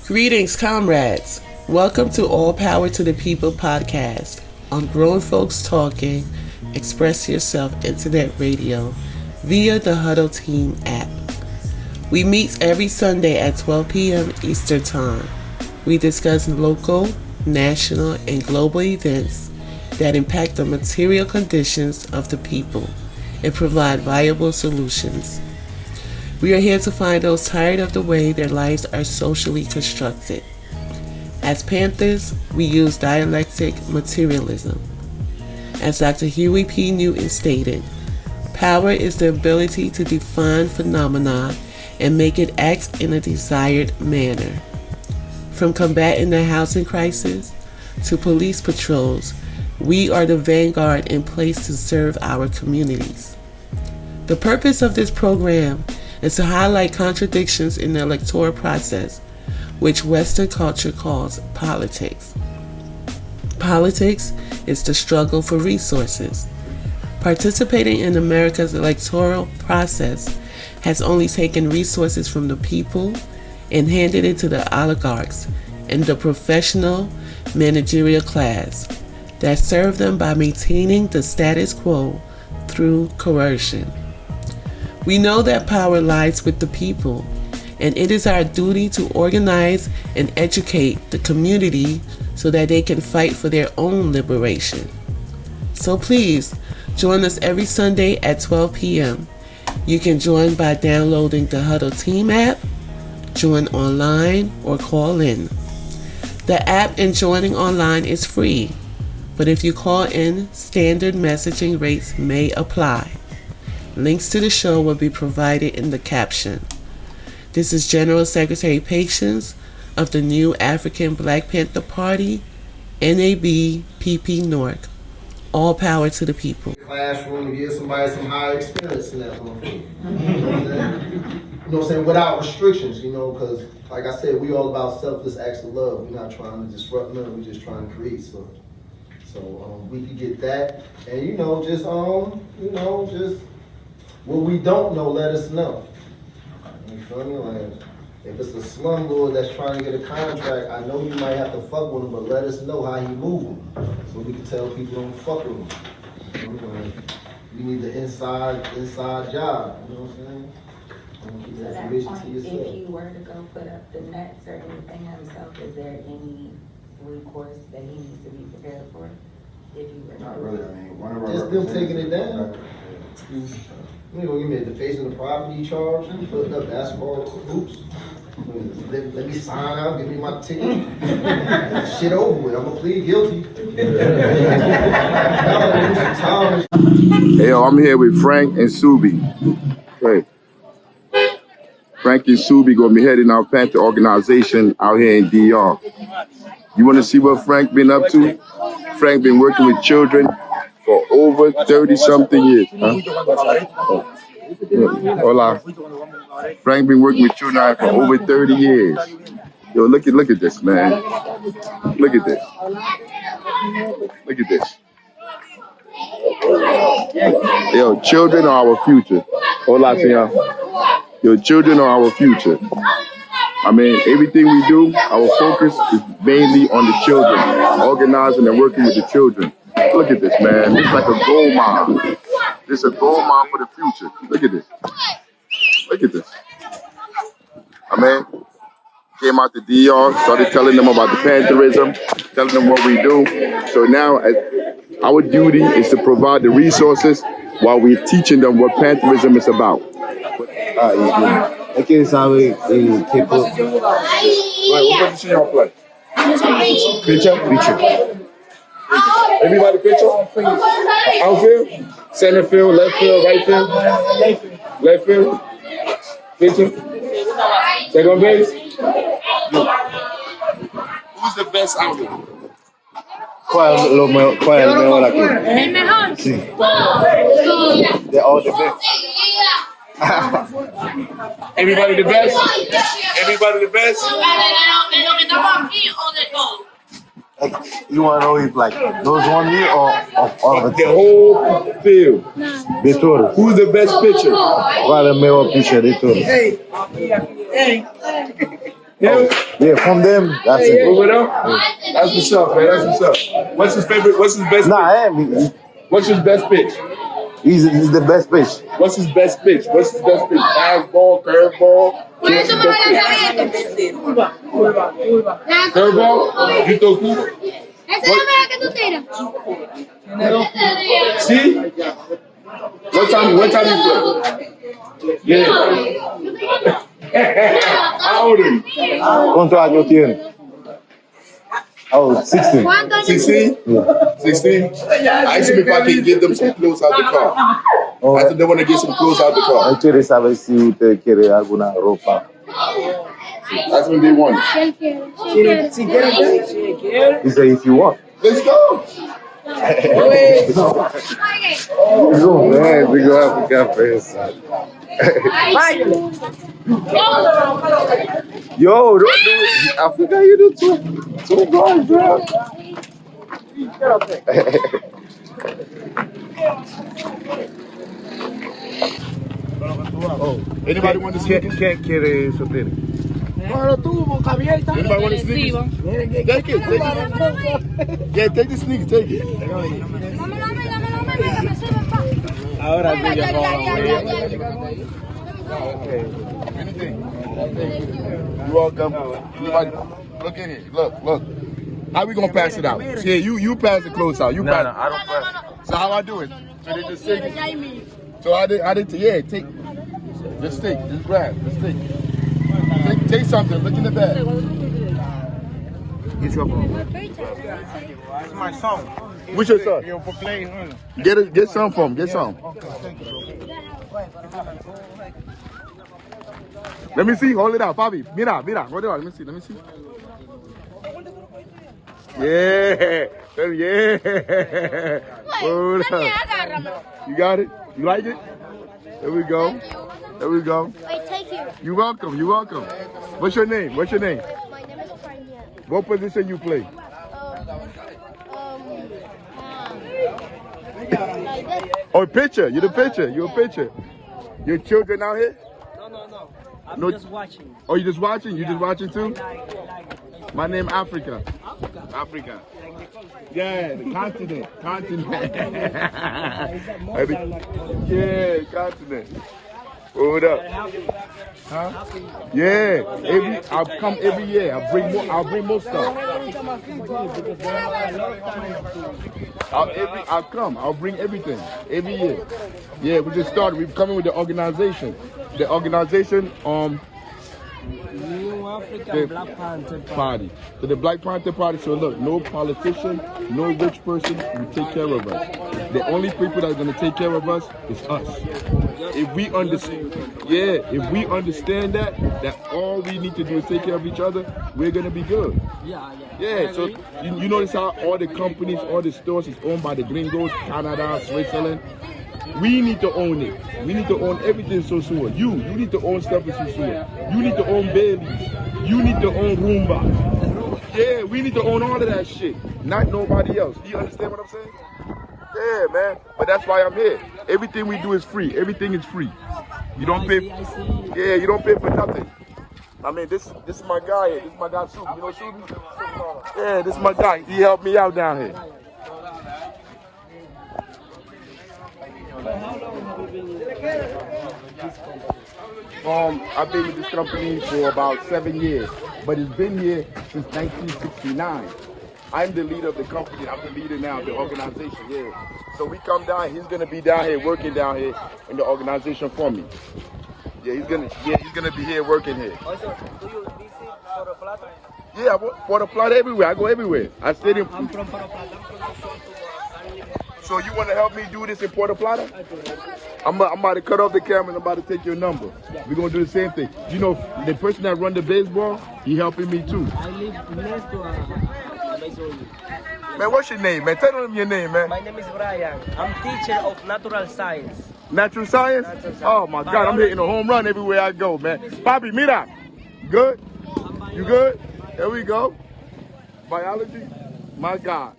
Greetings, comrades. Welcome to All Power to the People podcast on Grown Folks Talking, Express Yourself Internet Radio via the Huddle Team app. We meet every Sunday at 12 p.m. Eastern Time. We discuss local, national, and global events that impact the material conditions of the people and provide viable solutions. We are here to find those tired of the way their lives are socially constructed. As Panthers, we use dialectic materialism. As Dr. Huey P. Newton stated, power is the ability to define phenomena and make it act in a desired manner. From combating the housing crisis to police patrols, we are the vanguard in place to serve our communities. The purpose of this program is to highlight contradictions in the electoral process, which Western culture calls politics. Politics is the struggle for resources. Participating in America's electoral process has only taken resources from the people and handed it to the oligarchs and the professional managerial class that serve them by maintaining the status quo through coercion. We know that power lies with the people, and it is our duty to organize and educate the community so that they can fight for their own liberation. So please, join us every Sunday at 12 p.m. You can join by downloading the Huddle Team app, join online, or call in. The app and joining online is free, but if you call in, standard messaging rates may apply. Links to the show will be provided in the caption. This is General Secretary Patience of the new Afrikan Black Panther Party, NAB-PP North. All power to the people. Classroom to give somebody some higher experience in that motherfucker. You know what I'm saying? Without restrictions, because like I said, we all about selfless acts of love. We're not trying to disrupt nothing, we're just trying to create something. So we can get that. And just what we don't know, let us know. You feel me? Like, if it's a slumlord that's trying to get a contract, I know you might have to fuck with him, but let us know how he moving, so we can tell people don't fuck with him. You know, like, you need the inside job. You know what I'm saying? So that point, if he were to go put up the nets or anything himself, is there any recourse that he needs to be prepared for? If you were Not really. I mean, one of our just them taking it down. You gonna give me the face of the property charge, putting up basketball hoops. Let me sign out, give me my ticket. Shit over with. I'm gonna plead guilty. Hey, yo, I'm here with Frank and Subi. Hey. Frank and Subi gonna be heading our Panther organization out here in DR. You wanna see what Frank been up to? Frank been working with children for over 30-something years. Huh? Hola. Frank been working with children for over 30 years. Yo, look at this, man. Look at this. Look at this. Yo, children are our future. Hola, señor. Yo, children are our future. I mean, everything we do, our focus is mainly on the children, organizing and working with the children. Look at this, man. It's like a gold mine. It's a gold mine for the future. Look at this. Look at this. I mean, came out to DR, started telling them about the Pantherism, telling them what we do. So now our duty is to provide the resources while we're teaching them what Pantherism is about. ¿Quién sabe qué What position y'all play? Pitcher? Everybody pitcher? Outfield? Center field, left field, right field? Left field? Pitcher? Second base? Who's the best out there? ¿Cuál es el mejor aquí? El mejor. Sí. They're all the best. Everybody the best? Everybody the best? You want to know if like those 1 year or The whole field. de todos? Who's the best pitcher? ¿Cuál es el mejor pitcher de todos? Oh, yeah, from them. That's it. Over there? That's what's up, man. That's what's up. What's his favorite? What's his best Nah, pitch? I am. What's his best pitch? He's the best pitch. What's his best pitch? What's his best pitch? Fastball, curveball. What's his best pitch? Curveball? You throw Cuba? See? What time you play? Yeah. How old are you? ¿Cuántos años tiene? Oh, 16. 16? Yeah. 16? I asked him if I can give them some clothes out the car. Oh, I said they want to get some clothes out the car. él quiere saber si usted quiere alguna ropa. That's what they want. He said, if you want. Let's go. Go, man. We go African for his son. Yo, don't do it. Africa, you do too guys, bro. Oh, anybody want to sneak it? ¿Quién quiere sostener? Anybody want to sneak it? Take it. Yeah, take the sneakers. Take it. Anything. You welcome. Look in here. Look. How we gonna pass it out? Yeah, you pass the clothes out. You pass. No, I don't pass. So how I do it? So they just take it. So I did. Yeah, take. Just take. Just grab. Just take. Take something. Look in the bag. Get your phone. It's my song. What's your son? You play. Get some from. Get some. Let me see. Hold it out, Fabi. Mira. Hold it out. Let me see. Yeah. Hold up. You got it? You like it? There we go. Wait, take you. You're welcome. What's your name? My name is Pranya. What position you play? Like this. Oh, pitcher. You're the pitcher. You're a pitcher. Your children out here? No. I'm No. just watching. Oh, you just watching? You just watching too? Like My name Afrika. Africa. Yeah, the continent. Yeah, continent. Hold up. Huh? Yeah. I'll come every year. I'll bring more stuff. I'll come. I'll bring everything every year. Yeah, we just started. We're coming with the organization. The organization, New African Black Panther Party. So the Black Panther Party. So look, no politician, no rich person will take care of us. The only people that are going to take care of us is us. If we understand, understand that all we need to do is take care of each other, we're going to be good. Yeah. So you notice how all the companies, all the stores is owned by the gringos, Canada, Switzerland. We need to own it. We need to own everything so soon. You need to own stuff in Susua. You need to own Bailey's. You need to own Roomba. Yeah, we need to own all of that shit. Not nobody else. Do you understand what I'm saying? Yeah, man. But that's why I'm here. Everything we do is free. Everything is free. You don't pay. Yeah, you don't pay for nothing. I mean, this is my guy here. This is my guy, Subi. You know Subi? Yeah, this is my guy. He helped me out down here. I've been with this company for about 7 years, but it's been here since 1969. I'm the leader of the company. I'm the leader now of the organization. Yeah. So we come down. He's gonna be down here working down here in the organization for me. Yeah, he's gonna be here working here. Also, do you visit Puerto Plata? Yeah, I work Puerto Plata everywhere. I go everywhere. I stayed in. I'm from Puerto Plata. So you want to help me do this in Puerto Plata? I'm about to cut off the camera and I'm about to take your number. We're going to do the same thing. You know, the person that run the baseball, he helping me too. I live next to baseball. Man, what's your name, man? Tell them your name, man. My name is Brian. I'm teacher of natural science. Natural science? Natural science. Oh my God, I'm hitting a home run everywhere I go, man. Bobby, mira. Good? You good? There we go. Biology? My God.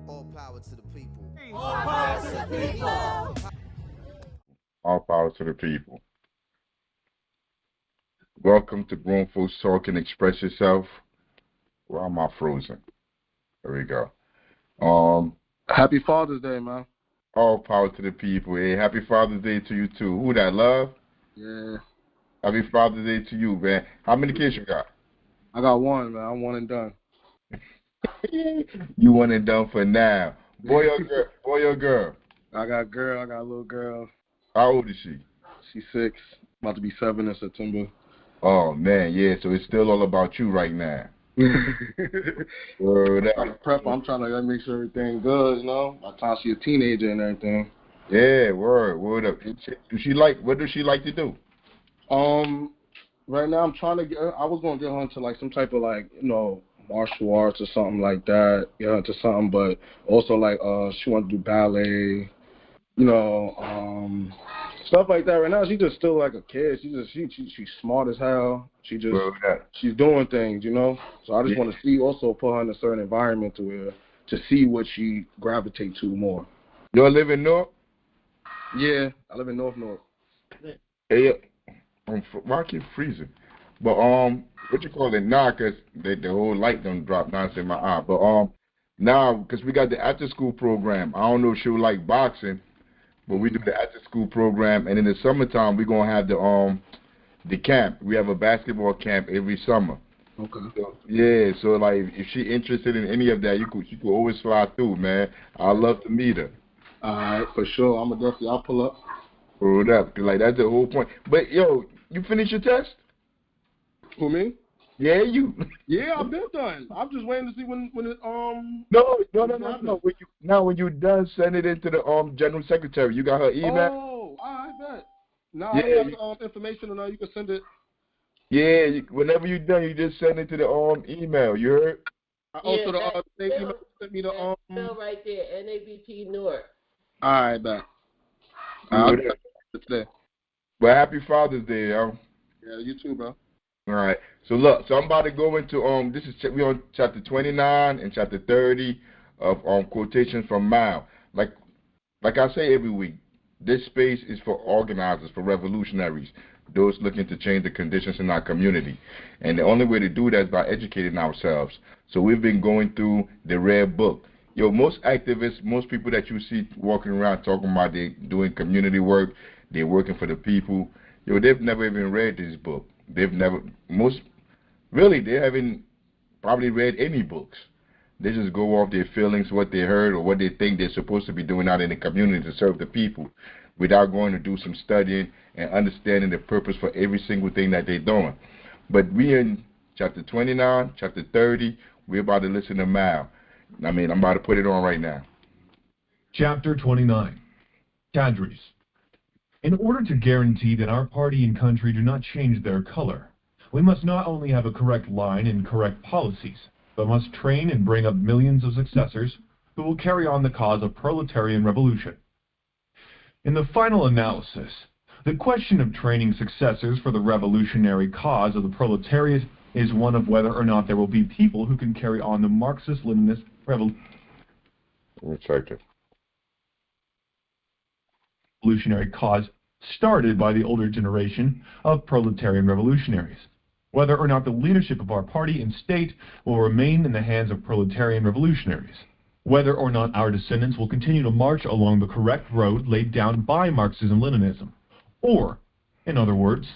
All power to the people. All power to the people. All power to the people. Welcome to Grown Folks Talking. Express yourself. Why am I frozen? There we go. Happy Father's Day, man. All power to the people. Hey, happy Father's Day to you too. Who that, Love? Yeah. Happy Father's Day to you, man. How many kids you got? I got one, man. I'm one and done. You one and done for now. Boy or girl? Boy or girl? I got a little girl. How old is she? She's 6, about to be 7 in September. Oh man, yeah. So it's still all about you right now. Word I'm up. I'm trying to make sure everything good, you know. By the time she's a teenager and everything. Yeah, word up. What does she like to do? Right now I'm trying to I was gonna get her into like some type of like, martial arts or something like that. Get her into something, but also like she wants to do ballet, stuff like that. Right now she's just still like a kid. She's smart as hell. She's doing things, So I just want to see, also put her in a certain environment to see what she gravitates to more. You live in North? Yeah, I live in North. Hey, why I keep freezing? But what you call it now? Cause the whole light done dropped down in my eye. But now, cause we got the after school program. I don't know if she'll like boxing, but we do the after school program, and in the summertime we gonna have the camp. We have a basketball camp every summer. Okay. So like if she interested in any of that, she could always slide through, man. I'd love to meet her. Alright, for sure. I'll pull up. Hold up, like that's the whole point. But yo, you finished your test? Who, me? Yeah, you. Yeah, I've been done. I'm just waiting to see when it No. When you done, send it into the general secretary. You got her email? Oh, I bet. No, I don't have the information, or no, you can send it. Yeah, whenever you done, you just send it to the email. You heard? Also, the same email sent me the Bill right there, NABP North. All right, bet. Today. But happy Father's Day, yo. Yeah, you too, bro. All right. So look, so I'm about to go into we on chapter 29 and chapter 30 of quotations from Mao. Like I say every week, this space is for organizers, for revolutionaries, those looking to change the conditions in our community. And the only way to do that is by educating ourselves. So we've been going through the Red Book. Yo, most activists, most people that you see walking around talking about they doing community work, they're working for the people, yo, they've never even read this book. They haven't probably read any books. They just go off their feelings, what they heard, or what they think they're supposed to be doing out in the community to serve the people, without going to do some studying and understanding the purpose for every single thing that they're doing. But we in chapter 29, chapter 30, we're about to listen to Mao. I'm about to put it on right now. Chapter 29. Cadres. In order to guarantee that our party and country do not change their color, we must not only have a correct line and correct policies, but must train and bring up millions of successors who will carry on the cause of proletarian revolution. In the final analysis, the question of training successors for the revolutionary cause of the proletariat is one of whether or not there will be people who can carry on the Marxist-Leninist revolutionary cause started by the older generation of proletarian revolutionaries. Whether or not the leadership of our party and state will remain in the hands of proletarian revolutionaries. Whether or not our descendants will continue to march along the correct road laid down by Marxism-Leninism. Or, in other words,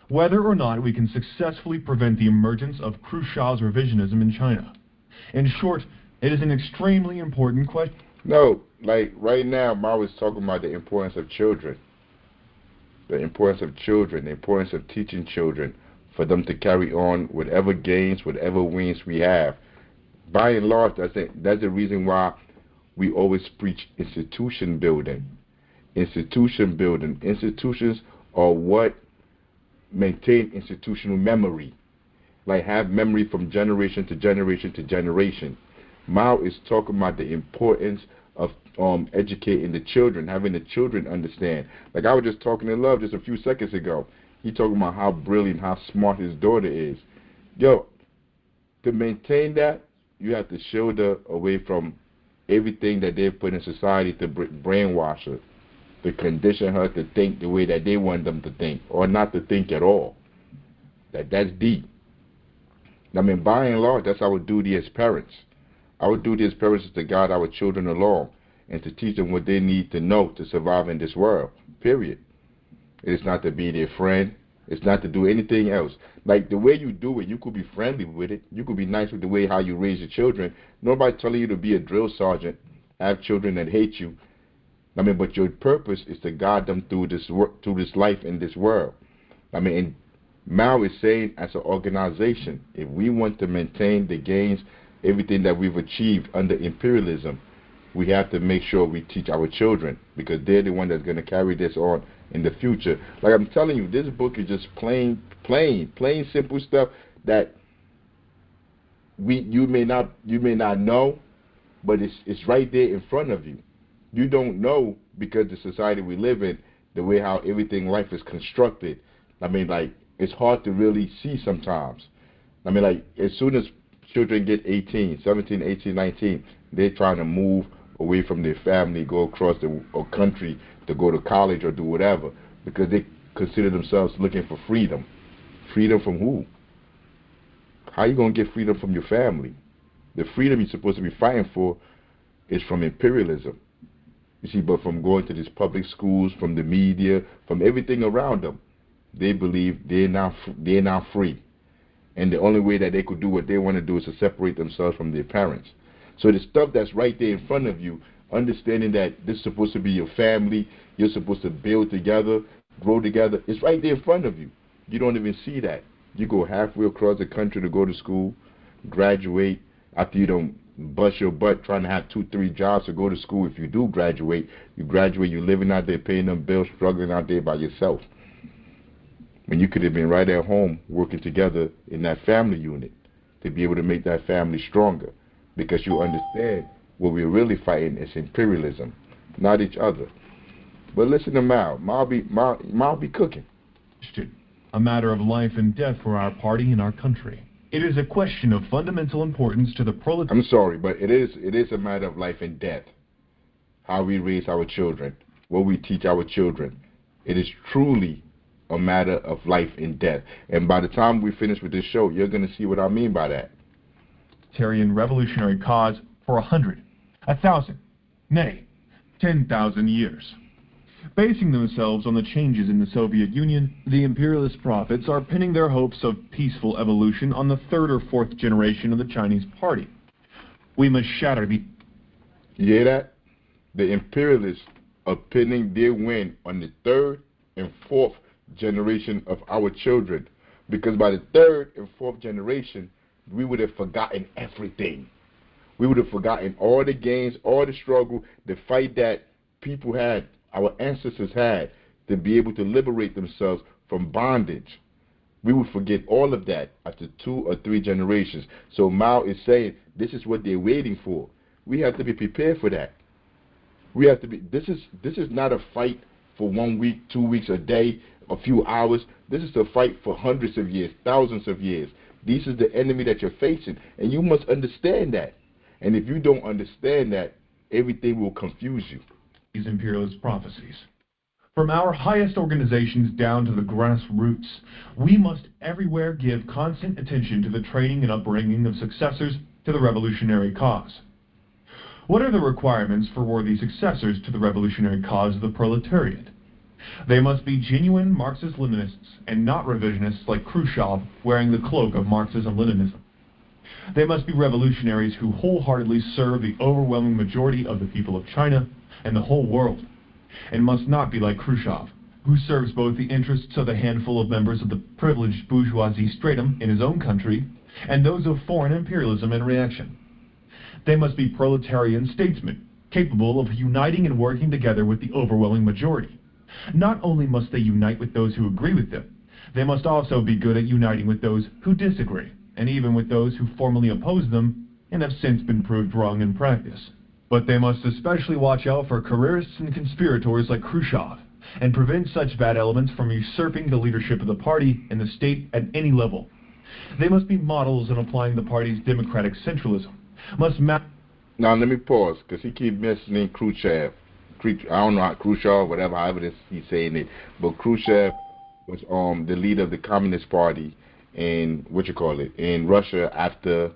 whether or not we can successfully prevent the emergence of Khrushchev's revisionism in China. In short, it is an extremely important question. No, like right now, Mao is talking about the importance of children. The importance of children, the importance of teaching children for them to carry on whatever gains, whatever wins we have. By and large, that's the reason why we always preach institution building. Institution building. Institutions are what maintain institutional memory. Like have memory from generation to generation to generation. Mao is talking about the importance of educating the children, having the children understand. Like I was just talking to Love just a few seconds ago. He talking about how brilliant, how smart his daughter is. Yo, to maintain that, you have to shield her away from everything that they've put in society to brainwash her. to condition her to think the way that they want them to think, or not to think at all. That's deep. I mean, by and large, that's our duty as parents. Our duty as parents is to guide our children along and to teach them what they need to know to survive in this world, period. It is not to be their friend. It's not to do anything else. Like, the way you do it, you could be friendly with it. You could be nice with the way how you raise your children. Nobody telling you to be a drill sergeant, have children that hate you. I mean, but your purpose is to guide them through this work, through this life in this world. I mean, and Mao is saying, as an organization, if we want to maintain the gains, everything that we've achieved under imperialism, we have to make sure we teach our children, because they're the one that's going to carry this on in the future. Like I'm telling you, this book is just plain simple stuff that you may not know, but it's right there in front of you. You don't know because the society we live in, the way how everything life is constructed. I mean, like, it's hard to really see sometimes. I mean, like, as soon as children get 18, 17, 18, 19, they're trying to move away from their family, go across the country to go to college or do whatever, because they consider themselves looking for freedom. Freedom from who? How you going to get freedom from your family? The freedom you're supposed to be fighting for is from imperialism. You see, but from going to these public schools, from the media, from everything around them, they believe they're now free. And the only way that they could do what they want to do is to separate themselves from their parents. So the stuff that's right there in front of you, understanding that this is supposed to be your family, you're supposed to build together, grow together, it's right there in front of you. You don't even see that. You go halfway across the country to go to school, graduate, after you don't bust your butt trying to have 2-3 jobs to go to school. If you do graduate, you're living out there, paying them bills, struggling out there by yourself. When you could have been right at home working together in that family unit to be able to make that family stronger, because you understand what we're really fighting is imperialism, not each other. But listen to Mao. Mao be cooking. A matter of life and death for our party and our country. It is a question of fundamental importance to the proletariat. I'm sorry, but it is a matter of life and death. How we raise our children, what we teach our children. It is truly a matter of life and death. And by the time we finish with this show, you're going to see what I mean by that. Revolutionary cause for 100, 1,000, nay, 10,000 years. Basing themselves on the changes in the Soviet Union, the imperialist prophets are pinning their hopes of peaceful evolution on the third or fourth generation of the Chinese party. We must shatter the... You hear that? The imperialists are pinning their win on the third and fourth generation of our children, because by the third and fourth generation, we would have forgotten everything. We would have forgotten all the gains, all the struggle, the fight that people had, our ancestors had, to be able to liberate themselves from bondage. We would forget all of that after 2 or 3 generations. So Mao is saying this is what they're waiting for. We have to be prepared for that. We have to be. This is not a fight for 1 week, 2 weeks, a day, a few hours. This is a fight for hundreds of years, thousands of years. This is the enemy that you're facing, and you must understand that. And if you don't understand that, everything will confuse you. These imperialist prophecies. From our highest organizations down to the grassroots, we must everywhere give constant attention to the training and upbringing of successors to the revolutionary cause. What are the requirements for worthy successors to the revolutionary cause of the proletariat? They must be genuine Marxist-Leninists and not revisionists like Khrushchev wearing the cloak of Marxism-Leninism. They must be revolutionaries who wholeheartedly serve the overwhelming majority of the people of China and the whole world, and must not be like Khrushchev, who serves both the interests of a handful of members of the privileged bourgeoisie stratum in his own country and those of foreign imperialism and reaction. They must be proletarian statesmen, capable of uniting and working together with the overwhelming majority. Not only must they unite with those who agree with them, they must also be good at uniting with those who disagree, and even with those who formally oppose them and have since been proved wrong in practice. But they must especially watch out for careerists and conspirators like Khrushchev, and prevent such bad elements from usurping the leadership of the party and the state at any level. They must be models in applying the party's democratic centralism. Now let me pause, because he keeps mentioning Khrushchev. I don't know how Khrushchev, whatever, however he's saying it, but Khrushchev was the leader of the Communist Party in in Russia after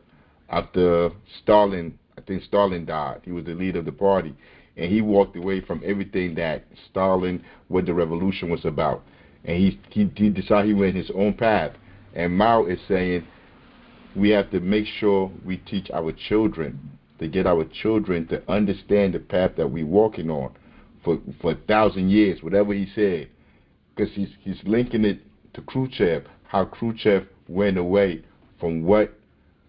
Stalin. I think Stalin died. He was the leader of the party, and he walked away from everything that Stalin, what the revolution was about, and he decided he went his own path. And Mao is saying we have to make sure we teach our children, to get our children to understand the path that we're walking on for 1,000 years, whatever he said, because he's linking it to Khrushchev, how Khrushchev went away from what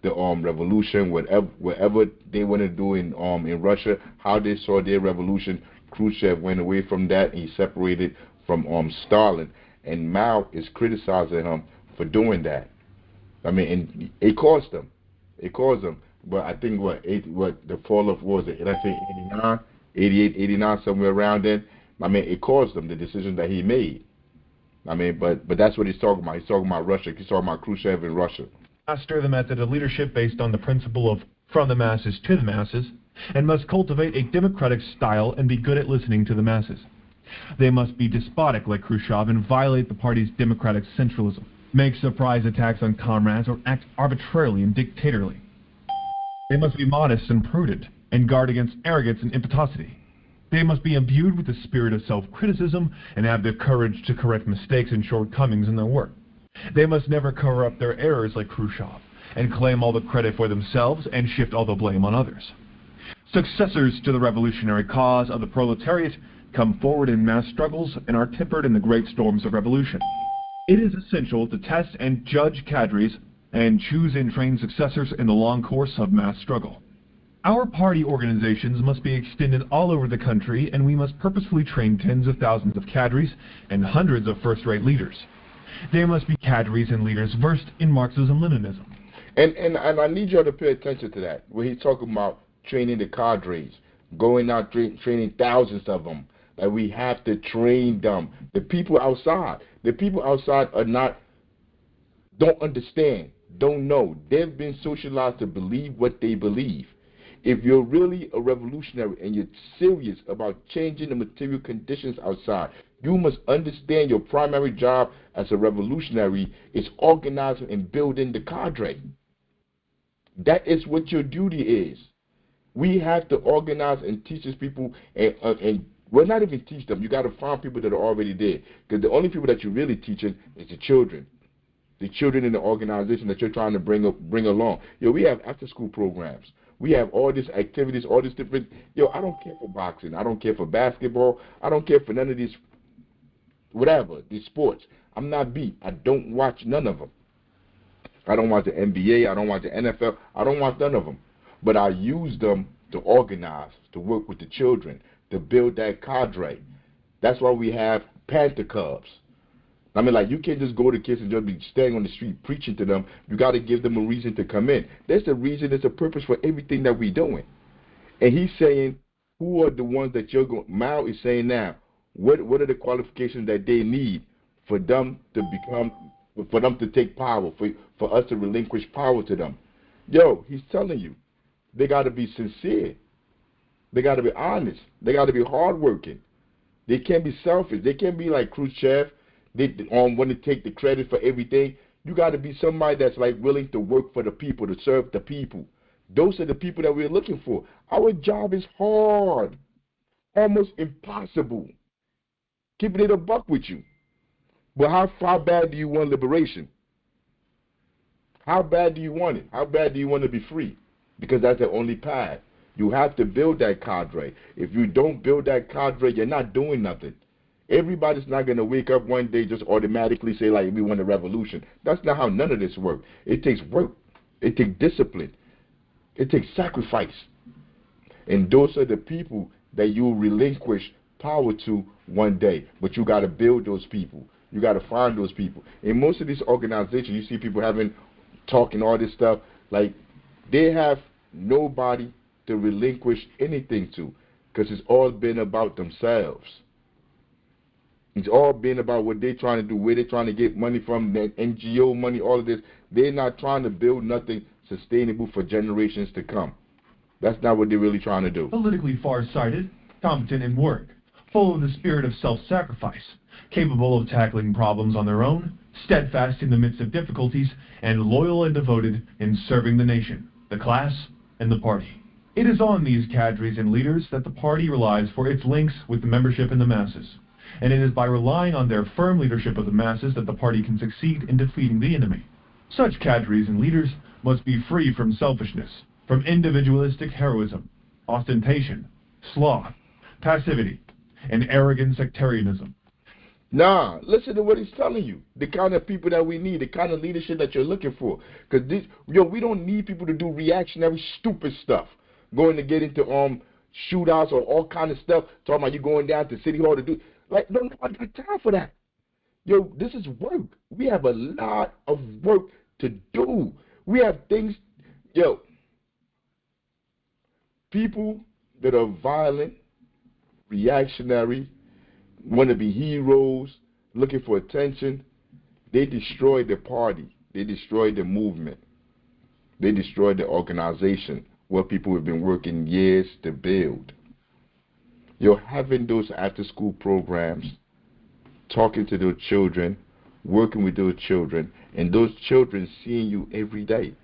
the revolution, whatever they want to do in Russia, how they saw their revolution. Khrushchev went away from that, and he separated from Stalin, and Mao is criticizing him for doing that. I mean, and it caused them. But I think what the fall of, what was it? Did I say 89, 88, 89, somewhere around then? I mean, it caused them, the decision that he made. I mean, but that's what he's talking about. He's talking about Russia. He's talking about Khrushchev in Russia. Master the method of leadership based on the principle of from the masses to the masses, and must cultivate a democratic style and be good at listening to the masses. They must be despotic like Khrushchev and violate the party's democratic centralism, make surprise attacks on comrades, or act arbitrarily and dictatorily. They must be modest and prudent, and guard against arrogance and impetuosity. They must be imbued with the spirit of self-criticism and have the courage to correct mistakes and shortcomings in their work. They must never cover up their errors like Khrushchev, and claim all the credit for themselves and shift all the blame on others. Successors to the revolutionary cause of the proletariat come forward in mass struggles and are tempered in the great storms of revolution. It is essential to test and judge cadres and choose and train successors in the long course of mass struggle. Our party organizations must be extended all over the country, and we must purposefully train tens of thousands of cadres and hundreds of first-rate leaders. They must be cadres and leaders versed in Marxism-Leninism. And I need y'all to pay attention to that, where he's talking about training the cadres, going out training thousands of them. That we have to train them. The people outside don't understand, don't know. They've been socialized to believe what they believe. If you're really a revolutionary and you're serious about changing the material conditions outside, you must understand your primary job as a revolutionary is organizing and building the cadre. That is what your duty is. We have to organize and teach these people, and well, not even teach them. You got to find people that are already there, because the only people that you're really teaching is the children in the organization that you're trying to bring along. We have after-school programs. We have all these activities, all these different. I don't care for boxing. I don't care for basketball. I don't care for none of these, whatever, these sports. I'm not beat. I don't watch none of them. I don't watch the NBA. I don't watch the NFL. I don't watch none of them. But I use them to organize, to work with the children, to build that cadre. That's why we have Panther Cubs. I mean, like, you can't just go to kids and just be standing on the street preaching to them. You got to give them a reason to come in. There's a reason, there's a purpose for everything that we're doing. And he's saying, who are the ones that you're going, Mao is saying now, what are the qualifications that they need for them to become, for them to take power, for us to relinquish power to them? He's telling you, they got to be sincere. They got to be honest. They got to be hardworking. They can't be selfish. They can't be like Khrushchev. They want to take the credit for everything. You got to be somebody that's like willing to work for the people, to serve the people. Those are the people that we're looking for. Our job is hard, almost impossible. Keeping it a buck with you. But how bad do you want liberation? How bad do you want it? How bad do you want to be free? Because that's the only path. You have to build that cadre. If you don't build that cadre, you're not doing nothing. Everybody's not going to wake up one day just automatically say, like, we want a revolution. That's not how none of this works. It takes work. It takes discipline. It takes sacrifice. And those are the people that you relinquish power to one day. But you got to build those people. You got to find those people. In most of these organizations, you see people talking all this stuff. Like, they have nobody to relinquish anything to, because it's all been about themselves. It's all been about what they're trying to do, where they're trying to get money from, that NGO money, all of this. They're not trying to build nothing sustainable for generations to come. That's not what they're really trying to do. Politically far-sighted competent in work, full of the spirit of self-sacrifice, capable of tackling problems on their own, steadfast in the midst of difficulties, and loyal and devoted in serving the nation, the class, and the party. It is on these cadres and leaders that the party relies for its links with the membership and the masses, and it is by relying on their firm leadership of the masses that the party can succeed in defeating the enemy. Such cadres and leaders must be free from selfishness, from individualistic heroism, ostentation, sloth, passivity, and arrogant sectarianism. Nah, listen to what he's telling you. The kind of people that we need, the kind of leadership that you're looking for. Because we don't need people to do reactionary, stupid stuff. Going to get into shootouts or all kind of stuff. Talking about you going down to City Hall to do. Like, no, I got time for that. Yo, this is work. We have a lot of work to do. We have things. Yo, people that are violent, reactionary, want to be heroes, looking for attention, they destroy the party. They destroy the movement. They destroy the organization where people have been working years to build. You're having those after-school programs, talking to those children, working with those children, and those children seeing you every day.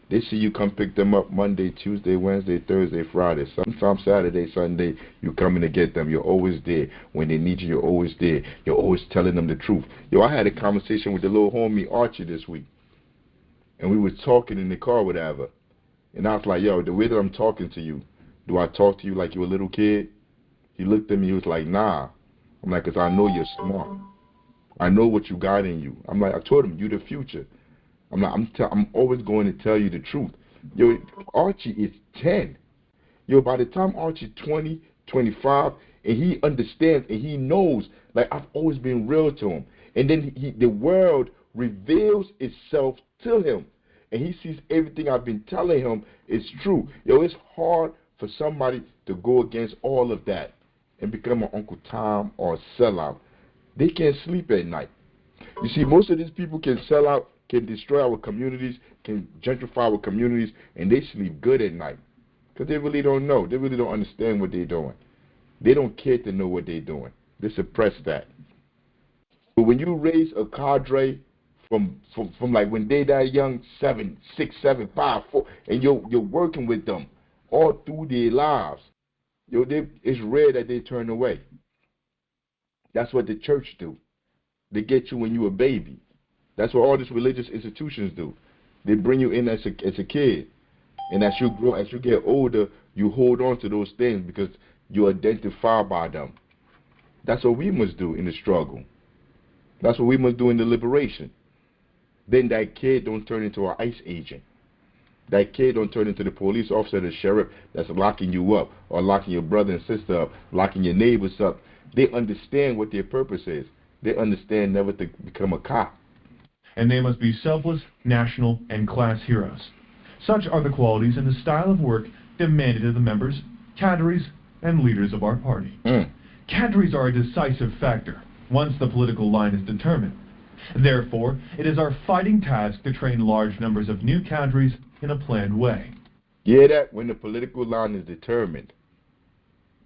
They see you come pick them up Monday, Tuesday, Wednesday, Thursday, Friday. Sometimes Saturday, Sunday, you coming to get them. You're always there. When they need you, you're always there. You're always telling them the truth. Yo, I had a conversation with the little homie Archie this week. And we were talking in the car, whatever. And I was like, yo, the way that I'm talking to you, do I talk to you like you're a little kid? He looked at me, he was like, nah. I'm like, because I know you're smart. I know what you got in you. I'm like, I told him, you the future. I'm always going to tell you the truth. Yo, Archie is 10. Yo, by the time Archie's 20, 25, and he understands and he knows, like, I've always been real to him. And then the world reveals itself to him. And he sees everything I've been telling him is true. Yo, it's hard for somebody to go against all of that and become an Uncle Tom or a sellout. They can't sleep at night. You see, most of these people can sell out, can destroy our communities, can gentrify our communities, and they sleep good at night. Because they really don't know. They really don't understand what they're doing. They don't care to know what they're doing. They suppress that. But when you raise a cadre from like when they that young, 7, 6, 7, 5, 4, and you're working with them all through their lives, yo, it's rare that they turn away. That's what the church do. They get you when you're a baby. That's what all these religious institutions do. They bring you in as a kid. And as you grow, as you get older, you hold on to those things because you identify by them. That's what we must do in the struggle. That's what we must do in the liberation. Then that kid don't turn into an ICE agent. That kid don't turn into the police officer, the sheriff that's locking you up or locking your brother and sister up, locking your neighbors up. They understand what their purpose is. They understand never to become a cop. And they must be selfless, national, and class heroes. Such are the qualities and the style of work demanded of the members, cadres, and leaders of our party. Cadres are a decisive factor once the political line is determined. Therefore, it is our fighting task to train large numbers of new cadres in a planned way. Yeah, that when the political line is determined.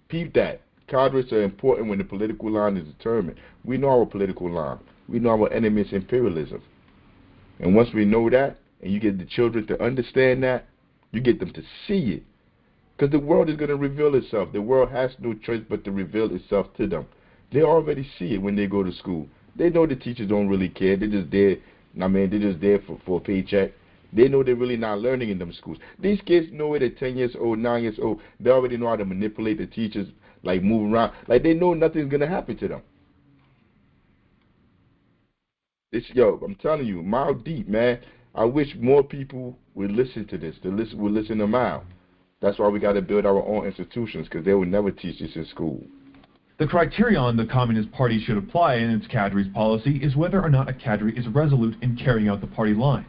Peep that. Cadres are important when the political line is determined. We know our political line. We know our enemy is imperialism. And once we know that, and you get the children to understand that, you get them to see it. Because the world is going to reveal itself. The world has no choice but to reveal itself to them. They already see it when they go to school. They know the teachers don't really care. They're just there. They're just there for a paycheck. They know they're really not learning in them schools. These kids know it at 10 years old, 9 years old. They already know how to manipulate the teachers, like move around. Like they know nothing's going to happen to them. Yo, I'm telling you, mile deep, man. I wish more people would listen to this. Would listen to Mile. That's why we got to build our own institutions, because they would never teach this in school. The criterion the Communist Party should apply in its cadres policy is whether or not a cadre is resolute in carrying out the party line,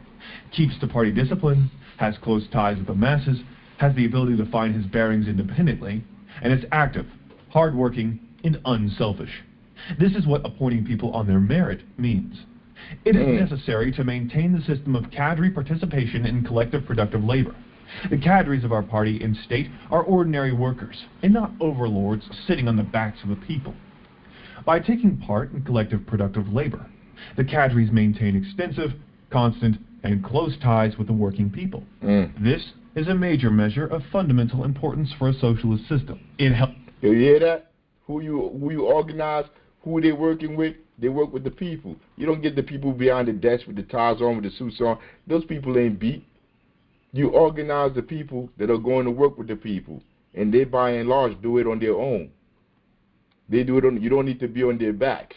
keeps to party discipline, has close ties with the masses, has the ability to find his bearings independently, and is active, hardworking, and unselfish. This is what appointing people on their merit means. It is necessary to maintain the system of cadre participation in collective productive labor. The cadres of our party and state are ordinary workers, and not overlords sitting on the backs of the people. By taking part in collective productive labor, the cadres maintain extensive, constant, and close ties with the working people. This is a major measure of fundamental importance for a socialist system. It helps. You hear that? Who you organize, who they working with, they work with the people. You don't get the people behind the desk with the ties on, with the suits on. Those people ain't beat. You organize the people that are going to work with the people, and they by and large do it on their own. They do it on. You don't need to be on their backs.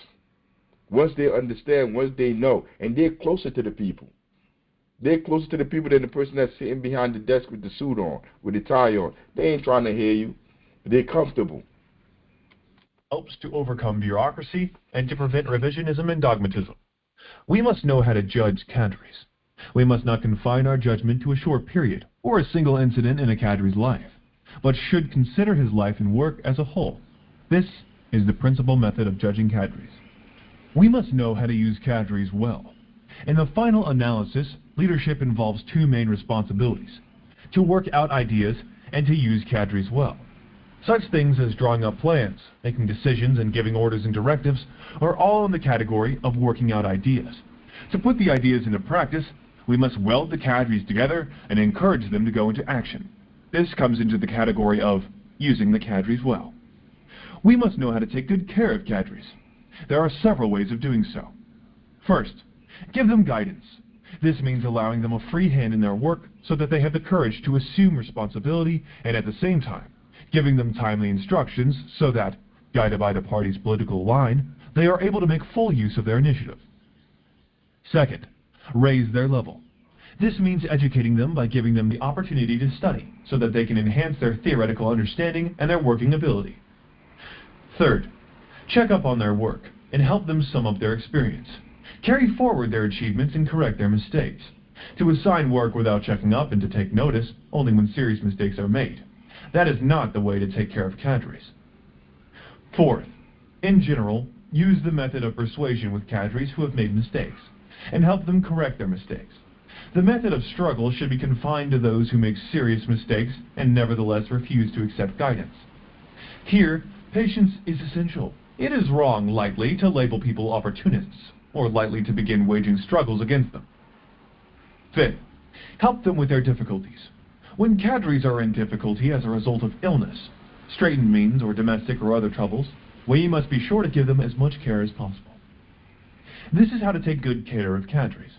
Once they understand, once they know, and they're closer to the people. They're closer to the people than the person that's sitting behind the desk with the suit on, with the tie on. They ain't trying to hear you. They're comfortable. Helps to overcome bureaucracy and to prevent revisionism and dogmatism. We must know how to judge cadres. We must not confine our judgment to a short period or a single incident in a cadre's life, but should consider his life and work as a whole. This is the principal method of judging cadres. We must know how to use cadres well. In the final analysis, leadership involves two main responsibilities: to work out ideas and to use cadres well. Such things as drawing up plans, making decisions, and giving orders and directives are all in the category of working out ideas. To put the ideas into practice, we must weld the cadres together and encourage them to go into action. This comes into the category of using the cadres well. We must know how to take good care of cadres. There are several ways of doing so. First, give them guidance. This means allowing them a free hand in their work so that they have the courage to assume responsibility, and at the same time, giving them timely instructions so that, guided by the party's political line, they are able to make full use of their initiative. Second, raise their level. This means educating them by giving them the opportunity to study so that they can enhance their theoretical understanding and their working ability. Third, check up on their work and help them sum up their experience. Carry forward their achievements and correct their mistakes. To assign work without checking up and to take notice only when serious mistakes are made. That is not the way to take care of cadres. Fourth, in general, use the method of persuasion with cadres who have made mistakes, and help them correct their mistakes. The method of struggle should be confined to those who make serious mistakes and nevertheless refuse to accept guidance. Here, patience is essential. It is wrong lightly to label people opportunists, or lightly to begin waging struggles against them. Fifth, help them with their difficulties. When cadres are in difficulty as a result of illness, straitened means, or domestic or other troubles, we must be sure to give them as much care as possible. This is how to take good care of cadres.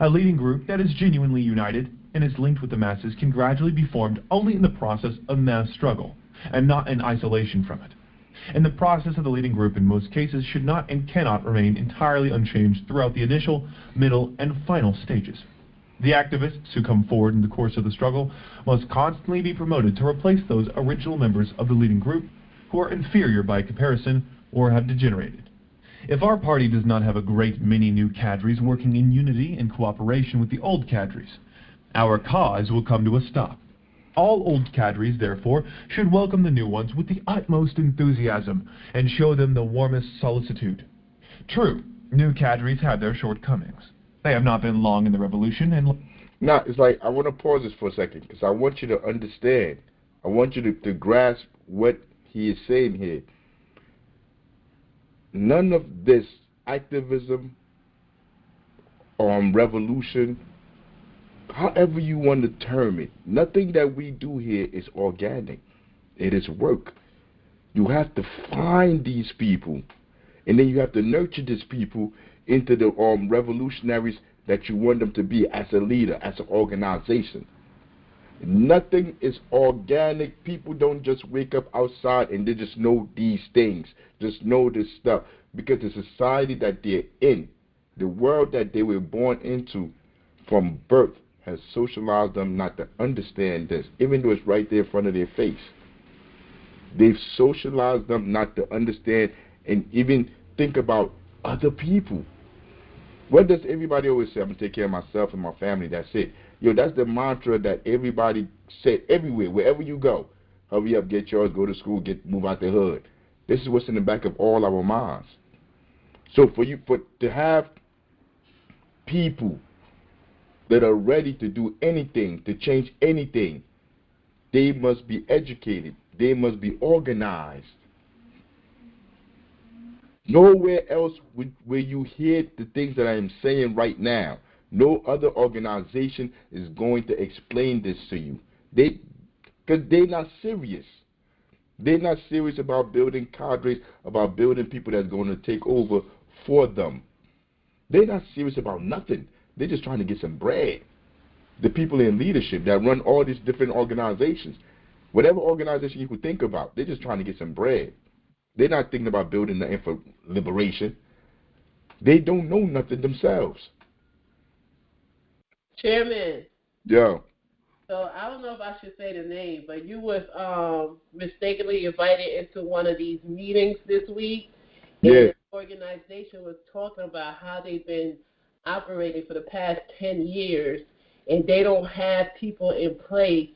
A leading group that is genuinely united and is linked with the masses can gradually be formed only in the process of mass struggle, and not in isolation from it. And the process of the leading group in most cases should not and cannot remain entirely unchanged throughout the initial, middle, and final stages. The activists who come forward in the course of the struggle must constantly be promoted to replace those original members of the leading group who are inferior by comparison or have degenerated. If our party does not have a great many new cadres working in unity and cooperation with the old cadres, our cause will come to a stop. All old cadres, therefore, should welcome the new ones with the utmost enthusiasm and show them the warmest solicitude. True, new cadres have their shortcomings. They have not been long in the revolution, and Now, it's like, I want to pause this for a second, because I want you to understand. I want you to grasp what he is saying here. None of this activism, revolution, however you want to term it, nothing that we do here is organic. It is work. You have to find these people, and then you have to nurture these people into the revolutionaries that you want them to be as a leader, as an organization. Nothing is organic. People don't just wake up outside and they just know these things, just know this stuff, because the society that they're in, the world that they were born into from birth, has socialized them not to understand this, even though it's right there in front of their face. They've socialized them not to understand and even think about other people. What does everybody always say? I'm going to take care of myself and my family, that's it. Yo, that's the mantra that everybody said everywhere, wherever you go. Hurry up, get yours, go to school, move out the hood. This is what's in the back of all our minds. So to have people that are ready to do anything, to change anything. They must be educated. They must be organized. Nowhere else where you hear the things that I am saying right now, no other organization is going to explain this to you. Because they're not serious. They're not serious about building cadres, about building people that's going to take over for them. They're not serious about nothing. They're just trying to get some bread. The people in leadership that run all these different organizations, whatever organization you could think about, they're just trying to get some bread. They're not thinking about building nothing for liberation. They don't know nothing themselves. Chairman. Yeah. So I don't know if I should say the name, but you was mistakenly invited into one of these meetings this week. And Yeah. the organization was talking about how they've been operating for the past 10 years, and they don't have people in place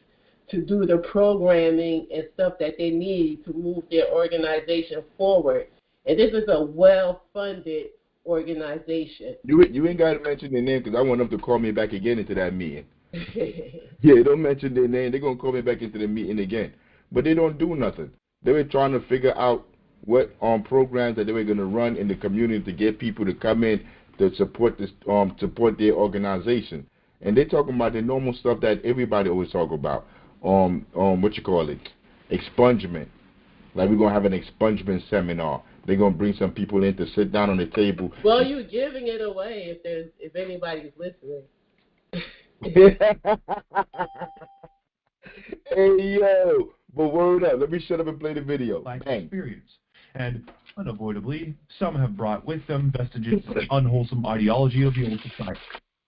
to do the programming and stuff that they need to move their organization forward. And this is a well-funded organization. You ain't got to mention their name because I want them to call me back again into that meeting. Yeah, don't mention their name. They're going to call me back into the meeting again. But they don't do nothing. They were trying to figure out what programs that they were going to run in the community to get people to come in to support this support their organization. And they're talking about the normal stuff that everybody always talk about. What you call it? Expungement. Like we're going to have an expungement seminar. They're going to bring some people in to sit down on the table. Well, you're giving it away if anybody's listening. Hey, yo. But word up. Let me shut up and play the video. Life experience. And unavoidably, some have brought with them vestiges of the unwholesome ideology of the old society,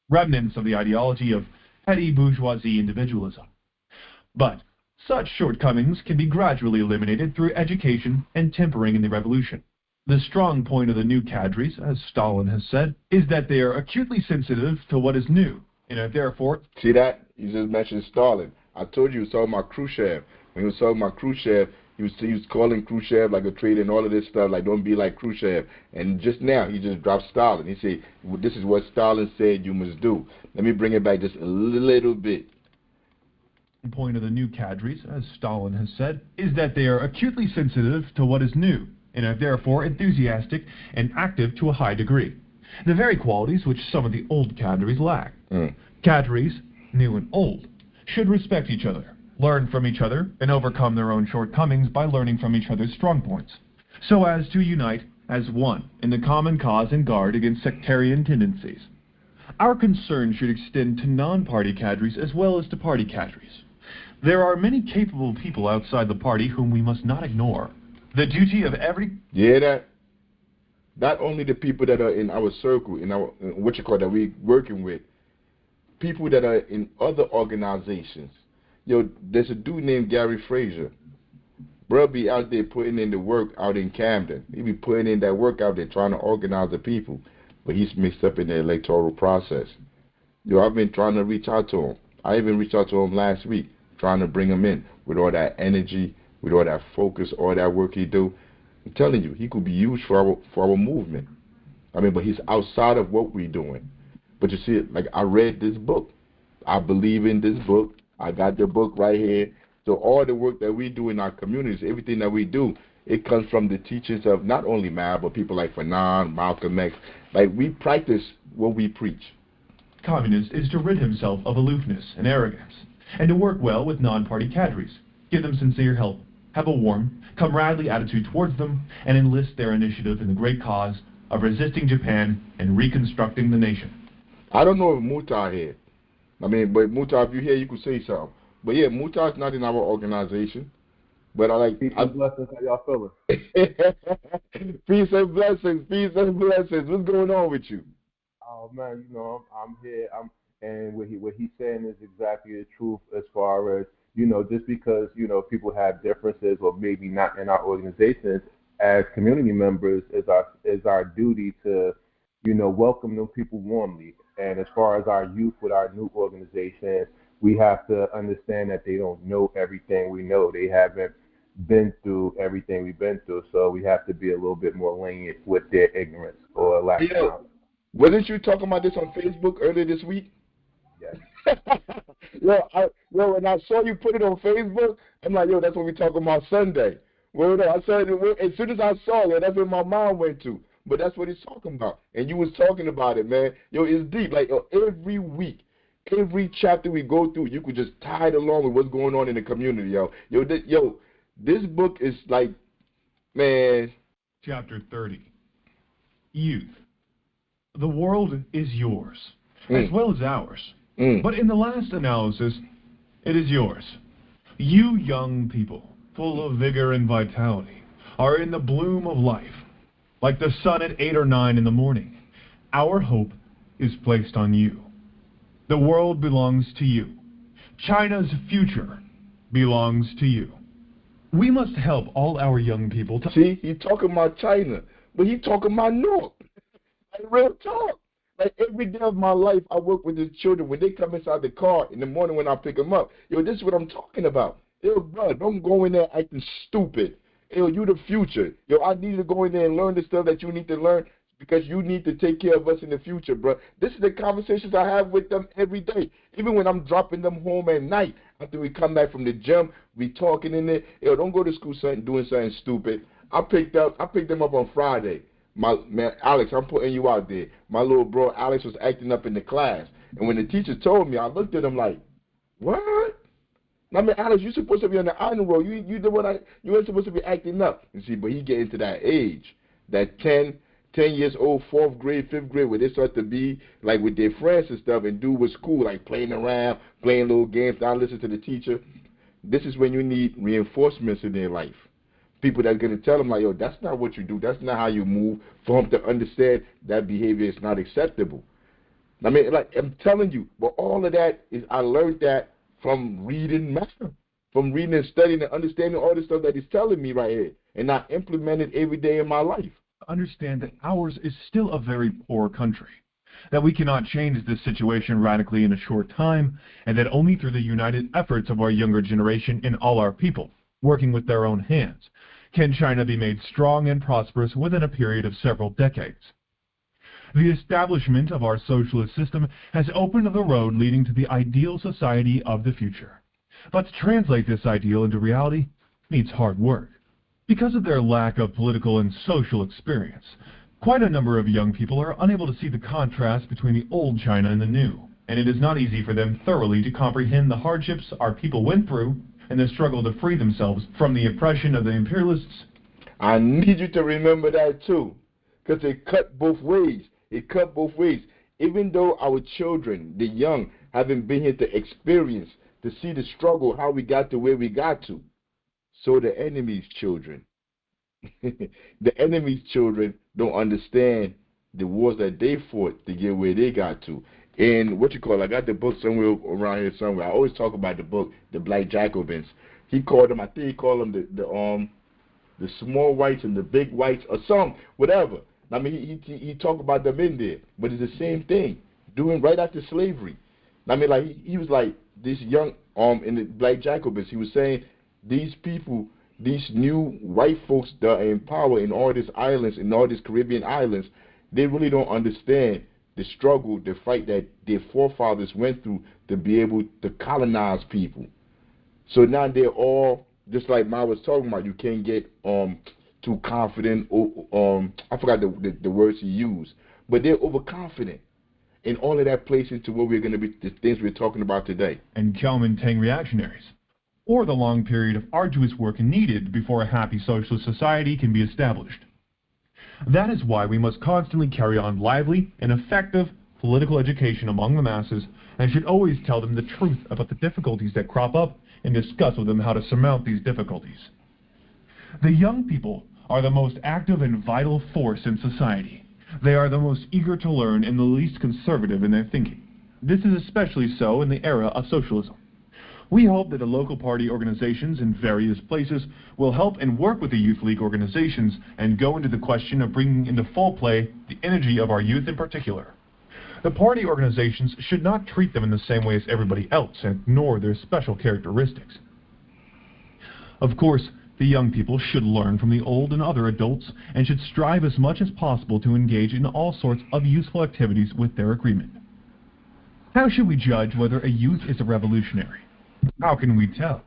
remnants of the ideology of petty bourgeoisie individualism. But such shortcomings can be gradually eliminated through education and tempering in the revolution. The strong point of the new cadres, as Stalin has said, is that they are acutely sensitive to what is new, and are therefore... See that? You just mentioned Stalin. I told you he was talking about Khrushchev. When he was talking about Khrushchev, he was calling Khrushchev like a traitor and all of this stuff, like don't be like Khrushchev. And just now, he just dropped Stalin. He said, well, this is what Stalin said you must do. Let me bring it back just a little bit. The point of the new cadres, as Stalin has said, is that they are acutely sensitive to what is new, and are therefore enthusiastic and active to a high degree. The very qualities which some of the old cadres lack. Cadres, new and old, should respect each other, learn from each other, and overcome their own shortcomings by learning from each other's strong points, so as to unite as one in the common cause and guard against sectarian tendencies. Our concern should extend to non-party cadres as well as to party cadres. There are many capable people outside the party whom we must not ignore. The duty of every... Yeah, that not only the people that are in our circle, in our that we working with, people that are in other organizations. Yo, there's a dude named Gary Frazier. Bro be out there putting in the work out in Camden. He be putting in that work out there trying to organize the people, but he's mixed up in the electoral process. Yo, I've been trying to reach out to him. I even reached out to him last week, trying to bring him in with all that energy, with all that focus, all that work he do. I'm telling you, he could be used for our movement. I mean, but he's outside of what we're doing. But you see, like I read this book. I believe in this book. I got the book right here. So all the work that we do in our communities, everything that we do, it comes from the teachings of not only Mal, but people like Fanon, Malcolm X. Like we practice what we preach. Communist is to rid himself of aloofness and arrogance, and to work well with non-party cadres, give them sincere help, have a warm, comradely attitude towards them, and enlist their initiative in the great cause of resisting Japan and reconstructing the nation. I don't know if Mutar here. I mean, but Mutar, if you're here, you could say something. But yeah, Mutar's not in our organization. But I like... Peace and blessings. How y'all feeling? Peace and blessings. Peace and blessings. What's going on with you? Oh, man, you know, I'm here. And what he's saying is exactly the truth as far as, you know, just because, you know, people have differences or maybe not in our organizations, as community members, is our duty to, you know, welcome them people warmly. And as far as our youth with our new organization, we have to understand that they don't know everything we know. They haven't been through everything we've been through. So we have to be a little bit more lenient with their ignorance or lack of knowledge. Wasn't you talking about this on Facebook earlier this week? Yes. When I saw you put it on Facebook, I'm like, yo, that's what we talking about Sunday. Well, no, I said, as soon as I saw it, that's where my mind went to. But that's what he's talking about. And you was talking about it, man. Yo, it's deep. Like, every week, every chapter we go through, you could just tie it along with what's going on in the community, yo. This book is like, man. Chapter 30. Youth. The world is yours, as well as ours. But in the last analysis, it is yours. You young people, full of vigor and vitality, are in the bloom of life. Like the sun at 8 or 9 in the morning, our hope is placed on you. The world belongs to you. China's future belongs to you. We must help all our young people to... See, he talking about China, but he talking about North. Like, real talk. Like, every day of my life, I work with the children. When they come inside the car in the morning when I pick them up, yo, this is what I'm talking about. Yo, bro, don't go in there acting stupid. Yo, you the future. Yo, I need to go in there and learn the stuff that you need to learn because you need to take care of us in the future, bro. This is the conversations I have with them every day. Even when I'm dropping them home at night, after we come back from the gym, we talking in there. Yo, don't go to school doing something stupid. I picked them up on Friday. Man, Alex, I'm putting you out there. My little bro, Alex, was acting up in the class. And when the teacher told me, I looked at him like, what? I mean, Alex, you're supposed to be on the honor roll. You ain't supposed to be acting up. You see, but he get into that age, that 10 years old, 4th grade, 5th grade, where they start to be like with their friends and stuff and do what's cool, like playing around, playing little games, not listen to the teacher. This is when you need reinforcements in their life. People that are going to tell them, like, yo, that's not what you do. That's not how you move. For them to understand that behavior is not acceptable. I mean, like, I'm telling you, but all of that is, I learned that from reading math, from reading and studying and understanding all the stuff that he's telling me right here. And I implement it every day in my life. Understand that ours is still a very poor country, that we cannot change this situation radically in a short time, and that only through the united efforts of our younger generation and all our people, working with their own hands, can China be made strong and prosperous within a period of several decades. The establishment of our socialist system has opened the road leading to the ideal society of the future. But to translate this ideal into reality needs hard work. Because of their lack of political and social experience, quite a number of young people are unable to see the contrast between the old China and the new, and it is not easy for them thoroughly to comprehend the hardships our people went through and the struggle to free themselves from the oppression of the imperialists. I need you to remember that too, because it cut both ways. It cut both ways. Even though our children, the young, haven't been here to experience, to see the struggle, how we got to where we got to, so the enemy's children, the enemy's children don't understand the wars that they fought to get where they got to. And I got the book somewhere around here somewhere. I always talk about the book, The Black Jacobins. I think he called them the small whites and the big whites or some, whatever. I mean, he talked about them in there, but it's the same thing, doing right after slavery. I mean, like, he was like, this young, in the Black Jacobins, he was saying, these people, these new white folks that are in power in all these islands, in all these Caribbean islands, they really don't understand the struggle, the fight that their forefathers went through to be able to colonize people. So now they're all, just like Ma was talking about, you can't get too confident, I forgot the words he used, but they're overconfident. And all of that plays into what we're going to be, the things we're talking about today. And Kuomintang reactionaries, or the long period of arduous work needed before a happy socialist society can be established. That is why we must constantly carry on lively and effective political education among the masses, and should always tell them the truth about the difficulties that crop up and discuss with them how to surmount these difficulties. The young people are the most active and vital force in society. They are the most eager to learn and the least conservative in their thinking. This is especially so in the era of socialism. We hope that the local party organizations in various places will help and work with the Youth League organizations and go into the question of bringing into full play the energy of our youth in particular. The party organizations should not treat them in the same way as everybody else and ignore their special characteristics. Of course, the young people should learn from the old and other adults and should strive as much as possible to engage in all sorts of useful activities with their agreement. How should we judge whether a youth is a revolutionary? How can we tell?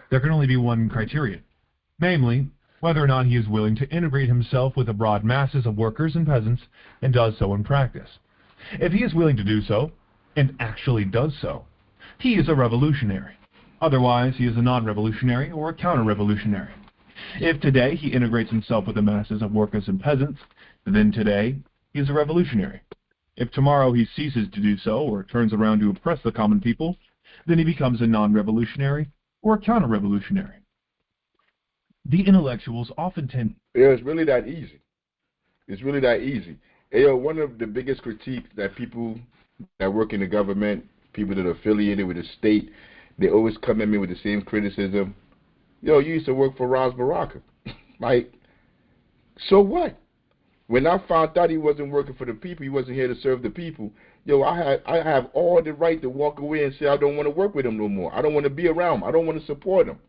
There can only be one criterion, namely, whether or not he is willing to integrate himself with the broad masses of workers and peasants and does so in practice. If he is willing to do so, and actually does so, he is a revolutionary. Otherwise, he is a non-revolutionary or a counter-revolutionary. If today he integrates himself with the masses of workers and peasants, then today he is a revolutionary. If tomorrow he ceases to do so or turns around to oppress the common people, then he becomes a non-revolutionary or a counter-revolutionary. The intellectuals often tend... Yeah, it's really that easy. It's really that easy. Hey, one of the biggest critiques that people that work in the government, people that are affiliated with the state, they always come at me with the same criticism. You used to work for Ras Baraka. Like, so what? When I found out he wasn't working for the people, he wasn't here to serve the people, I have all the right to walk away and say I don't want to work with him no more. I don't want to be around him. I don't want to support him.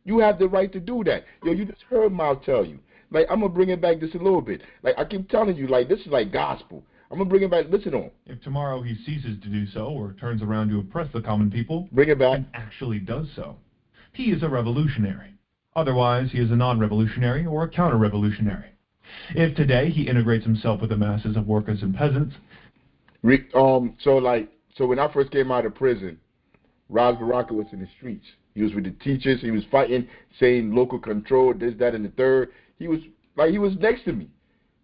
You have the right to do that. You just heard Mal tell you. Like, I'm going to bring it back just a little bit. Like, I keep telling you, like, this is like gospel. I'm going to bring it back. Listen on. If tomorrow he ceases to do so or turns around to oppress the common people, bring it back, and actually does so, he is a revolutionary. Otherwise, he is a non-revolutionary or a counter-revolutionary. If today he integrates himself with the masses of workers and peasants... So when I first came out of prison, Ras Baraka was in the streets. He was with the teachers. He was fighting, saying local control, this, that, and the third. He was next to me.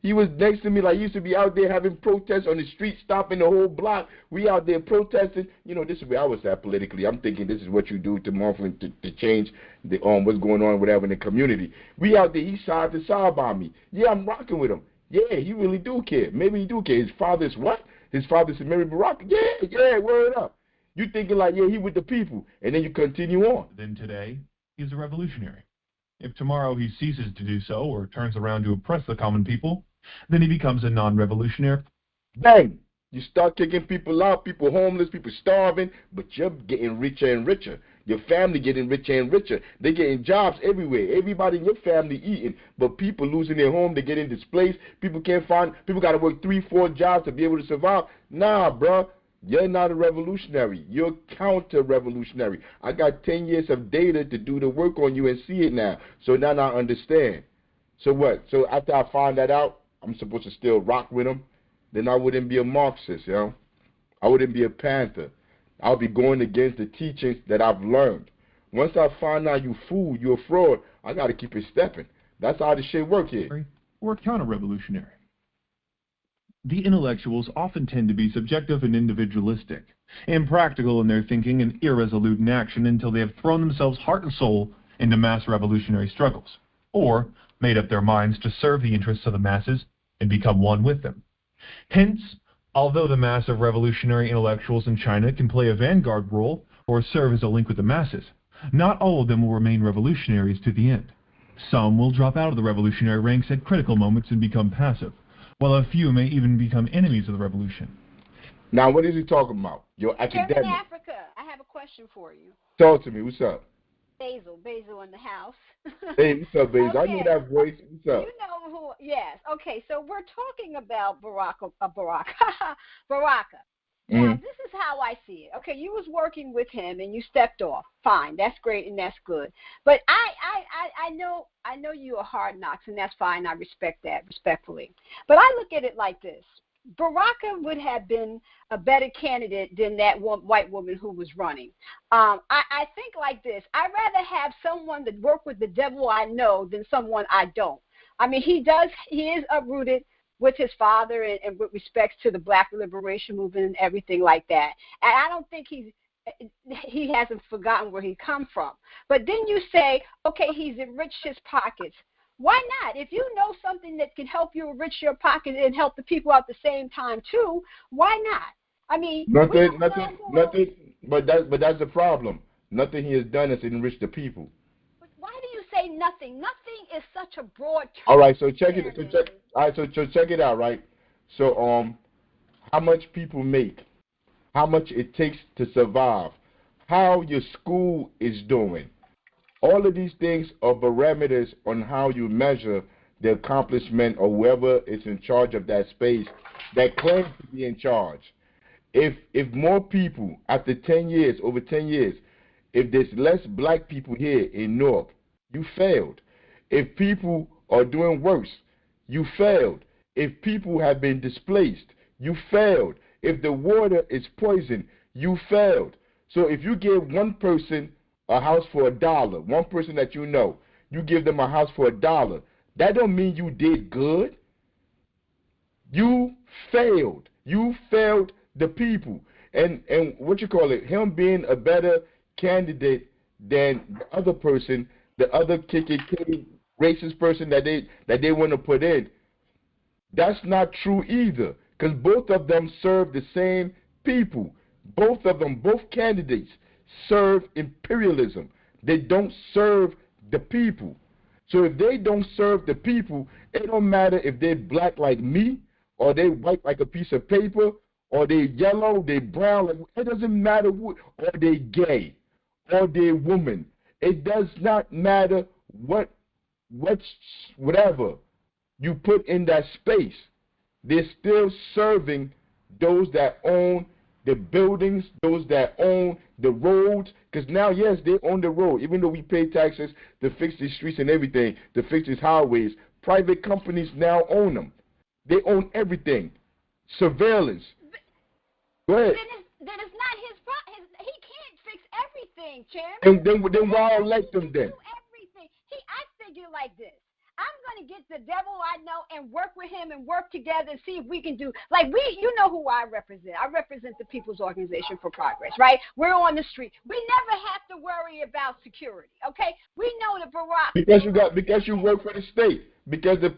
He was next to me. Like, he used to be out there having protests on the street, stopping the whole block. We out there protesting. This is where I was at politically. I'm thinking this is what you do to change the what's going on, whatever, in the community. We out there. He side to side by me. Yeah, I'm rocking with him. Yeah, he really do care. Maybe he do care. His father's what? His father's Mary Baraka. Yeah, word up. You thinking like, yeah, he with the people, and then you continue on. Then today, he's a revolutionary. If tomorrow he ceases to do so or turns around to oppress the common people, then he becomes a non-revolutionary. Bang! You start kicking people out, people homeless, people starving, but you're getting richer and richer. Your family getting richer and richer. They're getting jobs everywhere. Everybody in your family eating, but people losing their home, they're getting displaced. People got to work 3-4 jobs to be able to survive. Nah, bruh. You're not a revolutionary. You're counter-revolutionary. I got 10 years of data to do the work on you and see it now. So now I understand. So what? So after I find that out, I'm supposed to still rock with them? Then I wouldn't be a Marxist, I wouldn't be a Panther. I'll be going against the teachings that I've learned. Once I find out you fool, you're a fraud, I got to keep it stepping. That's how this shit work here. Or counter-revolutionary. The intellectuals often tend to be subjective and individualistic, impractical in their thinking and irresolute in action until they have thrown themselves heart and soul into mass revolutionary struggles, or made up their minds to serve the interests of the masses and become one with them. Hence, although the mass of revolutionary intellectuals in China can play a vanguard role or serve as a link with the masses, not all of them will remain revolutionaries to the end. Some will drop out of the revolutionary ranks at critical moments and become passive, while a few may even become enemies of the revolution. Now, what is he talking about? Your academic. Chairman Africa, I have a question for you. Talk to me. What's up? Basil in the house. Hey, what's up, Basil? Okay. I know that voice. What's up? You know who? Yes. Okay, so we're talking about Baraka. Now, this is how I see it. Okay, you was working with him and you stepped off. Fine, that's great and that's good. But I know you are hard knocks and that's fine. I respect that respectfully. But I look at it like this. Baraka would have been a better candidate than that white woman who was running. I think like this. I'd rather have someone that work with the devil I know than someone I don't. I mean, he is uprooted with his father and with respects to the Black liberation movement and everything like that. And I don't think he hasn't forgotten where he come from. But then you say, okay, he's enriched his pockets. Why not? If you know something that can help you enrich your pocket and help the people at the same time too, why not? I mean, nothing. But that's the problem. Nothing he has done is enrich the people. But why do you say nothing? Nothing is such a broad term. All right, so check it. So check it out, right? So how much people make, how much it takes to survive, how your school is doing. All of these things are parameters on how you measure the accomplishment of whoever is in charge of that space that claims to be in charge. if more people after 10 years, over 10 years, if there's less black people here in Newark, you failed. If people are doing worse, you failed. If people have been displaced, you failed. If the water is poisoned, you failed. So if you give one person a house for $1, one person that you know, you give them a house for $1, that don't mean you did good. You failed. You failed the people. And what you call it, him being a better candidate than the other person, the other KKK racist person that they want to put in, that's not true either. Because both of them serve the same people. Both of them, both candidates, serve imperialism. They don't serve the people. So if they don't serve the people, it don't matter if they're black like me, or they white like a piece of paper, or they yellow, they brown, like, it doesn't matter who, or they gay, or they woman. It does not matter whatever you put in that space. They're still serving those that own the buildings, those that own the roads, because now, yes, they own the road. Even though we pay taxes to fix these streets and everything, to fix these highways, private companies now own them. They own everything. Surveillance. Go ahead. Then it's not his problem. He can't fix everything, Chairman. And then why elect them then? Everything. I figure like this. I'm going to get the devil I know and work with him and work together and see if we can do, like you know who I represent. I represent the People's Organization for Progress, right? We're on the street. We never have to worry about security, okay? We know the Barack. Because you work for the state. Because the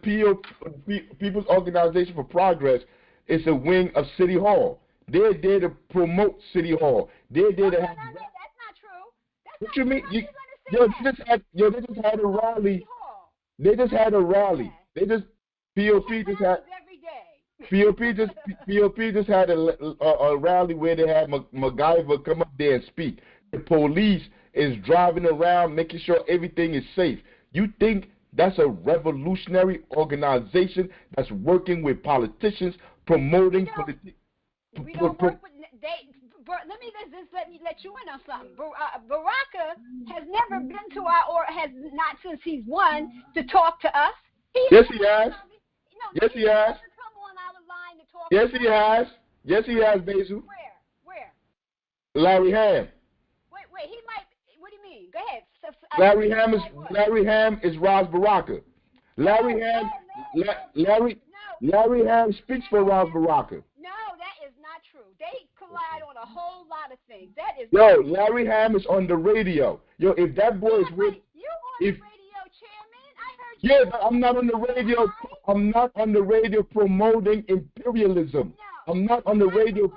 People's Organization for Progress is a wing of City Hall. They're there to promote City Hall. They're there to have. No, that's not true. What you mean? They just had a rally. They just had a rally. POP just had a rally where they had MacGyver come up there and speak. The police is driving around making sure everything is safe. You think that's a revolutionary organization that's working with politicians, promoting we don't work with let me let you in on something. Baraka has never been to has not since he's won to talk to us. Yes, he has. Yes, he has. Yes, he has. Yes, he has, Basil. Where? Larry Ham. Wait. He might. What do you mean? Go ahead. Larry Ham is Ras Baraka. Larry Ham speaks for Ras Baraka. No, that is not true. They collide on a whole lot of things. That is. Larry Ham is on the radio. If that boy is with. You on the radio, Chairman? I heard you. Yeah, but I'm not on the radio. I'm not on the radio promoting imperialism. No, I'm not on the radio.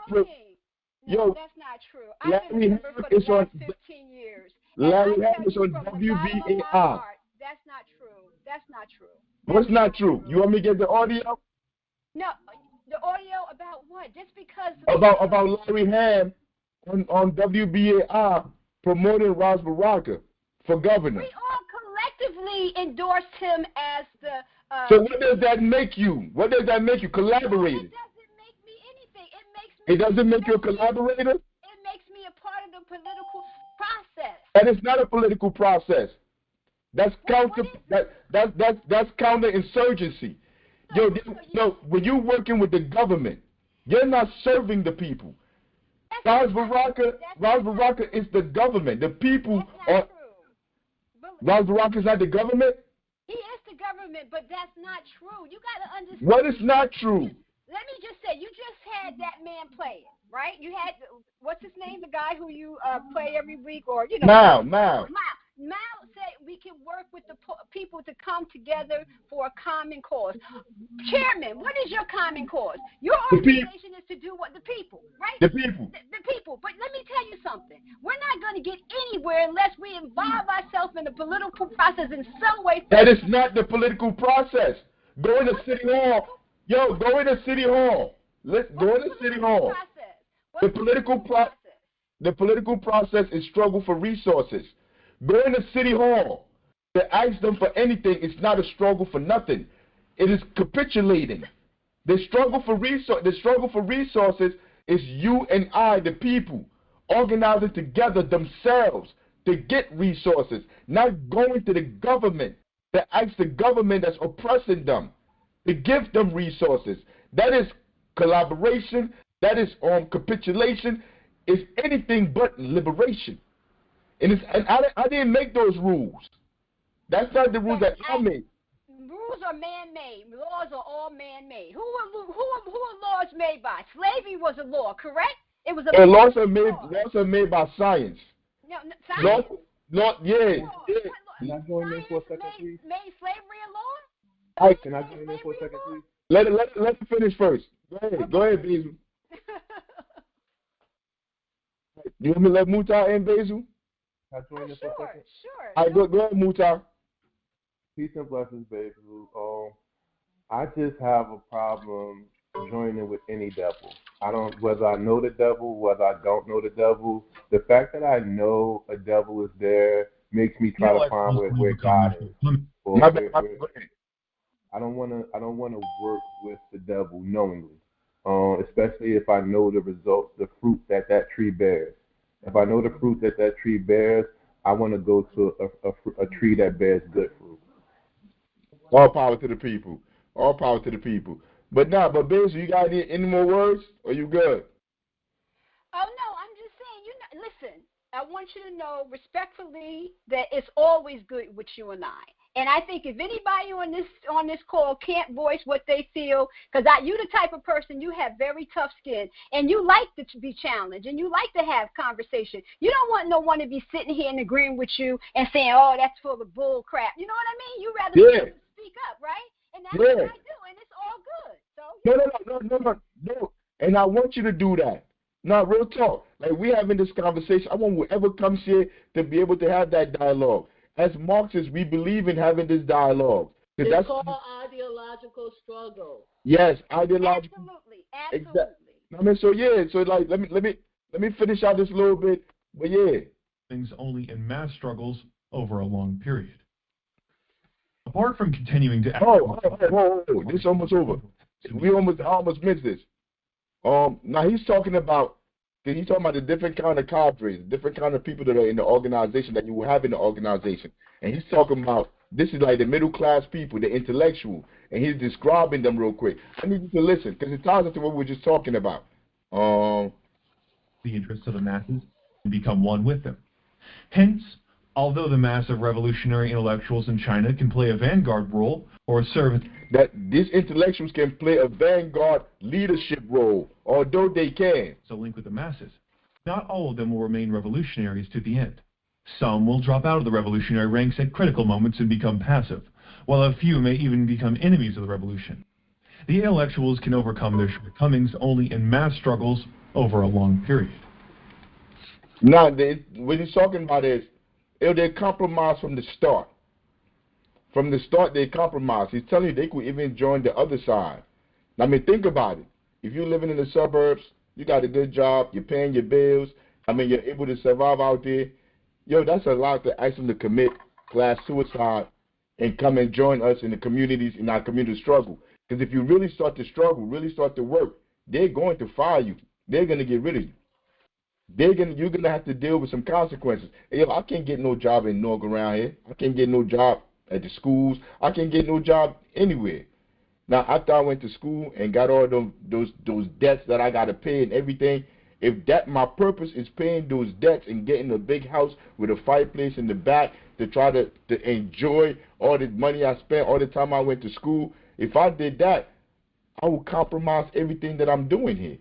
No, that's not true. I've been a member for the last 15 years. Larry Ham is on WBAI. That's not true. That's not true. What's not true? You want me to get the audio? No, the audio about what? Just because about Larry Ham on WBAI promoting Ras Baraka for governor. We all collectively endorsed him as the. So what does that make you? What does that make you? Collaborator. It doesn't make me anything. It makes me. It doesn't make you a collaborator? It makes me a part of the political process. And it's not a political process. That's that's counterinsurgency. When you're working with the government, you're not serving the people. Ras Baraka is the government. The people are. Ras Baraka is not the government? He is the government, but that's not true. You got to understand. What is not true? Let me just say, you just had that man play it, right? You had, what's his name, the guy who you play every week, or, you know. Mal said we can work with the people to come together for a common cause. Chairman, what is your common cause? Your organization is to do what the people, right? The people. The people. But let me tell you something. We're not going to get anywhere unless we involve ourselves in the political process in some way. That is not the political process. Go into City Hall. Go into City Hall. Let's go into City Hall. The political process is struggle for resources. Go into City Hall. To ask them for anything, it's not a struggle for nothing. It is capitulating. The struggle for resources It's you and I, the people, organizing together themselves to get resources, not going to the government to ask the government that's oppressing them to give them resources. That is collaboration. That is capitulation. It's anything but liberation. And I didn't make those rules. That's not the rules that I made. Rules are man-made. Laws are all man-made. Who are laws made by? Slavery was a law, correct? It was a laws are made by science. No, science. Yeah. Can I join in for a second, please? Made slavery a law? Can I join in for a second, please? Let it finish first. Go ahead, Basil. You want me to let Mutar in, Basil? Can I join in for a second? Sure. All right, go ahead, Mutar. Peace and blessings, Basil. I just have a problem joining with any devil. Whether I know the devil, whether I don't know the devil. The fact that I know a devil is there makes me try to find where God is. I don't want to work with the devil knowingly, especially if I know the results, the fruit that tree bears. If I know the fruit that tree bears, I want to go to a tree that bears good fruit. All power to the people. All power to the people. But Basil, you got any more words? Or you good? Oh no, I'm just saying. Listen. I want you to know respectfully that it's always good with you and I. And I think if anybody on this call can't voice what they feel, because you the type of person, you have very tough skin, and you like to be challenged, and you like to have conversation. You don't want no one to be sitting here and agreeing with you and saying, oh, that's full of bull crap. You know what I mean? You rather be able to speak up, right? And that's what I do, and it's all good. So No. And I want you to do that. Now, real talk. Like, we having this conversation. I want whoever comes here to be able to have that dialogue. As Marxists, we believe in having this dialogue. It's called ideological struggle. Yes, ideological. Absolutely. I mean, so let me finish out this little bit. But yeah. Things only in mass struggles over a long period. Apart from continuing to this almost over. I almost missed this. Now he's talking about the different kind of cadres, different kind of people that are in the organization that you will have in the organization. And he's talking about this is like the middle class people, the intellectual, and he's describing them real quick. I need you to listen because it ties into what we were just talking about. The interests of the masses and become one with them. Hence, although the mass of revolutionary intellectuals in China can play a vanguard role or serve that these intellectuals can play a vanguard leadership role, although they can. So link with the masses. Not all of them will remain revolutionaries to the end. Some will drop out of the revolutionary ranks at critical moments and become passive, while a few may even become enemies of the revolution. The intellectuals can overcome their shortcomings only in mass struggles over a long period. Now, what he's talking about is they compromise from the start. From the start, they compromise. He's telling you they could even join the other side. I mean, think about it. If you're living in the suburbs, you got a good job, you're paying your bills, you're able to survive out there. That's a lot to ask them to commit class suicide and come and join us in the communities, in our community struggle. Because if you really start to struggle, really start to work, they're going to fire you. They're going to get rid of you. You're going to have to deal with some consequences. Hey, I can't get no job in North around here. I can't get no job at the schools. I can't get no job anywhere. Now, after I went to school and got all those debts that I got to pay and everything, if that my purpose is paying those debts and getting a big house with a fireplace in the back to try to enjoy all the money I spent, all the time I went to school, if I did that, I would compromise everything that I'm doing here.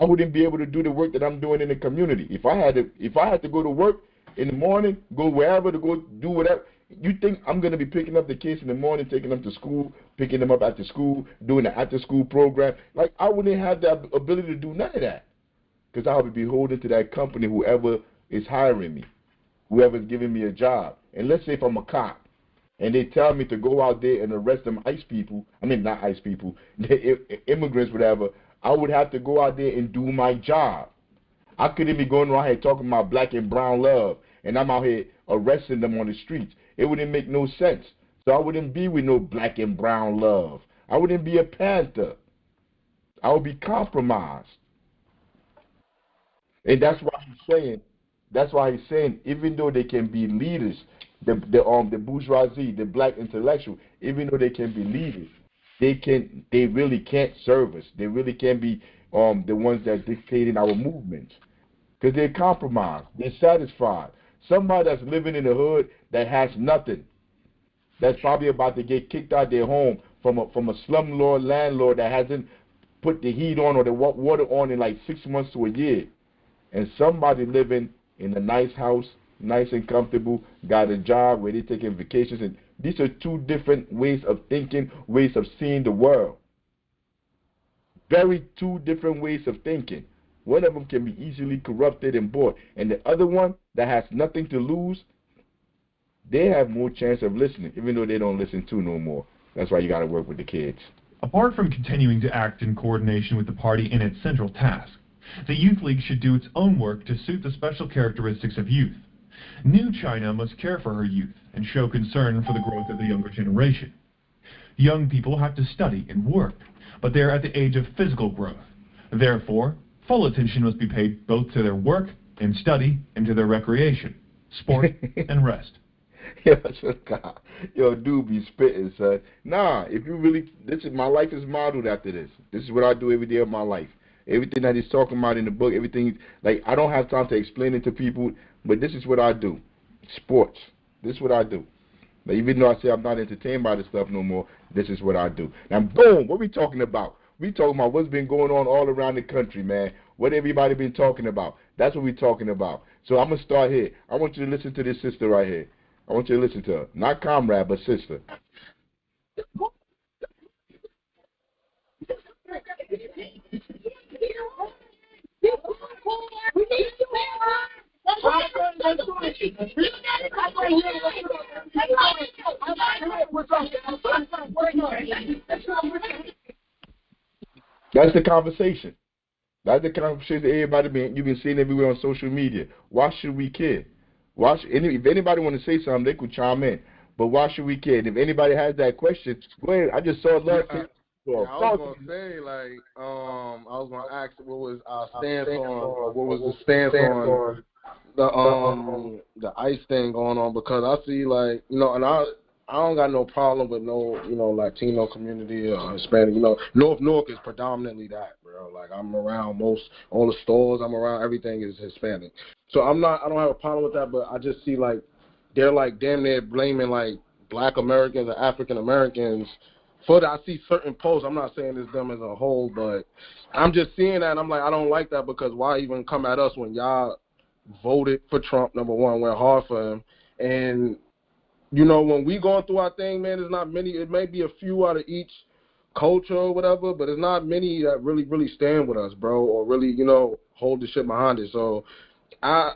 I wouldn't be able to do the work that I'm doing in the community. If I had to go to work in the morning, go wherever to go do whatever, you think I'm going to be picking up the kids in the morning, taking them to school, picking them up after school, doing the after-school program? Like, I wouldn't have the ability to do none of that because I would be beholden to that company, whoever is hiring me, whoever's giving me a job. And let's say if I'm a cop and they tell me to go out there and arrest them immigrants, whatever, I would have to go out there and do my job. I couldn't be going around here talking about black and brown love, and I'm out here arresting them on the streets. It wouldn't make no sense. So I wouldn't be with no black and brown love. I wouldn't be a Panther. I will be compromised. And that's why he's saying, even though they can be leaders, the bourgeoisie, the black intellectual, even though they can be leaders, they really can't serve us. They really can't be the ones that dictating our movements. Because they're compromised. They're satisfied. Somebody that's living in the hood that has nothing, that's probably about to get kicked out of their home from a slumlord landlord that hasn't put the heat on or the water on in like 6 months to a year. And somebody living in a nice house, nice and comfortable, got a job where they're taking vacations. And these are two different ways of thinking, ways of seeing the world. Very two different ways of thinking. One of them can be easily corrupted and bought. And the other one that has nothing to lose, they have more chance of listening, even though they don't listen to no more. That's why you got to work with the kids. Apart from continuing to act in coordination with the party in its central task, the Youth League should do its own work to suit the special characteristics of youth. New China must care for her youth and show concern for the growth of the younger generation. Young people have to study and work, but they are at the age of physical growth. Therefore, full attention must be paid both to their work and study and to their recreation, sport, and rest. Yo, dude be spitting, son. Nah, if you really, my life is modeled after this. This is what I do every day of my life. Everything that he's talking about in the book, everything, like, I don't have time to explain it to people, but this is what I do. Sports. This is what I do. Like, even though I say I'm not entertained by this stuff no more, this is what I do. Now, boom, what we talking about? We talking about what's been going on all around the country, man. What everybody been talking about. That's what we talking about. So I'm going to start here. I want you to listen to this sister right here. I want you to listen to her. Not comrade, but sister. That's the conversation. That's the conversation that you've been seeing everywhere on social media. Why should we care? If anybody want to say something, they could chime in. But why should we care? And if anybody has that question, go ahead. I just saw love. I was gonna say, like, I was gonna ask what was our stance on, or what was the stance on the ICE thing going on, because I see, like, and I don't got no problem with no, Latino community or Hispanic. North Newark is predominantly that, bro. Like, I'm around all the stores I'm around, everything is Hispanic. So I don't have a problem with that, but I just see, like, they're, like, damn near blaming, like, Black Americans and African Americans for that. I see certain posts. I'm not saying it's them as a whole, but I'm just seeing that, and I'm like, I don't like that, because why even come at us when y'all voted for Trump, number one, went hard for him, and when we going through our thing, man, there's not many. It may be a few out of each culture or whatever, but there's not many that really, really stand with us, bro, or really, hold the shit behind it. So I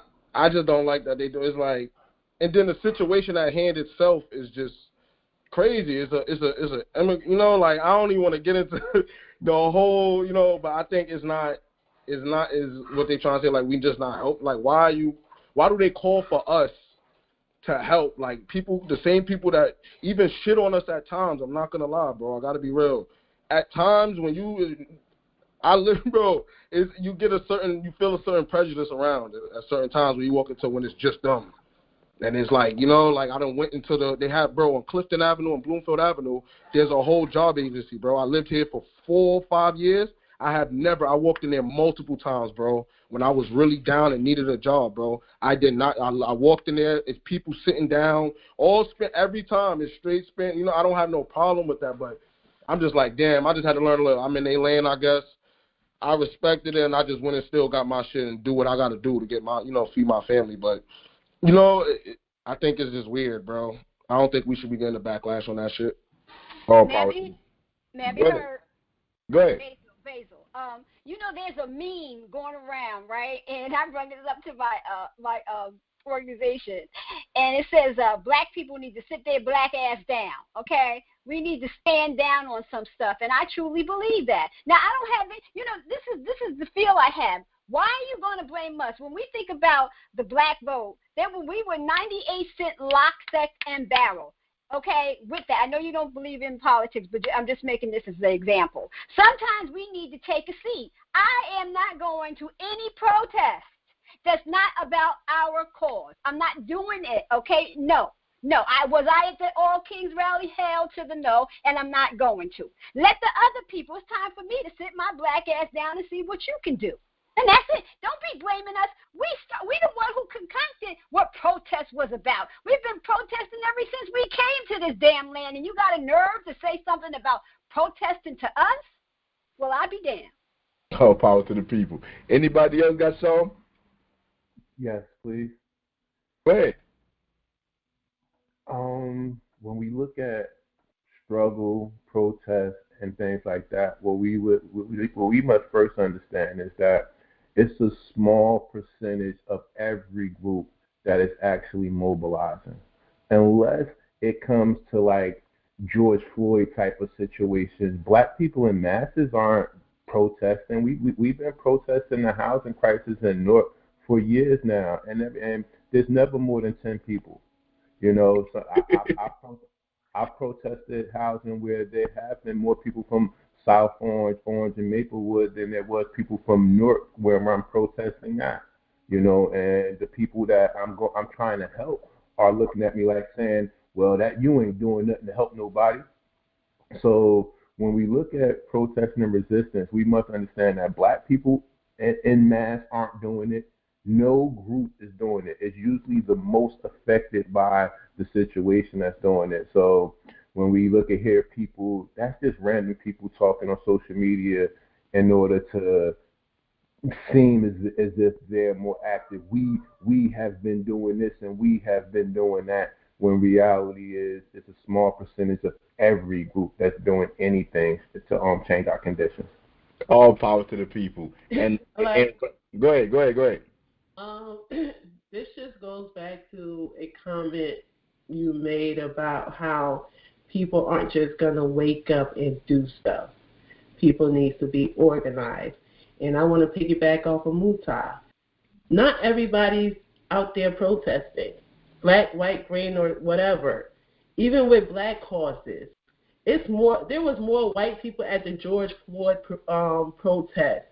just don't like that they do. It's like, and then the situation at hand itself is just crazy. It's a like, I don't even want to get into the whole, but I think it's not what they trying to say. Like, we just not help. Like, why do they call for us to help? Like, people, the same people that even shit on us at times. I'm not gonna lie, bro. I gotta be real. At times when you feel a certain prejudice around at certain times when you walk into when it's just them. And it's like, like, I done went into they have, bro, on Clifton Avenue and Bloomfield Avenue, there's a whole job agency, bro. I lived here for 4 or 5 years. I walked in there multiple times, bro, when I was really down and needed a job, bro. I walked in there, it's people sitting down, all spent, every time, it's straight spent. I don't have no problem with that, but I'm just like, damn, I just had to learn a little. I'm in their lane, I guess. I respected it, and I just went and still got my shit and do what I got to do to get my, feed my family. But, I think it's just weird, bro. I don't think we should be getting a backlash on that shit. Oh, may I be heard? Go ahead. Basil. There's a meme going around, right? And I'm bringing it up to my organization, and it says black people need to sit their black ass down. Okay, we need to stand down on some stuff, and I truly believe that. Now, I don't have it. This is the feel I have. Why are you going to blame us? When we think about the black vote, we were 98 cent lock, stock, and barrel. okay, with that. I know you don't believe in politics, but I'm just making this as an example. Sometimes we need to take a seat. I am not going to any protest that's not about our cause. I'm not doing it, okay? No. Was I at the All Kings rally? Hell to the no, and I'm not going to. Let the other people, it's time for me to sit my black ass down and see what you can do. And that's it. Don't be blaming us. We the one who concocted what protest was about. We've been protesting ever since we came to this damn land, and you got a nerve to say something about protesting to us? Well, I'll be damned. All power to the people. Anybody else got some? Yes, please. Go ahead. When we look at struggle, protest, and things like that, what we must first understand is that it's a small percentage of every group that is actually mobilizing. Unless it comes to like George Floyd type of situations, black people in masses aren't protesting. We've been protesting the housing crisis in North for years now, and there's never more than 10 people. You know, so I've protested housing where there have been more people from South Orange, and Maplewood than there was people from Newark where I'm protesting at. You know, and the people that I'm trying to help are looking at me like saying, well, that you ain't doing nothing to help nobody. So when we look at protesting and resistance, we must understand that black people en masse aren't doing it. No group is doing it. It's usually the most affected by the situation that's doing it. So when we look at here, people, that's just random people talking on social media in order to seem as if they're more active. We have been doing this and we have been doing that, when reality is it's a small percentage of every group that's doing anything to change our conditions. All power to the people. And, and go ahead. This just goes back to a comment you made about how people aren't just going to wake up and do stuff. People need to be organized. And I want to piggyback off of Mutai. Not everybody's out there protesting, black, white, green, or whatever. Even with black causes, there was more white people at the George Floyd protest.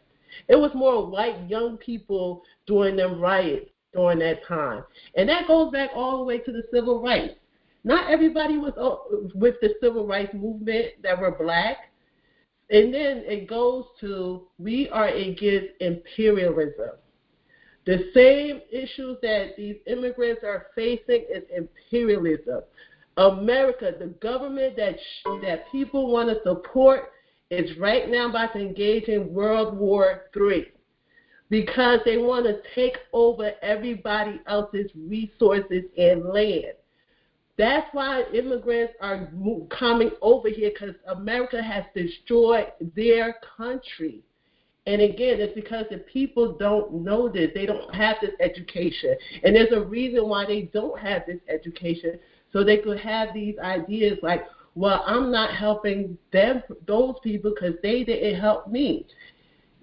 It was more white young people doing them riots during that time. And that goes back all the way to the civil rights. Not everybody was with the civil rights movement that were black. And then it goes to, we are against imperialism. The same issues that these immigrants are facing is imperialism. America, the government that people want to support, is right now about to engage in World War III because they want to take over everybody else's resources and land. That's why immigrants are coming over here, because America has destroyed their country. And again, it's because the people don't know this. They don't have this education. And there's a reason why they don't have this education, so they could have these ideas like, well, I'm not helping those people because they didn't help me.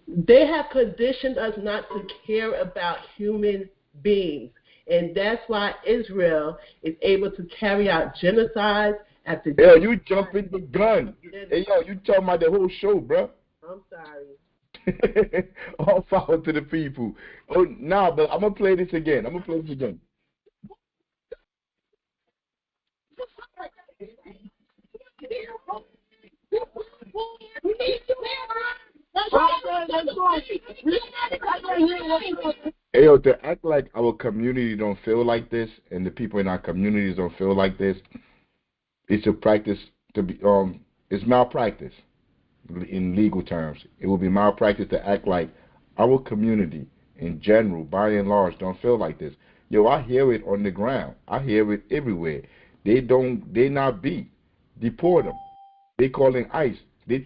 They have conditioned us not to care about human beings. And that's why Israel is able to carry out genocide after genocide. Yo, you jumping the gun. Hey, yo, you talking about the whole show, bro. I'm sorry. All power to the people. Oh, nah, but I'm going to play this again. Hey, yo, to act like our community don't feel like this and the people in our communities don't feel like this, it's a practice to be it's malpractice in legal terms. It will be malpractice to act like our community in general, by and large, don't feel like this. Yo, I hear it on the ground. I hear it everywhere. They not beat. Deport them. They calling ICE. They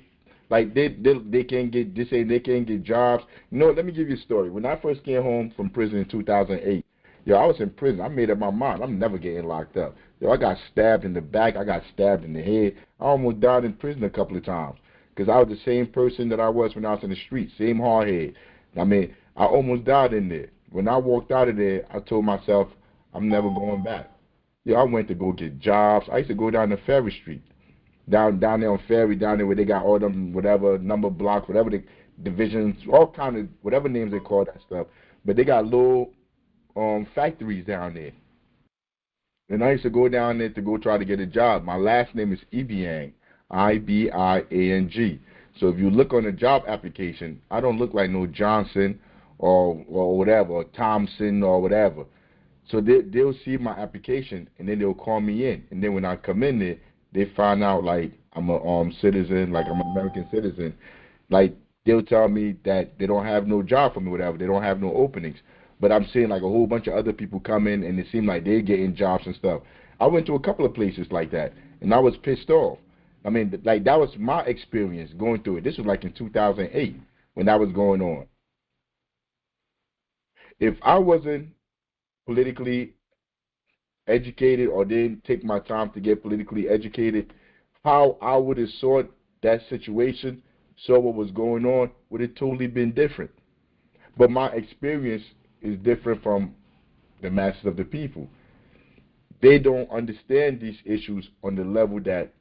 can't get, they say they can't get jobs. You know, let me give you a story. When I first came home from prison in 2008, yo, I was in prison. I made up my mind. I'm never getting locked up. Yo, I got stabbed in the back. I got stabbed in the head. I almost died in prison a couple of times because I was the same person that I was when I was in the street, same hard head. I mean, I almost died in there. When I walked out of there, I told myself, I'm never going back. Yeah, I went to go get jobs. I used to go down to Ferry Street, down there on Ferry, down there where they got all them whatever number blocks, whatever the divisions, all kind of whatever names they call that stuff. But they got little factories down there. And I used to go down there to go try to get a job. My last name is Ibiang, Ibiang. So if you look on a job application, I don't look like no Johnson or whatever, or Thompson or whatever. So they'll see my application and then they'll call me in. And then when I come in there, they find out like I'm a citizen, like I'm an American citizen. Like they'll tell me that they don't have no job for me, whatever. They don't have no openings. But I'm seeing like a whole bunch of other people come in and it seemed like they're getting jobs and stuff. I went to a couple of places like that and I was pissed off. I mean, like that was my experience going through it. This was like in 2008 when that was going on. If I wasn't politically educated or didn't take my time to get politically educated, how I would have saw that situation, saw what was going on, would have totally been different. But my experience is different from the masses of the people. They don't understand these issues on the level that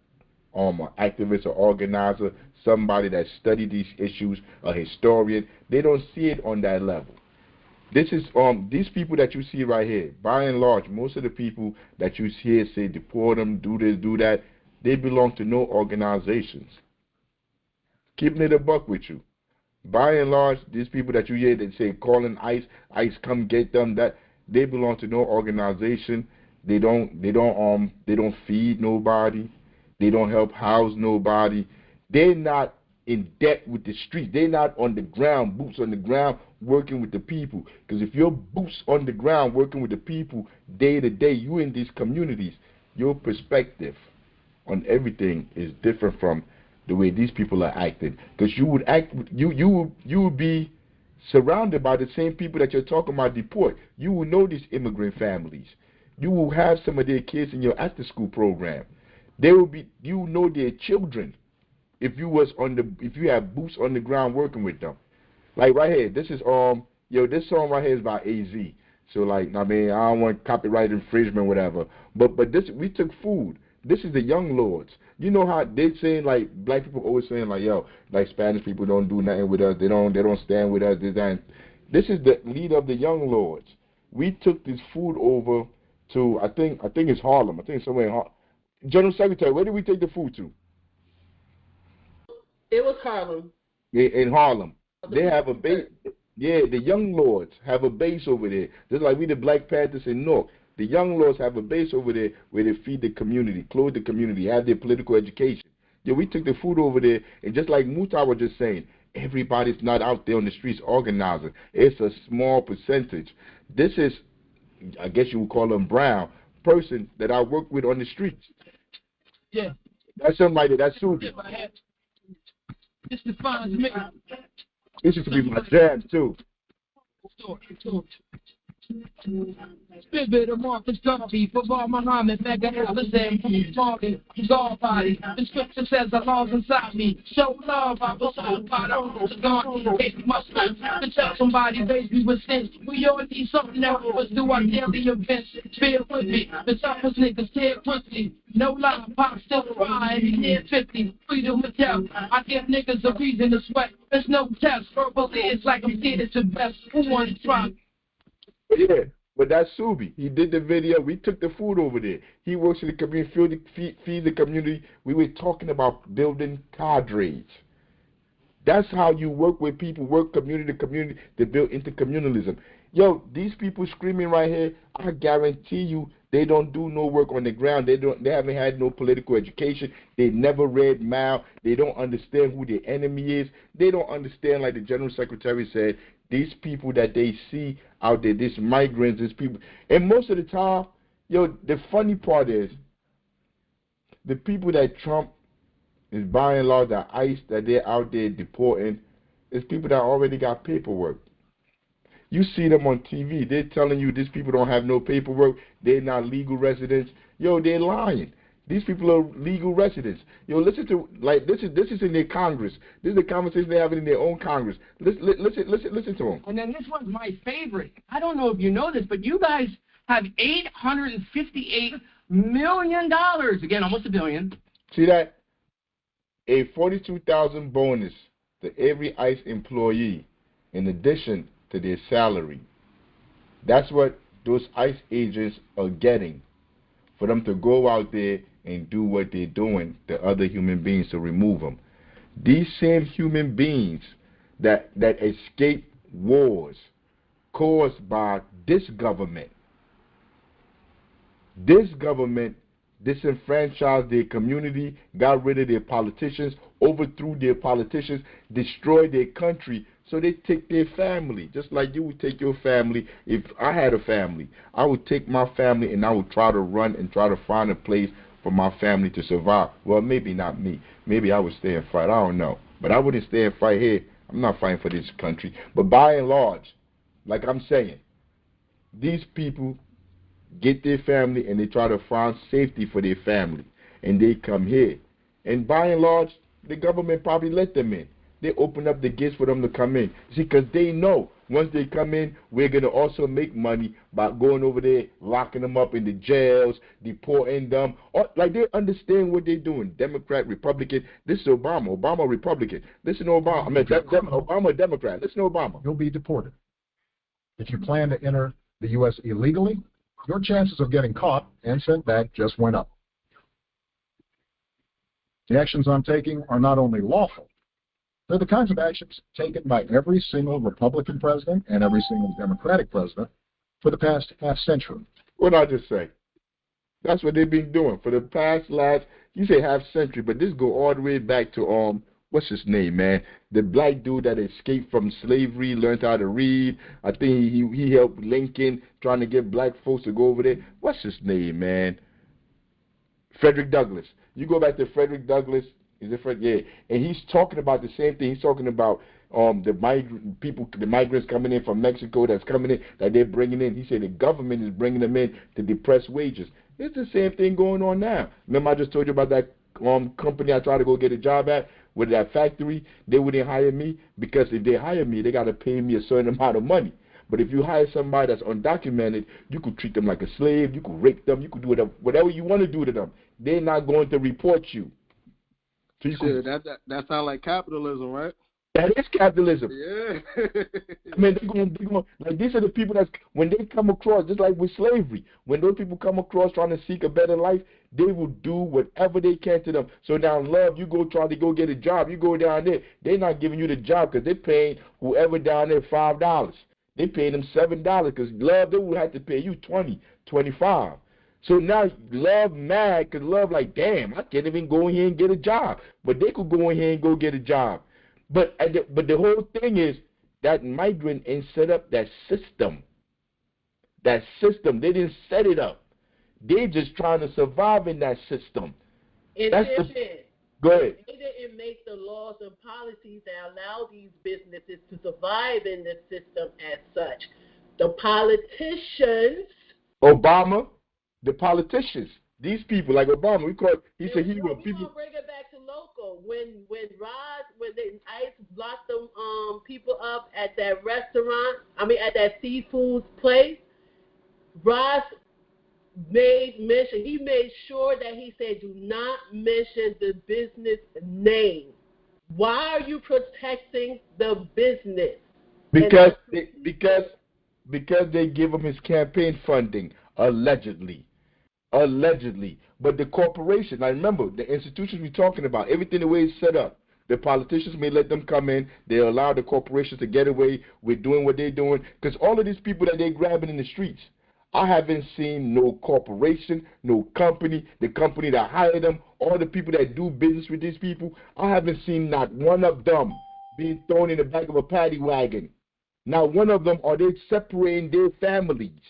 an activist or organizer, somebody that studied these issues, a historian, they don't see it on that level. This is these people that you see right here, by and large, most of the people that you hear say deport them, do this, do that, they belong to no organizations. Keeping it a buck with you. By and large, these people that you hear that say calling ICE come get them, that they belong to no organization. They don't feed nobody. They don't help house nobody. They're not in debt with the streets. They're not on the ground, boots on the ground, working with the people. Because if you're boots on the ground, working with the people day to day, you in these communities, your perspective on everything is different from the way these people are acting. Because you would act, you would be surrounded by the same people that you're talking about deport. You will know these immigrant families. You will have some of their kids in your after-school program. They will be, you know, their children. If you have boots on the ground working with them, like right here, this is this song right here is by AZ. So like, I mean, I don't want copyright infringement, whatever. But this, we took food. This is the young lords. You know how they saying, like, black people always saying like, yo, like Spanish people don't do nothing with us. They don't stand with us. This is the leader of the young lords. We took this food over to I think it's Harlem. I think it's somewhere in Harlem. General Secretary, where did we take the food to? It was Harlem. Yeah, in Harlem. They have a base. Yeah, the young lords have a base over there. Just like we the Black Panthers in North. The young lords have a base over there where they feed the community, clothe the community, have their political education. Yeah, we took the food over there, and just like Muta was just saying, everybody's not out there on the streets organizing. It's a small percentage. This is, I guess you would call them brown, person that I work with on the streets. Yeah. That's somebody that's Susie. This defines me. This used to be my jam too. Spirit of Marcus Garvey, Babar Muhammad, Mega Alexander, Morgan, God body. The scripture says the laws inside me. Show love, I was so part of God. Baby, my soul. To tell somebody, baby, with sense. We all need something else. Let's do our daily events. Bear with me. The toughest niggas tear quickly. No lie, pop still crying. Near 50, freedom of death. I give niggas a reason to sweat. There's no test. Verbally, it's like I'm seeing it to best. Who wants to try? Yeah, but that's Subi. He did the video. We took the food over there. He works in the community, feed the community. We were talking about building cadres. That's how you work with people, work community to community to build intercommunalism. Yo, these people screaming right here, I guarantee you they don't do no work on the ground. They haven't had no political education. They never read Mao. They don't understand who their enemy is. They don't understand, like the General Secretary said, these people that they see out there, these migrants, these people. And most of the time, yo, the funny part is the people that Trump is by and large, the ICE that they're out there deporting, is people that already got paperwork. You see them on TV. They're telling you these people don't have no paperwork. They're not legal residents. Yo, they're lying. These people are legal residents. Yo, listen to, like, this is in their Congress. This is the conversation they're having in their own Congress. Listen to them. And then this one's my favorite. I don't know if you know this, but you guys have $858 million, again, almost $1 billion. See that? A 42,000 bonus to every ICE employee in addition to their salary. That's what those ICE agents are getting for them to go out there and do what they're doing to other human beings to remove them. These same human beings that escape wars caused by this government disenfranchised their community, got rid of their politicians, overthrew their politicians, destroyed their country, so they take their family. Just like you would take your family. If I had a family, I would take my family and I would try to run and try to find a place for my family to survive. Well, maybe not me. Maybe I would stay and fight. I don't know. But I wouldn't stay and fight here. I'm not fighting for this country. But by and large, like I'm saying, these people get their family and they try to find safety for their family, and they come here. And by and large, the government probably let them in. They open up the gates for them to come in. See, because they know once they come in, we're going to also make money by going over there, locking them up in the jails, deporting them. Or, like, they understand what they're doing. Democrat, Republican. This is Obama. Obama, Republican. Listen to Obama. I mean, Obama, Democrat. Listen to Obama. You'll be deported. If you plan to enter the U.S. illegally, your chances of getting caught and sent back just went up. The actions I'm taking are not only lawful, they're the kinds of actions taken by every single Republican president and every single Democratic president for the past half century. What did I just say? That's what they've been doing for the past you say half century, but this go all the way back to what's his name, man? The black dude that escaped from slavery, learned how to read. I think he helped Lincoln trying to get black folks to go over there. What's his name, man? Frederick Douglass. You go back to Frederick Douglass. Is it Fred? Yeah. And he's talking about the same thing. He's talking about the migrants coming in from Mexico that's coming in, that they're bringing in. He said the government is bringing them in to depress wages. It's the same thing going on now. Remember I just told you about that company I tried to go get a job at? With that factory, they wouldn't hire me because if they hire me, they got to pay me a certain amount of money. But if you hire somebody that's undocumented, you could treat them like a slave, you could rape them, you could do whatever you want to do to them. They're not going to report you. So that sounds like capitalism, right? That is capitalism. Yeah. I mean, they're going, like, these are the people that's, when they come across, just like with slavery, when those people come across trying to seek a better life, they will do whatever they can to them. So now, love, you go try to go get a job, you go down there, they're not giving you the job because they're paying whoever down there $5. They paying them $7 because love, they will have to pay you $20, $25. So now love mad because love like, damn, I can't even go in here and get a job. But they could go in here and go get a job. But the whole thing is that migrant ain't set up that system. That system, they didn't set it up. They just trying to survive in that system. Go ahead. They didn't make the laws and policies that allow these businesses to survive in the system as such. The politicians. Obama, the politicians. These people, like Obama, he's a hero. People bring it back to local. When the ICE locked them people up at that restaurant, at that seafood place, Ross made sure that he said, do not mention the business name. Why are you protecting the business? Because they give him his campaign funding, allegedly. But the corporation, now remember, the institutions we're talking about, everything the way it's set up, the politicians may let them come in, they allow the corporations to get away with doing what they're doing, because all of these people that they're grabbing in the streets, I haven't seen no corporation, no company, the company that hired them, all the people that do business with these people, I haven't seen not one of them being thrown in the back of a paddy wagon. Not one of them are they separating their families.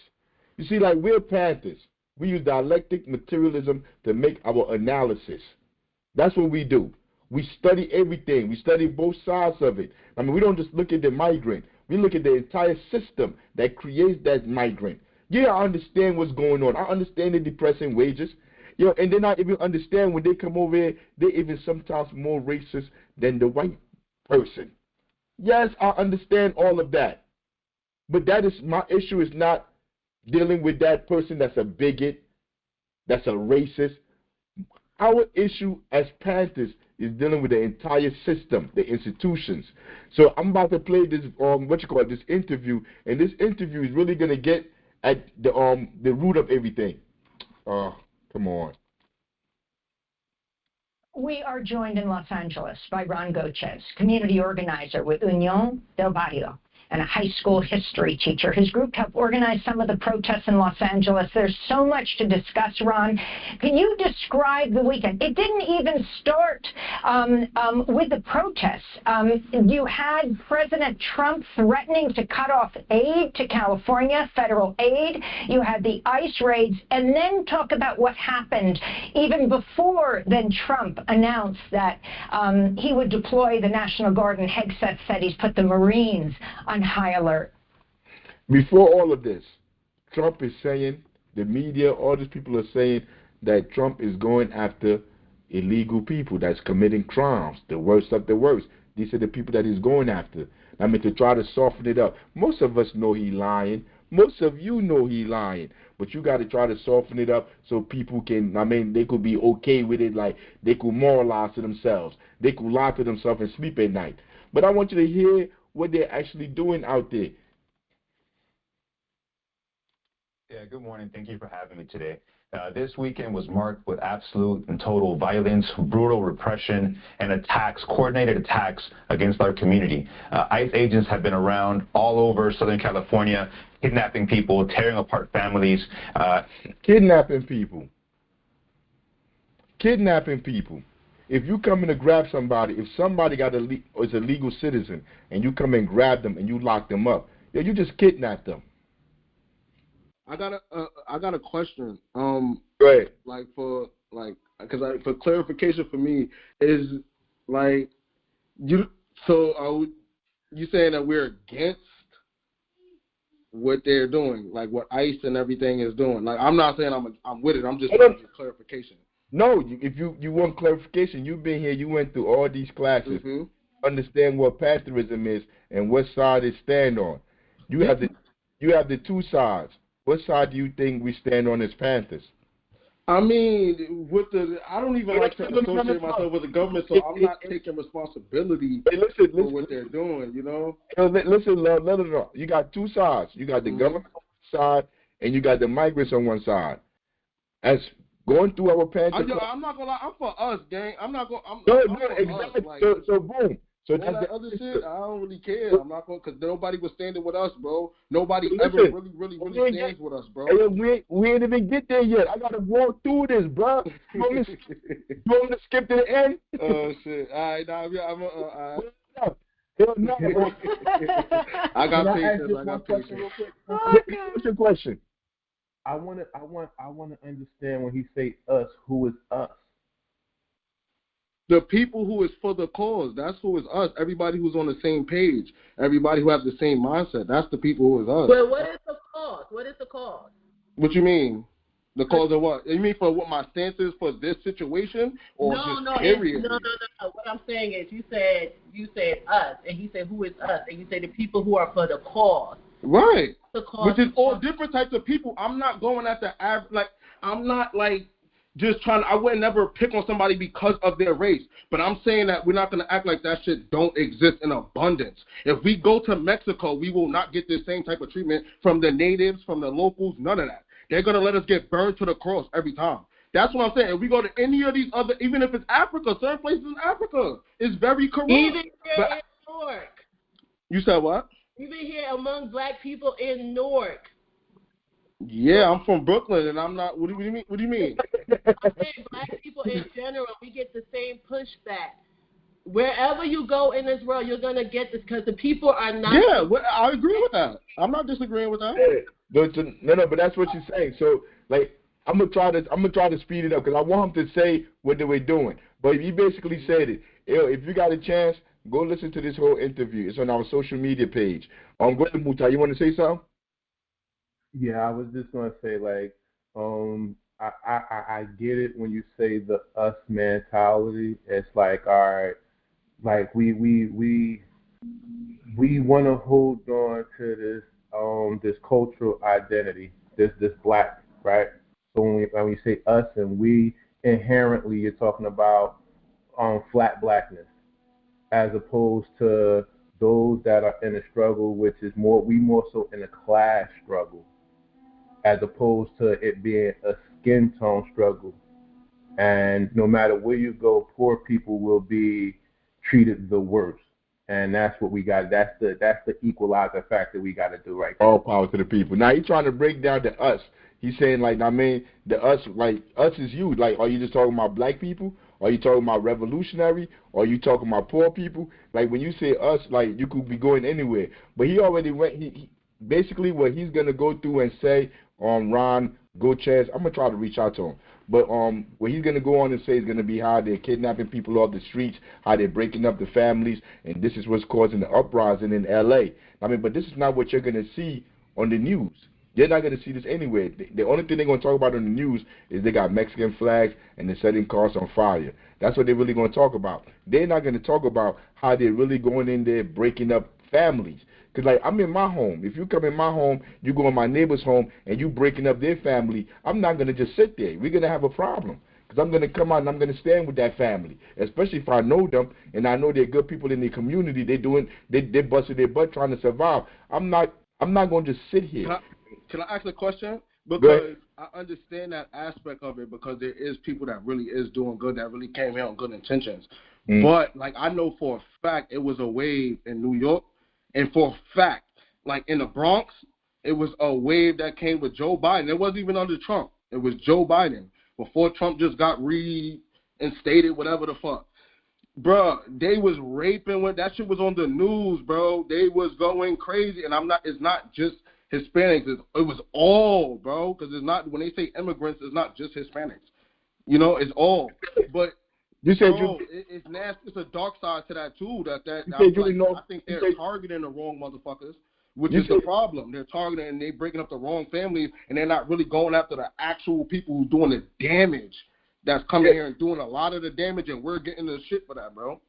You see, like we're Panthers. We use dialectic materialism to make our analysis. That's what we do. We study everything. We study both sides of it. We don't just look at the migrant. We look at the entire system that creates that migrant. Yeah, I understand what's going on. I understand the depressing wages. And then I even understand when they come over here, they're even sometimes more racist than the white person. Yes, I understand all of that. But that is my issue is not dealing with that person that's a bigot, that's a racist. Our issue as Panthers is dealing with the entire system, the institutions. So I'm about to play this this interview, and this interview is really gonna get at the root of everything. Come on. We are joined in Los Angeles by Ron Gochez, community organizer with Unión del Barrio and a high school history teacher. His group helped organize some of the protests in Los Angeles. There's so much to discuss, Ron. Can you describe the weekend? It didn't even start with the protests. You had President Trump threatening to cut off aid to California, federal aid. You had the ICE raids, and then talk about what happened even before then Trump announced that he would deploy the National Guard, and Hegseth said he's put the Marines on high alert. Before all of this, Trump is saying, the media, all these people are saying that Trump is going after illegal people that's committing crimes, the worst of the worst. These are the people that he's going after. I mean, to try to soften it up. Most of us know he's lying. Most of you know he's lying. But you got to try to soften it up so people can, they could be okay with it, like they could moralize to themselves. They could lie to themselves and sleep at night. But I want you to hear what they're actually doing out there. Yeah, good morning. Thank you for having me today. This weekend was marked with absolute and total violence, brutal repression, and attacks, coordinated attacks against our community. ICE agents have been around all over Southern California, kidnapping people, tearing apart families. Kidnapping people. Kidnapping people. If you come in to grab somebody, if somebody is a legal citizen, and you come and grab them and you lock them up, you just kidnap them. I got a question. Go ahead. For clarification for me is you saying that we're against what they're doing, like what ICE and everything is doing? Like, I'm not saying I'm with it. I'm just trying to get clarification. No, if you want clarification, you've been here. You went through all these classes. Mm-hmm. Understand what Pantherism is and what side it stand on. You have the two sides. What side do you think we stand on as Panthers? I mean, I don't even like to associate myself with the government, so I'm not taking responsibility for what they're doing, you know? Listen, love, no. You got two sides. You got the government side, and you got the migrants on one side. As going through our Panther... I'm not going to lie. I'm for us, gang. I'm not going to... No, exactly. So boom. So all that other shit, I don't really care. I'm not going, because nobody was standing with us, bro. Nobody ever really stands with us, bro. Hey, we ain't even get there yet. I got to walk through this, bro. You want me to skip to the end? Oh, shit. All right, now, all right. No. I got patience. What's your question? I want to understand when he say us, who is us? The people who is for the cause, that's who is us. Everybody who's on the same page, everybody who has the same mindset, that's the people who is us. But what is the cause? What is the cause? What you mean? The cause of what? You mean for what my stance is for this situation, or period? No. What I'm saying is, you said us, and he said who is us, and you say the people who are for the cause. Right. The cause, which is all different types of people. I'm not going at the average. Like, I'm not like just trying. I would never pick on somebody because of their race. But I'm saying that we're not going to act like that shit don't exist in abundance. If we go to Mexico, we will not get the same type of treatment from the natives, from the locals, none of that. They're going to let us get burned to the cross every time. That's what I'm saying. If we go to any of these other, even if it's Africa, certain places in Africa, it's very corrupt. Even here in Newark. You said what? Even here among black people in Newark. Yeah, I'm from Brooklyn, and I'm not. What do you mean? What do you mean? I'm saying black people in general, we get the same pushback. Wherever you go in this world, you're gonna get this because the people are not. Yeah, I agree with that. I'm not disagreeing with that. No, but that's what you're saying. So, like, I'm gonna try to speed it up because I want him to say what they were doing. But he basically said it. If you got a chance, go listen to this whole interview. It's on our social media page. Go ahead, Muta. You want to say something? Yeah, I was just gonna say, like, I get it when you say the us mentality. It's like, all right, like we want to hold on to this cultural identity this black, right? So when we say us and we, inherently you're talking about flat blackness, as opposed to those that are in a struggle, which is more so in a class struggle, as opposed to it being a skin tone struggle. And no matter where you go, poor people will be treated the worst. And that's what we got. That's the equalizer factor we got to do right there. All power to the people. Now he's trying to break down the us. He's saying like, I mean, the us, like us is you. Like, are you just talking about black people? Are you talking about revolutionary? Or are you talking about poor people? Like when you say us, like you could be going anywhere. But he already went. He basically what he's gonna go through and say, Ron, go Chaz. I'm gonna try to reach out to him. But what he's gonna go on and say is gonna be how they're kidnapping people off the streets, how they're breaking up the families, and this is what's causing the uprising in L.A. I mean, but this is not what you're gonna see on the news. You're not gonna see this anywhere. The only thing they're gonna talk about on the news is they got Mexican flags and they're setting cars on fire. That's what they're really gonna talk about. They're not gonna talk about how they're really going in there breaking up families. Because, like, I'm in my home. If you come in my home, you go in my neighbor's home, and you breaking up their family, I'm not going to just sit there. We're going to have a problem. Because I'm going to come out and I'm going to stand with that family, especially if I know them and I know they're good people in the community. They're busting their butt trying to survive. I'm not going to just sit here. Can I ask a question? Because I understand that aspect of it, because there is people that really is doing good, that really came here on good intentions. But, like, I know for a fact it was a wave in New York. And for a fact, like in the Bronx, it was a wave that came with Joe Biden. It wasn't even under Trump. It was Joe Biden. Before Trump just got reinstated, whatever the fuck. Bruh, they was raping when that shit was on the news, bro. They was going crazy. And it's not just Hispanics. It was all, bro. Because it's not, when they say immigrants, it's not just Hispanics. You know, it's all. But you said it's nasty. It's a dark side to that too. I think they're targeting the wrong motherfuckers, which is the problem. They're targeting and they're breaking up the wrong families, and they're not really going after the actual people who's doing the damage. That's coming here and doing a lot of the damage, and we're getting the shit for that, bro.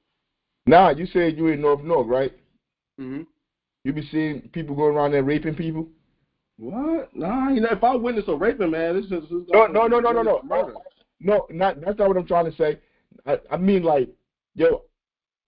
Nah, you said you in North, right? Mm-hmm. You be seeing people going around there raping people? What? Nah, if I witness a raping, man, this is no. Murder. No, that's not what I'm trying to say. I mean, like, yo,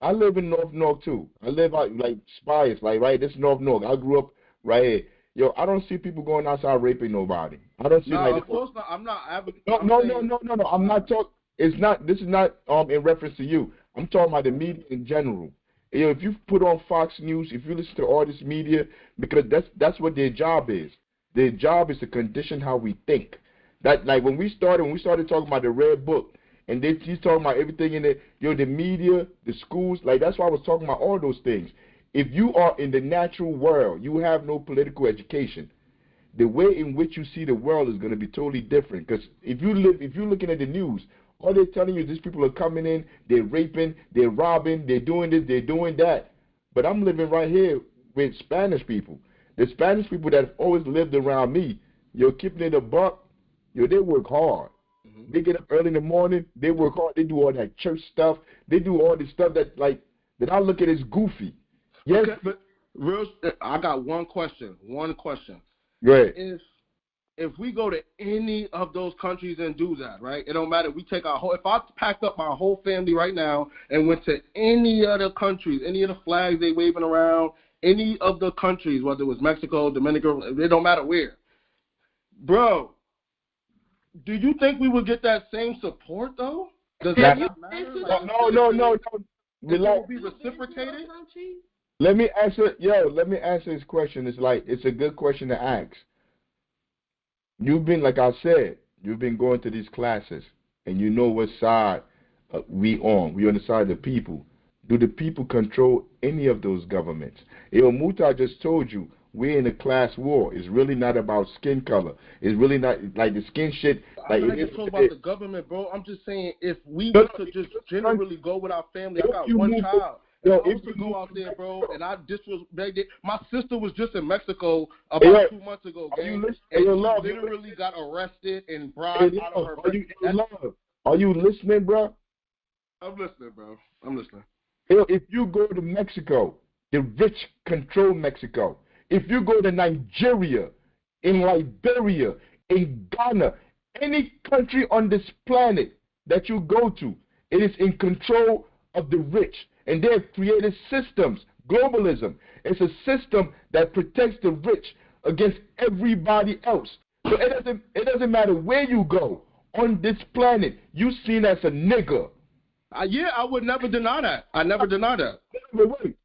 I live in North too. I live out, like, Spires, like, right? This is North. I grew up right here. Yo, I don't see people going outside raping nobody. I don't see of course not. I'm not advocating. No. I'm not talking. It's not. This is not in reference to you. I'm talking about the media in general. You know, if you put on Fox News, if you listen to all this media, because that's what their job is. Their job is to condition how we think. That, like, when we started talking about the Red Book. And he's talking about everything in it. The media, the schools, like that's why I was talking about all those things. If you are in the natural world, you have no political education. The way in which you see the world is going to be totally different. Because if you're looking at the news, all they're telling you is these people are coming in, they're raping, they're robbing, they're doing this, they're doing that. But I'm living right here with Spanish people. The Spanish people that have always lived around me, keeping it a buck, they work hard. They get up early in the morning. They work hard. They do all that church stuff. They do all this stuff that I look at as goofy. Yes, okay, but I got one question. Go ahead. If we go to any of those countries and do that, right? It don't matter. We take if I packed up my whole family right now and went to any other countries, any of the flags they waving around, any of the countries, whether it was Mexico, Dominican, it don't matter where, bro. Do you think we would get that same support, though? Does that not matter? No. It will be reciprocated? Let me answer this question. It's a good question to ask. You've been, like I said, you've been going to these classes, and you know what side we on. We on the side of the people. Do the people control any of those governments? Muta just told you, we're in a class war. It's really not about skin color. It's really not like the skin shit. I'm not even talking about the government, bro. I'm just saying if we were to just generally go with our family. I got one child. If I was to go out there, bro, and I disrespect it. My sister was just in Mexico about 2 months ago, gang, and she literally got arrested and brought out of her. Are you listening, bro? I'm listening, bro. I'm listening. If you go to Mexico, the rich control Mexico. If you go to Nigeria, in Liberia, in Ghana, any country on this planet that you go to, it is in control of the rich. And they have created systems. Globalism is a system that protects the rich against everybody else. So it doesn't matter where you go on this planet, you're seen as a nigger. Yeah, I would never deny that. I never deny that. But wait,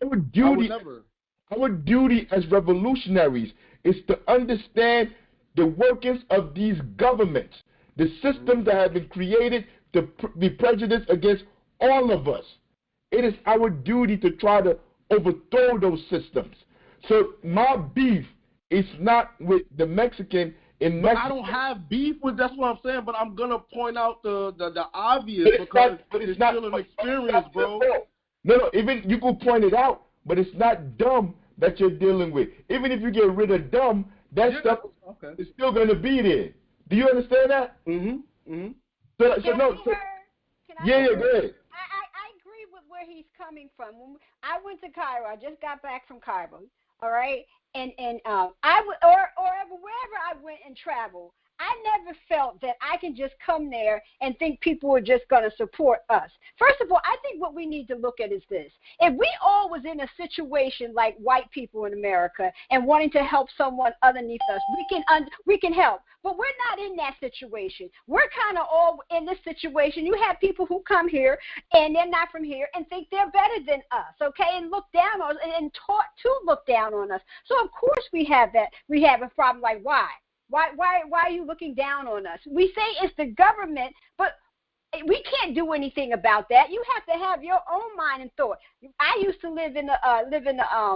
our duty as revolutionaries is to understand the workings of these governments, the systems that have been created to be prejudiced against all of us. It is our duty to try to overthrow those systems. So my beef is not with the Mexican in Mexico. I don't have beef with, that's what I'm saying, but I'm going to point out the obvious because it's still an experience, bro. No, even you could point it out, but it's not dumb that you're dealing with. Even if you get rid of dumb, that stuff is still going to be there. Do you understand that? Mm-hmm. Mm-hmm. Go ahead. I agree with where he's coming from. When I went to Cairo, I just got back from Cairo, all right? And I would, or wherever I went and traveled, I never felt that I can just come there and think people are just going to support us. First of all, I think what we need to look at is this. If we all was in a situation like white people in America and wanting to help someone underneath us, we can help. But we're not in that situation. We're kind of all in this situation. You have people who come here and they're not from here and think they're better than us, okay, and look down on us and taught to look down on us. So, of course, we have that. We have a problem like why? Why are you looking down on us? We say it's the government, but we can't do anything about that. You have to have your own mind and thought. I used to live in the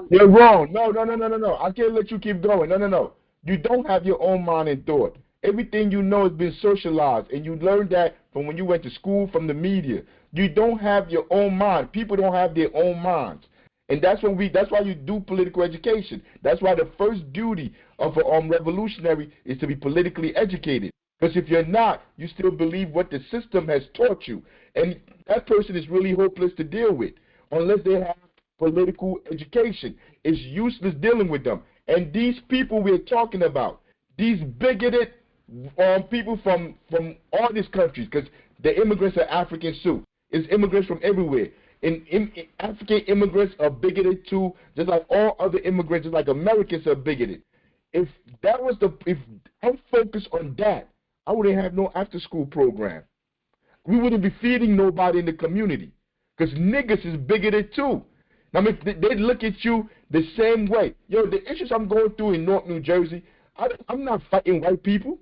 You're wrong. No. I can't let you keep going. No. You don't have your own mind and thought. Everything you know has been socialized, and you learned that from when you went to school, from the media. You don't have your own mind. People don't have their own minds. And that's why you do political education. That's why the first duty of a revolutionary is to be politically educated. Because if you're not, you still believe what the system has taught you. And that person is really hopeless to deal with unless they have political education. It's useless dealing with them. And these people we're talking about, these bigoted people from all these countries, because the immigrants are African too. It's immigrants from everywhere. African immigrants are bigoted too, just like all other immigrants, just like Americans are bigoted. If I'm focused on that, I wouldn't have no after-school program. We wouldn't be feeding nobody in the community, because niggas is bigoted too. I mean, they look at you the same way. Yo, the issues I'm going through in North New Jersey, I'm not fighting white people.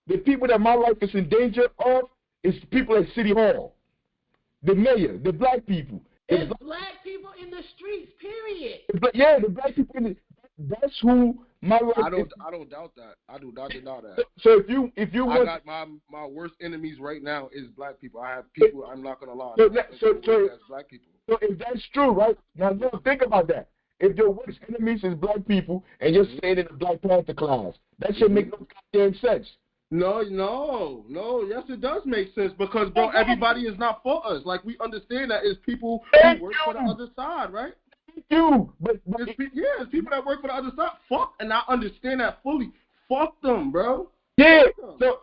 The people that my life is in danger of is people at City Hall. The mayor, the black people. There's black people in the streets, period. Yeah, the black people in that's who my life is. I don't doubt that. I do not deny that. So if you I got my worst enemies right now is black people. I have people, I'm not gonna lie. So that's black people. So if that's true, right? Now think about that. If your worst enemies is black people and you're staying in the Black Panther class, that should make no goddamn sense. No, yes it does make sense because, bro, everybody is not for us. Like, we understand that it's people who work for the other side, right? But it's people that work for the other side. Fuck, and I understand that fully. Fuck them, bro. Yeah,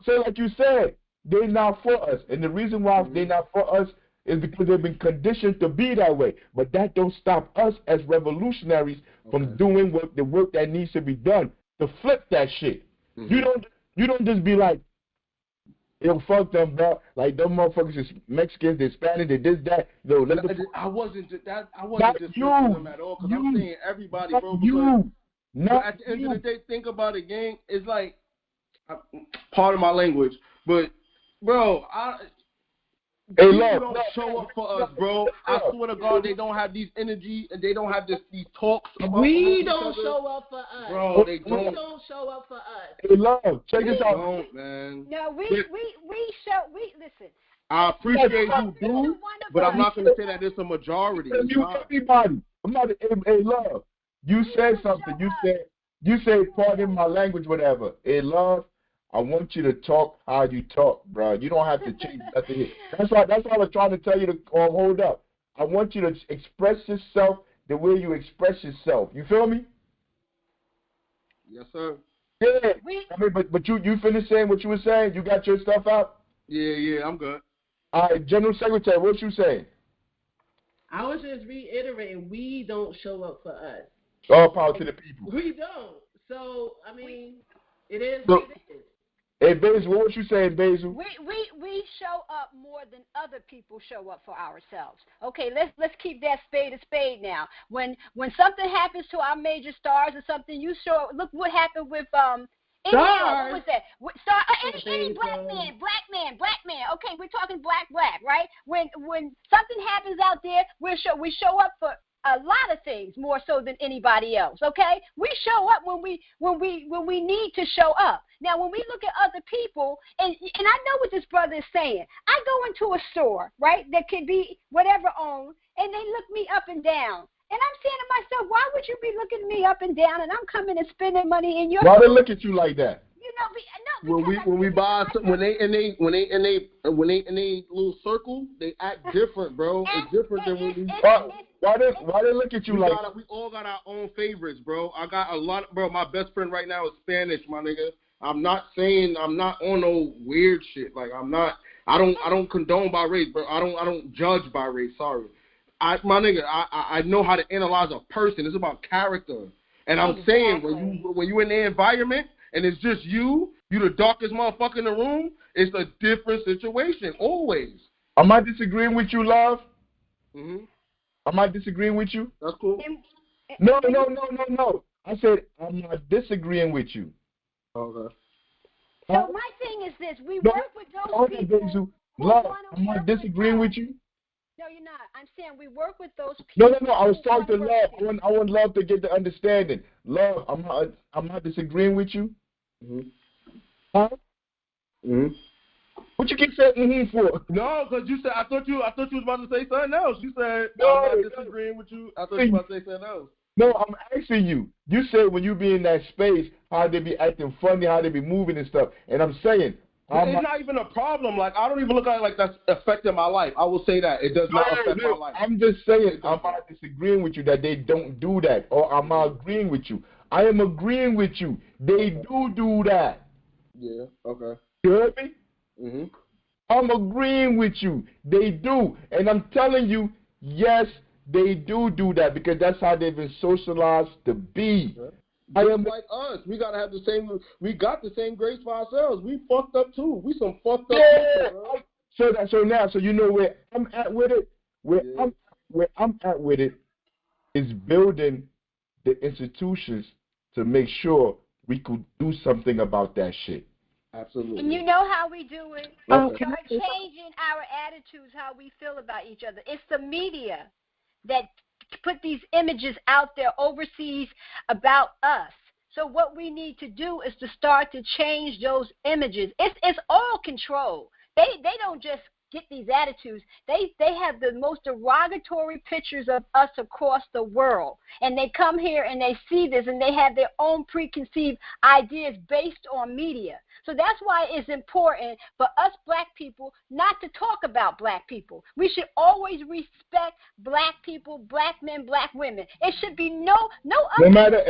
so like you said, they're not for us. And the reason why they're not for us is because they've been conditioned to be that way. But that don't stop us as revolutionaries from doing the work that needs to be done to flip that shit. You don't just be like, yo, fuck them, bro. Like, them motherfuckers is Mexicans, they're Spanish, they this, that. Yo, I wasn't just them at all, because I'm saying everybody, bro. Because at the end of the day, think about it, gang. It's like, pardon my language, but, bro, people don't show up for us, bro. I swear to God, they don't have these energy and they don't have these talks. We don't show up for us, bro. They don't. We don't show up for us. Hey, love, check this out, don't, man. No, we listen. I appreciate you do, but I'm not gonna say that it's a majority. Everybody, I'm not. Hey, love, you said something. You said, pardon my language, whatever. Hey, love. I want you to talk how you talk, bro. You don't have to change nothing here. That's why I was trying to tell you to hold up. I want you to express yourself the way you express yourself. You feel me? Yes, sir. Yeah. I mean, but you finished saying what you were saying? You got your stuff out? Yeah, I'm good. All right, General Secretary, what you saying? I was just reiterating, we don't show up for us. All power to the people. We don't. So, I mean, it is So, what it is. Hey, Basil, what was you saying, Basil? We show up more than other people show up for ourselves. Okay, let's keep that spade a spade now. When something happens to our major stars or something, you show up. Look what happened with any what was that? Any black man. Okay, we're talking black, right? When something happens out there, we show up for a lot of things more so than anybody else. Okay, we show up when we need to show up. Now, when we look at other people, and I know what this brother is saying. I go into a store, right, that could be whatever owned, and they look me up and down. And I'm saying to myself, why would you be looking me up and down, and I'm coming and spending money in your Why store? they look at you like that? You know, when we buy something, when they in a little circle, they act different, bro. It's different than when we. Why they look at you We all got our own favorites, bro. I got a lot, bro. My best friend right now is Spanish, my nigga. I'm not saying I'm not on no weird shit. Like I'm not. I don't condone by race, bro. I don't judge by race. Sorry, my nigga. I know how to analyze a person. It's about character. And I'm saying when you in the environment and it's just you the darkest motherfucker in the room, it's a different situation always. Am I disagreeing with you, love? Mhm. Am I disagreeing with you? That's cool. No. I said I'm not disagreeing with you. Okay. So my thing is this: we work with those people. Love, I'm not disagreeing with you. No, you're not. I'm saying we work with those people. No. I was talking to Love. I want Love to get the understanding. Love, I'm not disagreeing with you. Mhm. Huh? Mhm. What you keep saying for? No, because you said I thought you was about to say something else. You said No, I'm not disagreeing with you. I thought you were about to say something else. No, I'm asking you. You said when you be in that space, how they be acting funny, how they be moving and stuff. And I'm saying, it's not even a problem. Like I don't even look at it like that's affecting my life. I will say that it does not affect my life. I'm just saying, I'm not disagreeing with you that they don't do that, or I'm not agreeing with you. I am agreeing with you. They do that. Yeah. Okay. You heard me? Mhm. I'm agreeing with you. They do, and I'm telling you, yes, they do that because that's how they've been socialized to be. Yeah. Just like us, we gotta have the same. We got the same grace for ourselves. We fucked up too. We some fucked up people, bro. So you know where I'm at with it. Where I'm at with it is building the institutions to make sure we could do something about that shit. Absolutely. And you know how we do it? Okay. We start changing our attitudes, how we feel about each other. It's the media that put these images out there overseas about us. So what we need to do is to start to change those images. It's all control. They don't just get these attitudes. They have the most derogatory pictures of us across the world. And they come here and they see this and they have their own preconceived ideas based on media. So that's why it's important for us black people not to talk about black people. We should always respect black people, black men, black women. It should be no other. No matter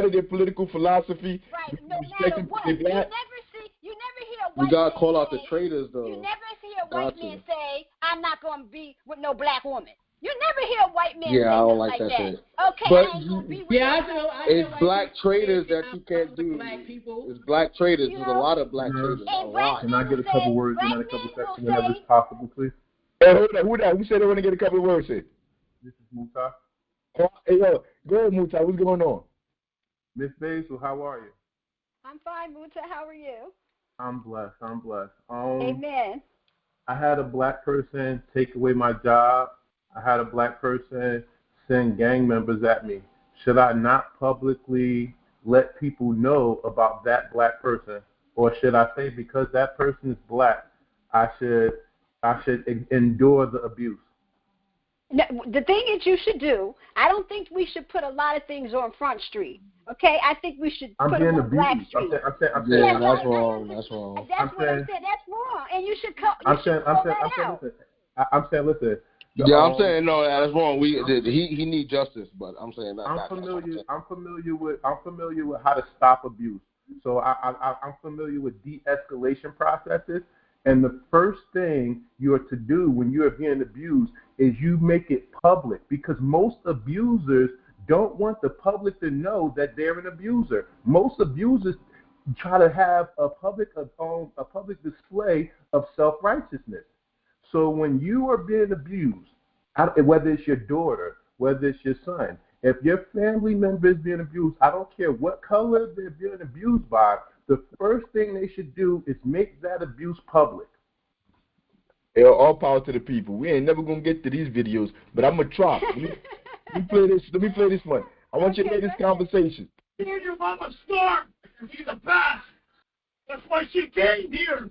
their political philosophy, right? No matter what, you never hear a white We gotta man call out say, the traitors, though. You never hear a white man say, "I'm not gonna be with no black woman." You never hear a white man say I don't like that. shit. Okay, But I ain't gonna be with it's black traders that you can't do. It's black traders. There's a lot of black traders. A lot. Can I get a couple words in a couple seconds whenever it's possible, please? Hey, hold on. Who that? Who said they want to get a couple of words in? This is Muta. Oh, hey, yo, go ahead, Muta. What's going on? Miss Basil, how are you? I'm fine, Muta. How are you? I'm blessed. Amen. I had a black person take away my job. I had a black person send gang members at me. Should I not publicly let people know about that black person? Or should I say because that person is black, I should endure the abuse? No, the thing that you should do, I don't think we should put a lot of things on Front Street. Okay, I think we should put them on Black Street. I'm saying that's wrong. That's wrong. That's what I'm saying. That's wrong, and you should call. I'm saying, listen. Yeah, I'm saying no, that's wrong. He need justice, but I'm saying that. I'm familiar with how to stop abuse. So I'm familiar with de-escalation processes. And the first thing you are to do when you are being abused is you make it public, because most abusers don't want the public to know that they're an abuser. Most abusers try to have a public display of self-righteousness. So when you are being abused, whether it's your daughter, whether it's your son, if your family member is being abused, I don't care what color they're being abused by, the first thing they should do is make that abuse public. Hey, all power to the people. We ain't never gonna get to these videos, but I'm gonna try. Let me play this one. I want you to hear this conversation. Hear your mama starve and be the best. That's why she came here.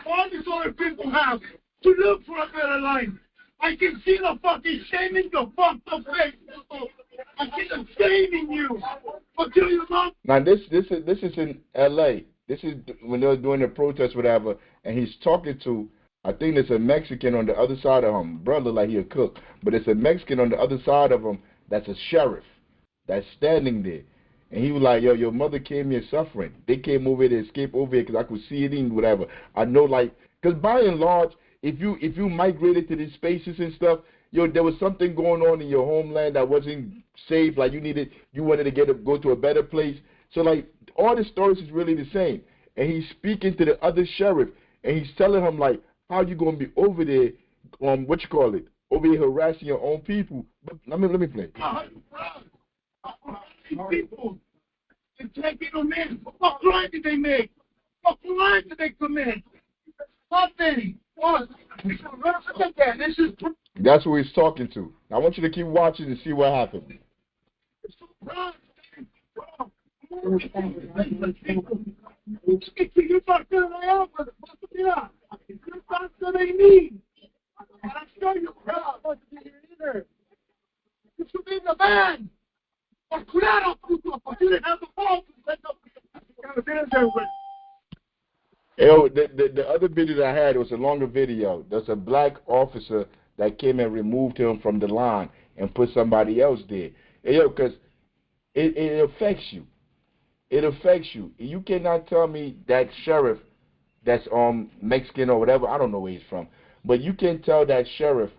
All these other people have to look for a better life. I can see the fucking shame in your fucked up face. I see them shaming you. Until your mom. Now this is in L.A. This is when they were doing the protest, whatever, and he's talking to, I think there's a Mexican on the other side of him. Brother, like he a cook, but it's a Mexican on the other side of him that's a sheriff that's standing there. And he was like, yo, your mother came here suffering. They came over here to escape over here because I could see it in whatever. I know, like, because by and large, if you migrated to these spaces and stuff, yo, there was something going on in your homeland that wasn't safe. Like you wanted to go to a better place. So like all the stories is really the same. And he's speaking to the other sheriff, and he's telling him like, how you gonna be over there, over here harassing your own people? But let me play. People, they're taking them in. What crime did they make? What crime did they commit? Nothing. What? This is. That's who he's talking to. I want you to keep watching and see what happens. I'm sure you're proud not to be here either. You should be the man. Cuidado, puto, porque you didn't have the balls to set up. Yo, the other video that I had was a longer video. There's a black officer that came and removed him from the line and put somebody else there. Yo, because it affects you. It affects you. You cannot tell me that sheriff that's Mexican or whatever, I don't know where he's from, but you can tell that sheriff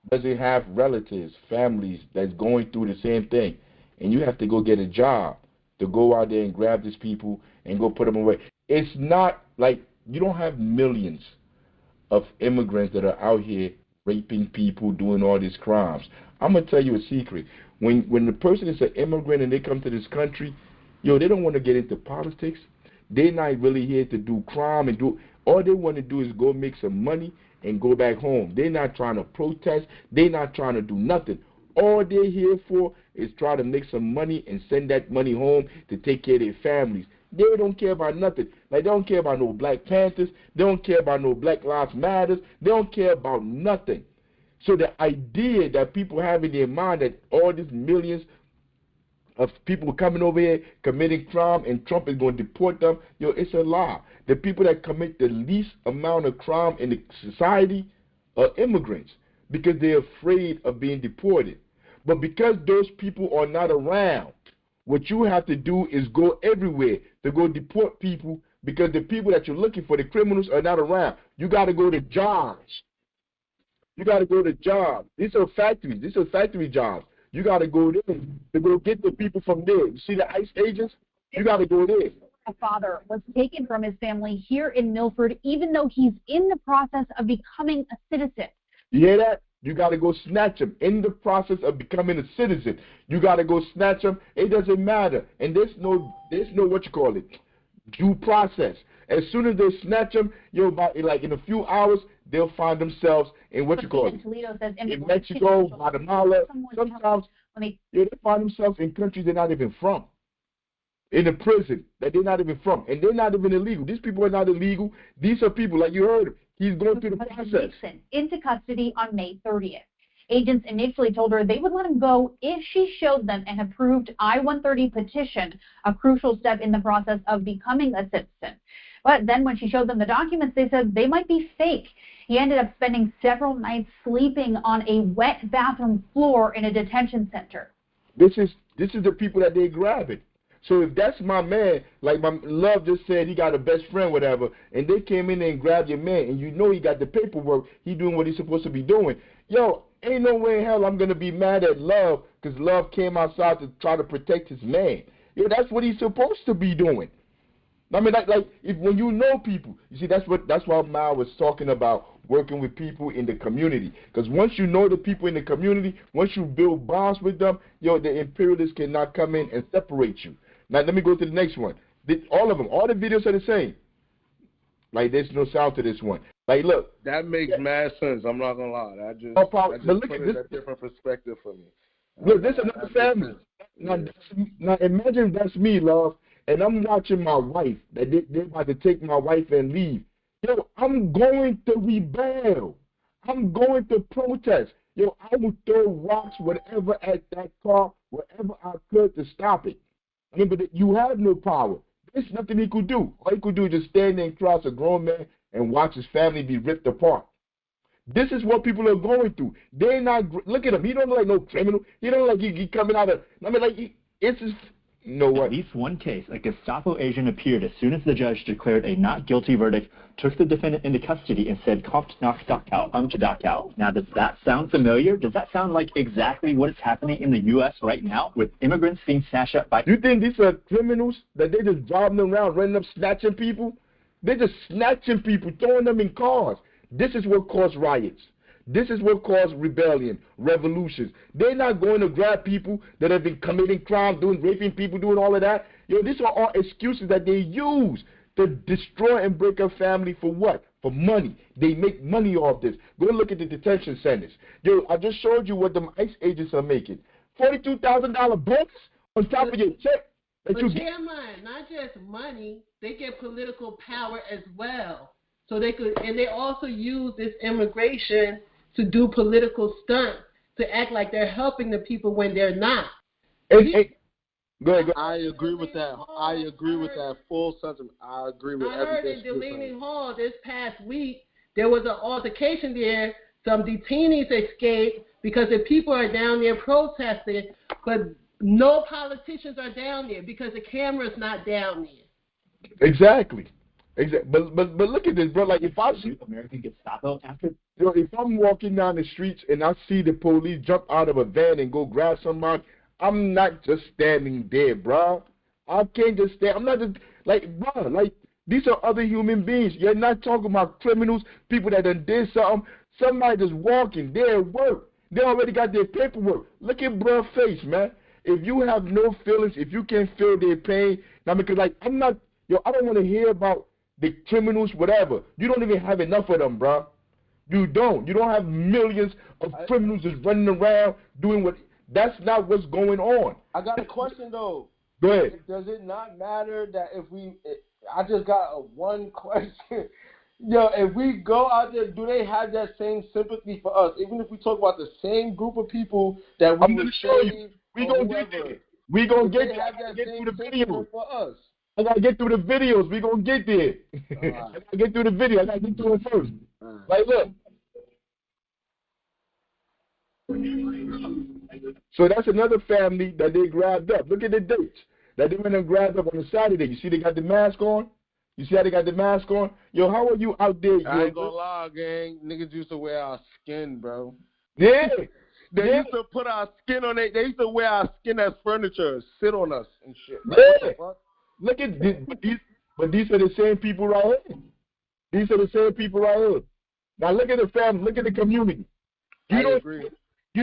doesn't have relatives, families that's going through the same thing. And you have to go get a job to go out there and grab these people and go put them away. It's not like you don't have millions of immigrants that are out here raping people, doing all these crimes. I'm going to tell you a secret. When the person is an immigrant and they come to this country, yo, they don't want to get into politics. They're not really here to do crime and do. All they want to do is go make some money and go back home. They're not trying to protest. They're not trying to do nothing. All they're here for is try to make some money and send that money home to take care of their families. They don't care about nothing. Like, they don't care about no Black Panthers. They don't care about no Black Lives Matters. They don't care about nothing. So the idea that people have in their mind that all these millions of people coming over here committing crime and Trump is going to deport them, yo, it's a lie. The people that commit the least amount of crime in the society are immigrants because they're afraid of being deported. But because those people are not around, what you have to do is go everywhere to go deport people, because the people that you're looking for, the criminals, are not around. You got to go to jobs. You got to go to jobs. These are factories. These are factory jobs. You got to go there to go get the people from there. You see the ICE agents? You got to go there. My father was taken from his family here in Milford, even though he's in the process of becoming a citizen. You hear that? You got to go snatch them in the process of becoming a citizen. You got to go snatch them. It doesn't matter. And there's no what you call it, due process. As soon as they snatch them, like in a few hours, they'll find themselves in what you call it. Toledo says in Mexico, Guatemala. Sometimes they find themselves in countries they're not even from. In a prison that they're not even from. And they're not even illegal. These people are not illegal. These are people, like you heard him. He's going through the process. Into custody on May 30th. Agents initially told her they would let him go if she showed them an approved I-130 petition, a crucial step in the process of becoming a citizen. But then when she showed them the documents, they said they might be fake. He ended up spending several nights sleeping on a wet bathroom floor in a detention center. This is the people that they grabbing. So if that's my man, like my love just said, he got a best friend, whatever, and they came in there and grabbed your man, and you know he got the paperwork, he doing what he's supposed to be doing. Yo, ain't no way in hell I'm gonna be mad at Love because Love came outside to try to protect his man. Yo, that's what he's supposed to be doing. I mean, like if when you know people, you see, that's why Mal was talking about working with people in the community. Because once you know the people in the community, once you build bonds with them, yo, the imperialists cannot come in and separate you. Now let me go to the next one. All of them, all the videos are the same. Like there's no sound to this one. Like look, that makes mad sense. I'm not gonna lie. I just but look put at it this a different perspective for me. Look, this is another family. Now imagine that's me, Love, and I'm watching my wife. That they're about to take my wife and leave. Yo, I'm going to rebel. I'm going to protest. Yo, I will throw rocks, whatever, at that car, whatever I could to stop it. I mean, but you have no power. There's nothing he could do. All he could do is just stand there and cross a grown man and watch his family be ripped apart. This is what people are going through. They're not. Look at him. He don't look like no criminal. He don't look like he coming out of. I mean, like it's just. You know what? At least one case, a Gestapo agent appeared as soon as the judge declared a not guilty verdict, took the defendant into custody, and said, "Kommt nach Dachau, to Dachau." Now, does that sound familiar? Does that sound like exactly what is happening in the U.S. right now with immigrants being snatched up by... You think these are criminals that they just driving around, running up, snatching people? They're just snatching people, throwing them in cars. This is what caused riots. This is what caused rebellion, revolutions. They're not going to grab people that have been committing crimes, raping people, doing all of that. Yo, these are all excuses that they use to destroy and break a family for what? For money. They make money off this. Go look at the detention centers. Yo, I just showed you what them ICE agents are making. $42,000 bonus on top of your check. But Jeremiah, not just money, they get political power as well. So they could, and they also use this immigration to do political stunts, to act like they're helping the people when they're not. Go ahead. I agree with that. I agree with that full sentiment. I agree with everything. I heard in Delaney Hall this past week, there was an altercation there. Some detainees escaped because the people are down there protesting, but no politicians are down there because the camera's not down there. Exactly. But look at this, bro. Like if I see American Gestapo after, if I'm walking down the streets and I see the police jump out of a van and go grab somebody, I'm not just standing there, bro. I can't just stand. I'm not just like, bro. Like these are other human beings. You're not talking about criminals, people that done did something. Somebody just walking. They're at work. They already got their paperwork. Look at bruh's face, man. If you have no feelings, if you can't feel their pain, now because like I don't want to hear about the criminals, whatever. You don't even have enough of them, bro. You don't. You don't have millions of criminals just running around doing what. That's not what's going on. I got a question though. Go ahead. Does it not matter that I just got one question. Yo, if we go out there, do they have that same sympathy for us? Even if we talk about the same group of people that we would show you, we gonna get there. We gonna get there. I gotta get through the video for us. I gotta get through the videos. We gonna get there. I gotta get through the video. I gotta get through it first. Like, look. So that's another family that they grabbed up. Look at the dates that they went and grabbed up on a Saturday. You see they got the mask on? You see how they got the mask on? Yo, how are you out there? I ain't gonna lie, gang. Niggas used to wear our skin, bro. Yeah. They used to put our skin on it. They used to wear our skin as furniture, sit on us and shit. Like, yeah. what the fuck? Look at this, but these are the same people right here. These are the same people right here. Now look at the family, look at the community. You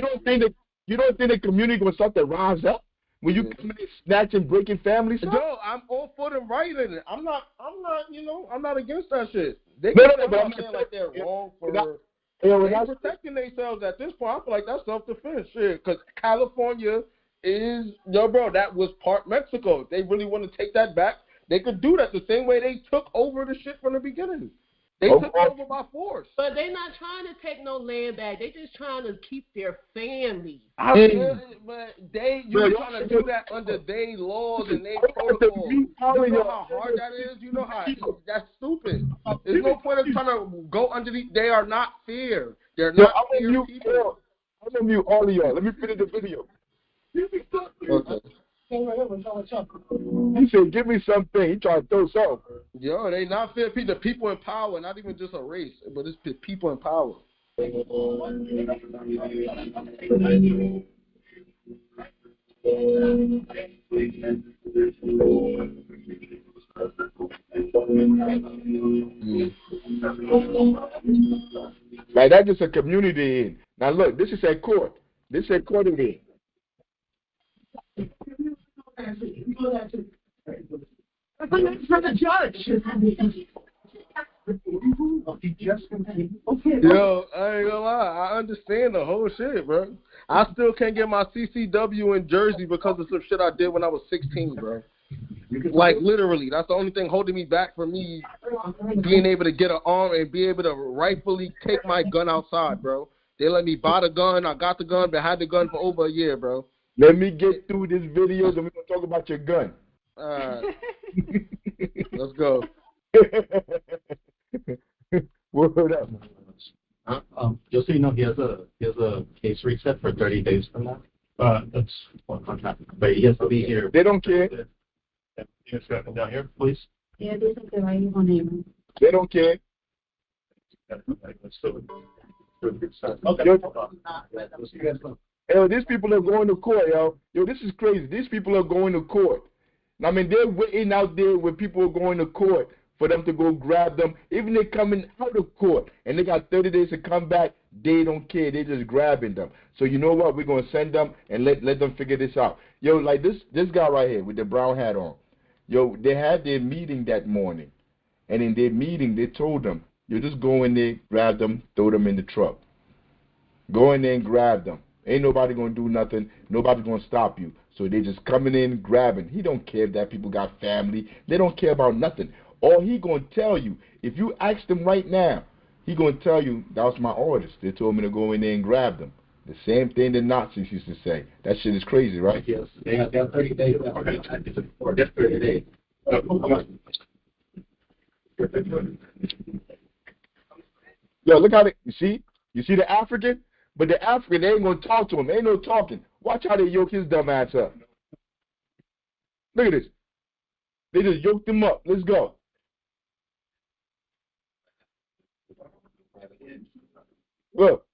don't think the community gonna start to rise up when you come in and snatching, breaking families? Yo, I'm all for them writing it. I'm not, I'm not against that shit. They No, I'm but not I'm saying not like they're wrong for they're protecting themselves at this point. I feel like that's self-defense shit. Because California is, bro, that was part Mexico. If they really want to take that back, they could do that the same way they took over the shit from the beginning. They took it over by force. But they're not trying to take no land back. They're just trying to keep their family. but you're trying to do that under their laws and their protocols. You know how hard that is? You know how that's stupid. There's no point in trying to go underneath. They are not fair. They're not fair people. I'm gonna mute all of y'all. Let me finish the video. Okay. He said, "Give me something." He tried to throw something. Yo, they not fair people. The people in power, not even just a race, but it's the people in power. Like that's just a community in. Now look, this is at court. This is at court again. For the judge. Yo, I ain't gonna lie. I understand the whole shit, bro. I still can't get my CCW in Jersey because of some shit I did when I was 16, bro. Like, literally. That's the only thing holding me back from me being able to get an arm and be able to rightfully take my gun outside, bro. They let me buy the gun. I got the gun, but had the gun for over a year, bro. Let me get through this video, then we're going to talk about your gun. All right. Let's go. Word up. Just so you know, he has a case reset for 30 days from now. That's one contract, but he has to be here. They don't care. You guys got come down here, please. Yeah, they think they're right on him. They don't care. Yo, these people are going to court, yo. Yo, this is crazy. These people are going to court. I mean, they're waiting out there where people are going to court for them to go grab them. Even they're coming out of court and they got 30 days to come back, they don't care. They're just grabbing them. So you know what? We're going to send them and let them figure this out. Yo, like this guy right here with the brown hat on. Yo, they had their meeting that morning. And in their meeting, they told them, you just go in there, grab them, throw them in the truck. Go in there and grab them. Ain't nobody going to do nothing. Nobody's going to stop you. So they just coming in, grabbing. He don't care if that people got family. They don't care about nothing. All he going to tell you, if you ask them right now, he going to tell you, that was my orders. They told me to go in there and grab them. The same thing the Nazis used to say. That shit is crazy, right? Yes, they have 30 days. Or just 30 days. Yo, look how they, you see the African? But the African, they ain't going to talk to him. Ain't no talking. Watch how they yoke his dumb ass up. Look at this. They just yoked him up. Let's go. Look.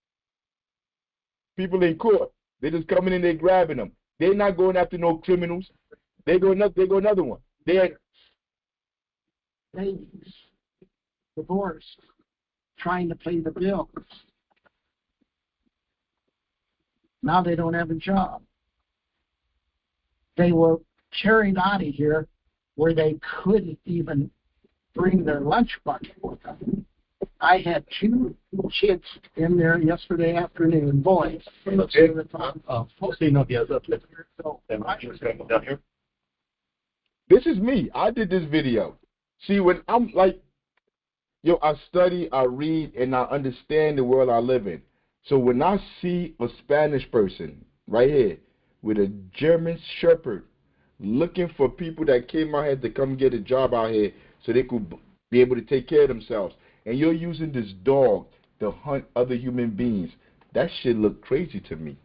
People in court. They just coming in, they grabbing them. They're not going after no criminals. They go another one. They divorced, trying to pay the bills. Now they don't have a job. They were carried out of here where they couldn't even bring their lunch bucket with them. I had 2 kids in there yesterday afternoon, boys. So you know, he has a down here. This is me. I did this video. See, when I'm like, yo, I study, I read, and I understand the world I live in. So when I see a Spanish person right here with a German Shepherd looking for people that came out here to come get a job out here so they could be able to take care of themselves, and you're using this dog to hunt other human beings, that shit look crazy to me.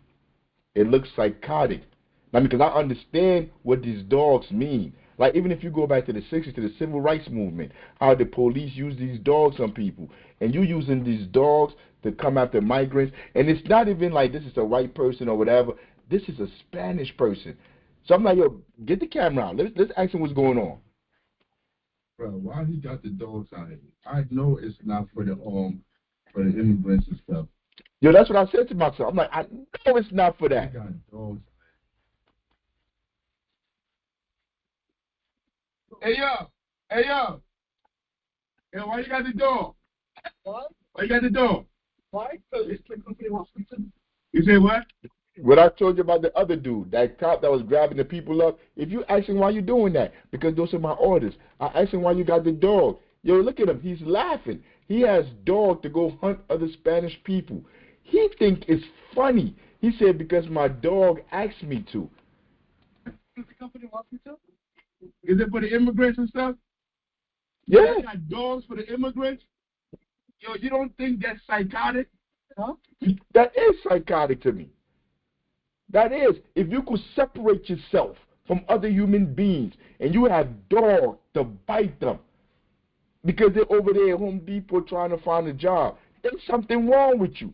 It looks psychotic. I mean, because I understand what these dogs mean. Like, even if you go back to the 60s, to the civil rights movement, how the police use these dogs on people. And you using these dogs to come after migrants. And it's not even like this is a white person or whatever. This is a Spanish person. So I'm like, yo, get the camera out. Let's ask him what's going on. Bro, why he got the dogs out here? I know it's not for the immigrants and stuff. Yo, that's what I said to myself. I'm like, I know it's not for that. He got dogs. Hey yo, why you got the dog? What? Why you got the dog? Why? Because the company wants to. You say what? What I told you about the other dude, that cop that was grabbing the people up, if you ask him why you doing that, because those are my orders. I asked him why you got the dog. Yo, look at him. He's laughing. He has dog to go hunt other Spanish people. He think it's funny. He said, because my dog asked me to. The company wants me to? Is it for the immigrants and stuff? Yeah. They got dogs for the immigrants? Yo, you don't think that's psychotic? Huh? That is psychotic to me. That is. If you could separate yourself from other human beings and you have dogs to bite them because they're over there at Home Depot trying to find a job, there's something wrong with you.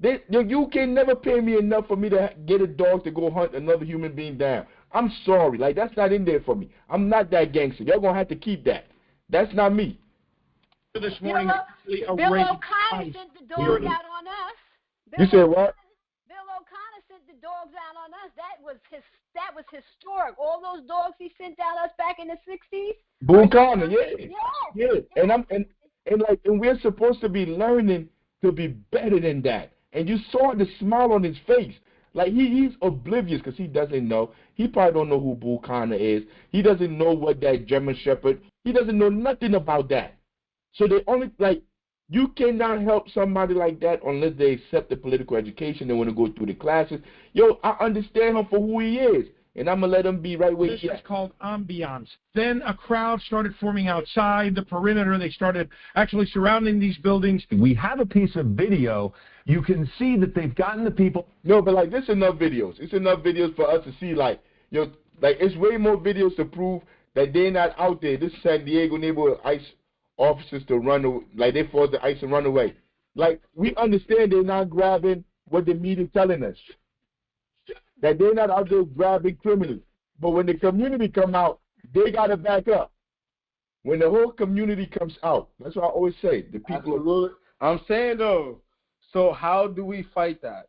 You can never pay me enough for me to get a dog to go hunt another human being down. I'm sorry. Like, that's not in there for me. I'm not that gangster. Y'all going to have to keep that. That's not me. This morning, Bill O'Connor sent the dogs out on us. You said what? Bill O'Connor sent the dogs out on us. That was historic. All those dogs he sent out us back in the 60s. Bill O'Connor, yeah. And we're supposed to be learning to be better than that. And you saw the smile on his face. Like, he's oblivious because he doesn't know. He probably don't know who Bull Connor is. He doesn't know what that German Shepherd. He doesn't know nothing about that. So they only, like, you cannot help somebody like that unless they accept the political education. They want to go through the classes. Yo, I understand him for who he is. And I'm going to let him be right where this he is called ambiance. Then a crowd started forming outside the perimeter. They started actually surrounding these buildings. We have a piece of video. You can see that they've gotten the people. No, but like, this enough videos. It's enough videos for us to see, like, yo, like, it's way more videos to prove that they're not out there. This San Diego neighborhood ICE officers to run, like, they forced the ICE to run away. Like, we understand they're not grabbing what the media telling us. That they're not out there grabbing criminals. But when the community come out, they got to back up. When the whole community comes out, that's what I always say. The people. Absolutely. I'm saying, though, so how do we fight that?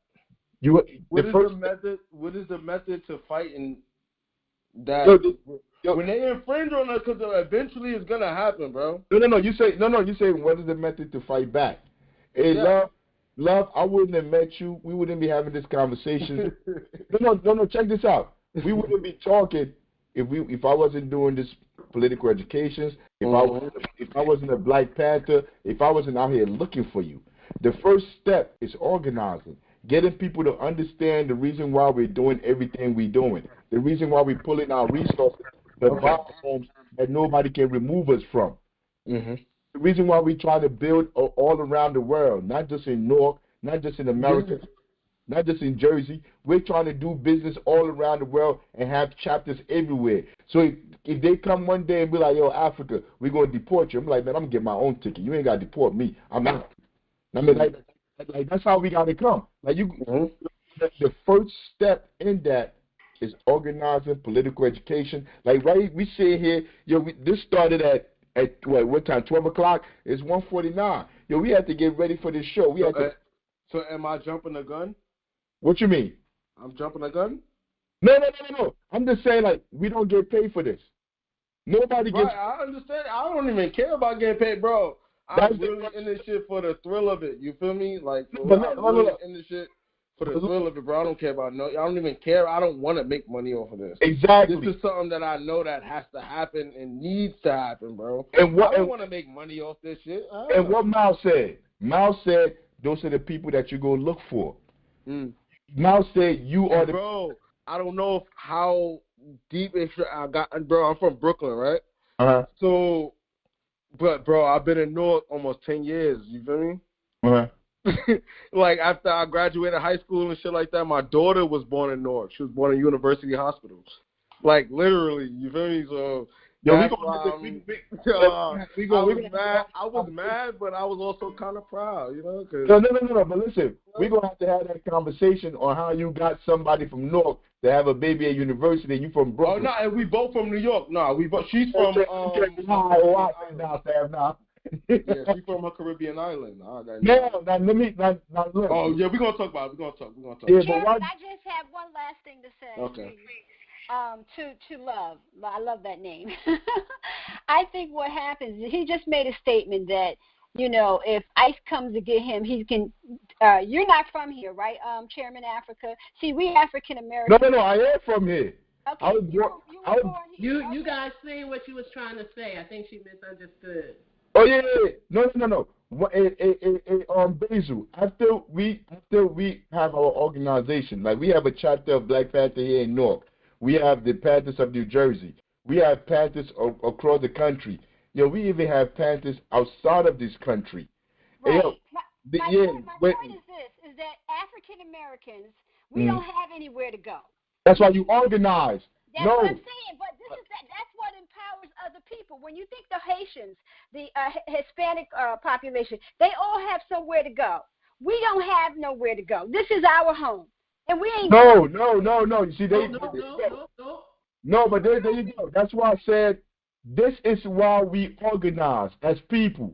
What is the method to fighting that? When they infringe on us, because eventually it's going to happen, bro. No. You say, what is the method to fight back? Hey, Love, I wouldn't have met you. We wouldn't be having this conversation. No. Check this out. We wouldn't be talking if I wasn't doing this political educations. If I wasn't a Black Panther. If I wasn't out here looking for you. The first step is organizing, getting people to understand the reason why we're doing everything we're doing, the reason why we're pulling our resources, the homes that nobody can remove us from. Mm-hmm. The reason why we try to build all around the world, not just in Newark, not just in America, not just in Jersey. We're trying to do business all around the world and have chapters everywhere. So if they come one day and be like, yo, Africa, we're going to deport you. I'm like, man, I'm going to get my own ticket. You ain't got to deport me. I'm out. I mean, like that's how we got to come. Like, the first step in that is organizing political education. Like, right, we sit here, yo, this started at what time? 12 o'clock? It's 1:49. Yo, we had to get ready for this show. So am I jumping the gun? What you mean? I'm jumping the gun? No. I'm just saying, like, we don't get paid for this. Nobody gets. I understand. I don't even care about getting paid, bro. I'm really in this shit for the thrill of it. You feel me? Like, I'm really in this shit for the thrill of it, bro. I don't care about I don't even care. I don't want to make money off of this. Exactly. This is something that I know that has to happen and needs to happen, bro. I don't want to make money off this shit. And what Miles said? Miles said those are the people that you go look for. Miles said you are the. Bro, I don't know how deep I got. Bro, I'm from Brooklyn, right? So, but bro, I've been in Newark almost 10 years. You feel me? Like, after I graduated high school and shit like that, my daughter was born in Newark. She was born in University Hospitals. Like, literally, you feel me? So that's why I was mad, but I was also kind of proud, you know? No. But listen, we're gonna have that conversation on how you got somebody from Newark to have a baby at university, and you from Brooklyn. Oh no, and we both from New York. No, she's from. Yeah, she's from her Caribbean island. Now look. Oh yeah, we're gonna talk about it. We're gonna talk. Yeah, Chairman, I just have one last thing to say. Okay. To Love. I love that name. I think what happens is he just made a statement that, you know, if ICE comes to get him, he can. You're not from here, right, Chairman Africa? See, we African Americans. No, I am from here. Okay, you guys saying what you was trying to say. I think she misunderstood. Oh yeah. No. Basil. After we have our organization, like we have a chapter of Black Panther here in Newark. We have the Panthers of New Jersey. We have Panthers across the country. We even have Panthers outside of this country. Right. My point is this: is that African Americans, we don't have anywhere to go. That's why you organize. That's what I'm saying, but that's what empowers other people. When you think the Haitians, the Hispanic population, they all have somewhere to go. We don't have nowhere to go. This is our home, and we ain't. No. You see, No, but there you go. That's why I said this is why we organize as people,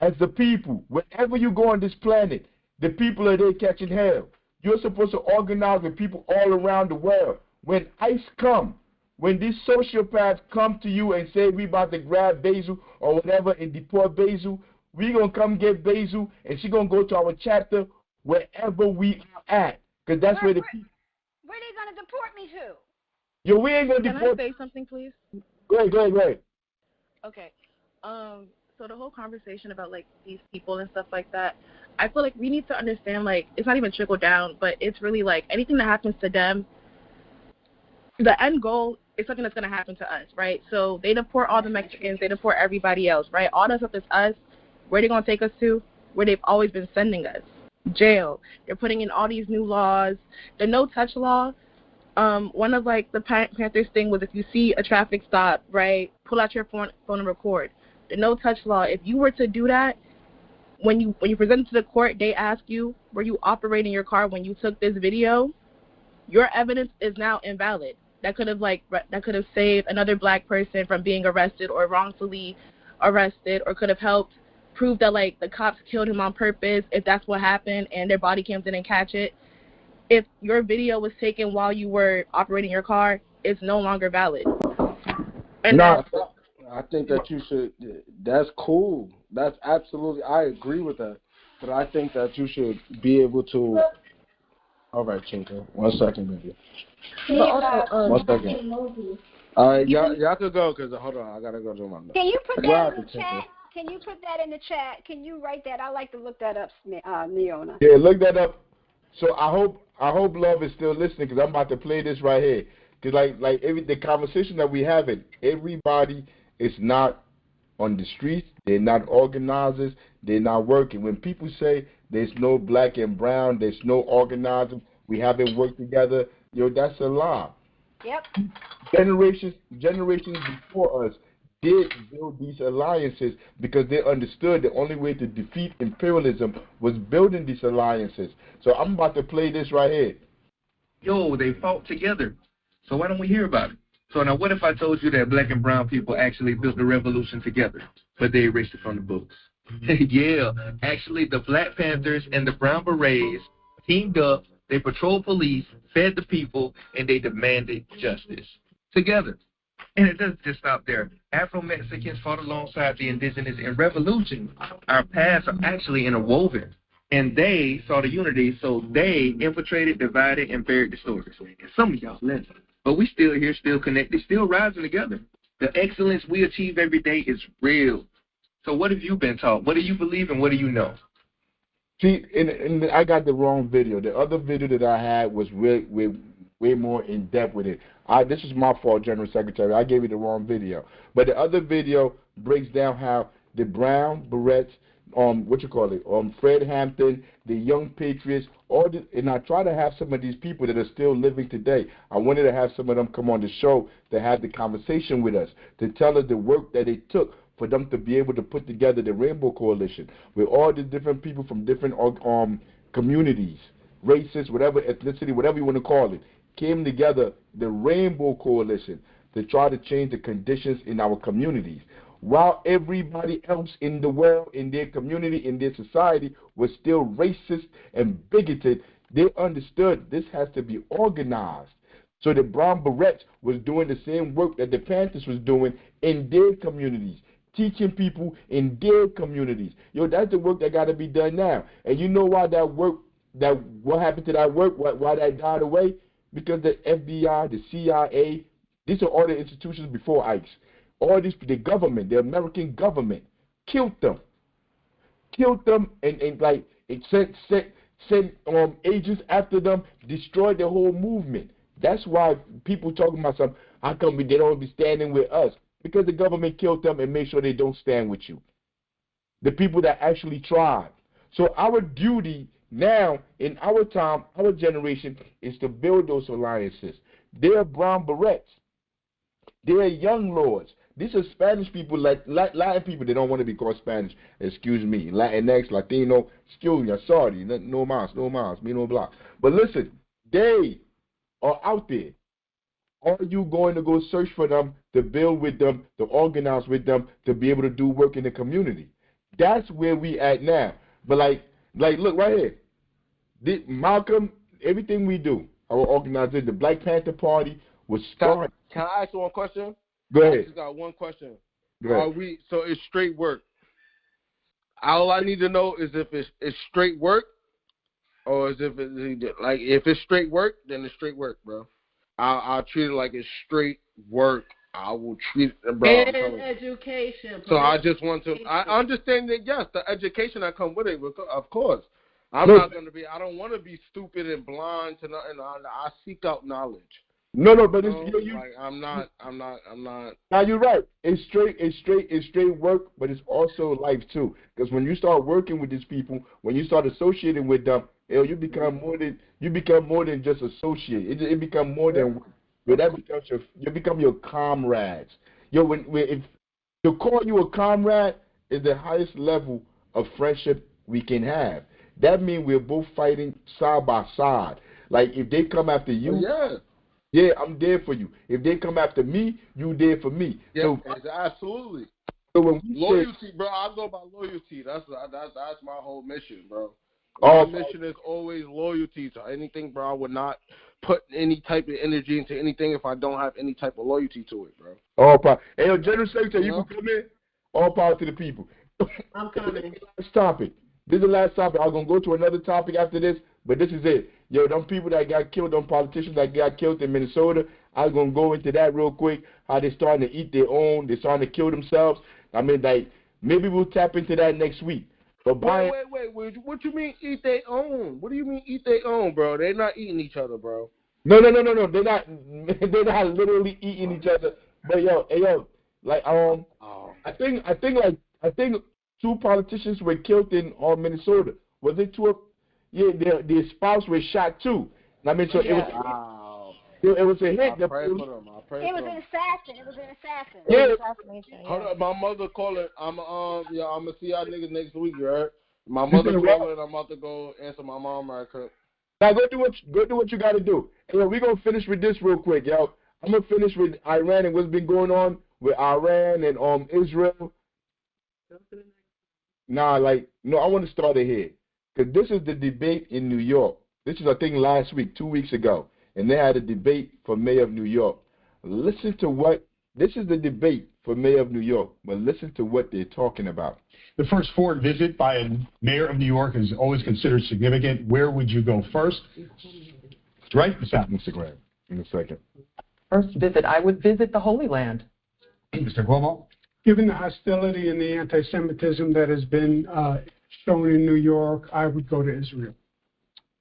as the people. Wherever you go on this planet, the people are there catching hell. You're supposed to organize with people all around the world. When ICE come, when these sociopaths come to you and say we about to grab Basil or whatever and deport Basil, we going to come get Basil and she going to go to our chapter wherever we are at. Because that's where the people... Where they going to deport me to? Yo, we ain't going to deport... Can I say something, please? Go ahead. Okay. So the whole conversation about, like, these people and stuff like that, I feel like we need to understand, like, it's not even trickle down, but it's really, like, anything that happens to them, the end goal is something that's going to happen to us, right? So they deport all the Mexicans, they deport everybody else, right? All that stuff is us. Where they going to take us to? Where they've always been sending us. Jail. They're putting in all these new laws. The no-touch law, one of, like, the Panthers thing was if you see a traffic stop, right, pull out your phone and record. The no-touch law, if you were to do that, when you present it to the court, they ask you, were you operating your car when you took this video? Your evidence is now invalid. That could have saved another black person from being arrested or wrongfully arrested, or could have helped prove that, like, the cops killed him on purpose if that's what happened and their body cams didn't catch it. If your video was taken while you were operating your car, it's no longer valid. And I think that you should. That's cool. That's absolutely. I agree with that. But I think that you should be able to. All right, Chinka. 1 second, baby. But also, 1 second. All right, y'all could go because hold on, I gotta go do my. Can you put that in the chat? Can you put that in the chat? Can you write that? I like to look that up, Neona. Yeah, look that up. So I hope Love is still listening because I'm about to play this right here. Because the conversation that we having, everybody is not on the streets. They're not organizers. They're not working. When people say there's no black and brown, there's no organizing, we haven't worked together, that's a lie. Yep. Generations before us did build these alliances because they understood the only way to defeat imperialism was building these alliances. So I'm about to play this right here. Yo, they fought together. So why don't we hear about it? So now what if I told you that black and brown people actually built the revolution together, but they erased it from the books? Yeah, actually the Black Panthers and the Brown Berets teamed up, they patrolled police, fed the people, and they demanded justice together. And it doesn't just stop there. Afro-Mexicans fought alongside the indigenous in revolution. Our paths are actually interwoven. And they saw the unity, so they infiltrated, divided, and buried the stories. And some of y'all left. But we still here, still connected, still rising together. The excellence we achieve every day is real. So what have you been taught? What do you believe and what do you know? See, and I got the wrong video. The other video that I had was way more in depth with it. This is my fault, General Secretary. I gave you the wrong video. But the other video breaks down how the Brown Berets, Fred Hampton, the Young Patriots, and I try to have some of these people that are still living today. I wanted to have some of them come on the show to have the conversation with us, to tell us the work that it took for them to be able to put together the Rainbow Coalition with all the different people from different communities, races, whatever, ethnicity, whatever you want to call it, came together, the Rainbow Coalition, to try to change the conditions in our communities. While everybody else in the world, in their community, in their society, was still racist and bigoted, they understood this has to be organized. So the Brown Berets was doing the same work that the Panthers was doing in their communities, teaching people in their communities. That's the work that got to be done now. And you know why what happened to that work, why that died away? Because the FBI, the CIA, these are all the institutions before ICE. All these, the government, the American government, killed them. Killed them and like it sent agents after them, destroyed the whole movement. That's why people talking about something. How come they don't be standing with us? Because the government killed them and made sure they don't stand with you. The people that actually tried. So our duty now, in our time, our generation, is to build those alliances. They're brown berets. They're young lords. These are Spanish people, like Latin people. They don't want to be called Spanish. Excuse me. Latinx, Latino, excuse me, sorry. No mas, me no black. But listen, they are out there. Are you going to go search for them, to build with them, to organize with them, to be able to do work in the community? That's where we at now. But like look right here. Malcolm, everything we do, our organization, the Black Panther Party was started. Can I ask you one question? Go ahead. I just got one question. Go ahead. So it's straight work. All I need to know is if it's straight work, or is if it's straight work, then it's straight work, bro. I'll treat it like it's straight work. I will treat it, bro. And education. So I just want to. I understand that, yes, the education that come with it, of course. I don't want to be stupid and blind to nothing. I seek out knowledge. No, but it's I'm not. Now you're right. It's straight work, but it's also life too. Because when you start working with these people, when you start associating with them, you become more than just associate. It become more than. But that becomes you become your comrades. If to call you a comrade is the highest level of friendship we can have. That means we're both fighting side by side. Like if they come after you, yeah, I'm there for you. If they come after me, you there for me. Yeah, so, absolutely. So when we loyalty, bro, I go by loyalty. That's my whole mission, bro. My mission is always loyalty to anything, bro. I would not put any type of energy into anything if I don't have any type of loyalty to it, bro. All power. Hey, General Secretary, you can come in. All power to the people. I'm coming. Last topic. This is the last topic. I'm gonna go to another topic after this, but this is it. Them people that got killed, them politicians that got killed in Minnesota, I'm gonna go into that real quick. How they starting to eat their own, they're starting to kill themselves. I mean, like maybe we'll tap into that next week. But wait. What you mean eat their own? What do you mean eat their own, bro? They're not eating each other, bro. No. They're not literally eating each other. But like I think 2 politicians were killed in Minnesota. Was it 2? Yeah, their spouse was shot too. I mean, so it was a hit. I pray for them. It was an assassin. Yeah. Hold up, my mother calling. I'm gonna see y'all niggas next week, you heard? My mother calling. I'm about to go answer my mom right quick. Now go do what you gotta do. Hey, we're gonna finish with this real quick, yo. I'm gonna finish with Iran and what's been going on with Iran and Israel. I want to start it here. Because this is the debate in New York. This is, I think, last week, 2 weeks ago. And they had a debate for mayor of New York. Listen to this is the debate for mayor of New York, but listen to what they're talking about. The first foreign visit by a mayor of New York is always considered significant. Where would you go first? Right? Instagram. In a second. First visit, I would visit the Holy Land. Mr. Cuomo? Given the hostility and the anti-Semitism that has been shown in New York, I would go to Israel.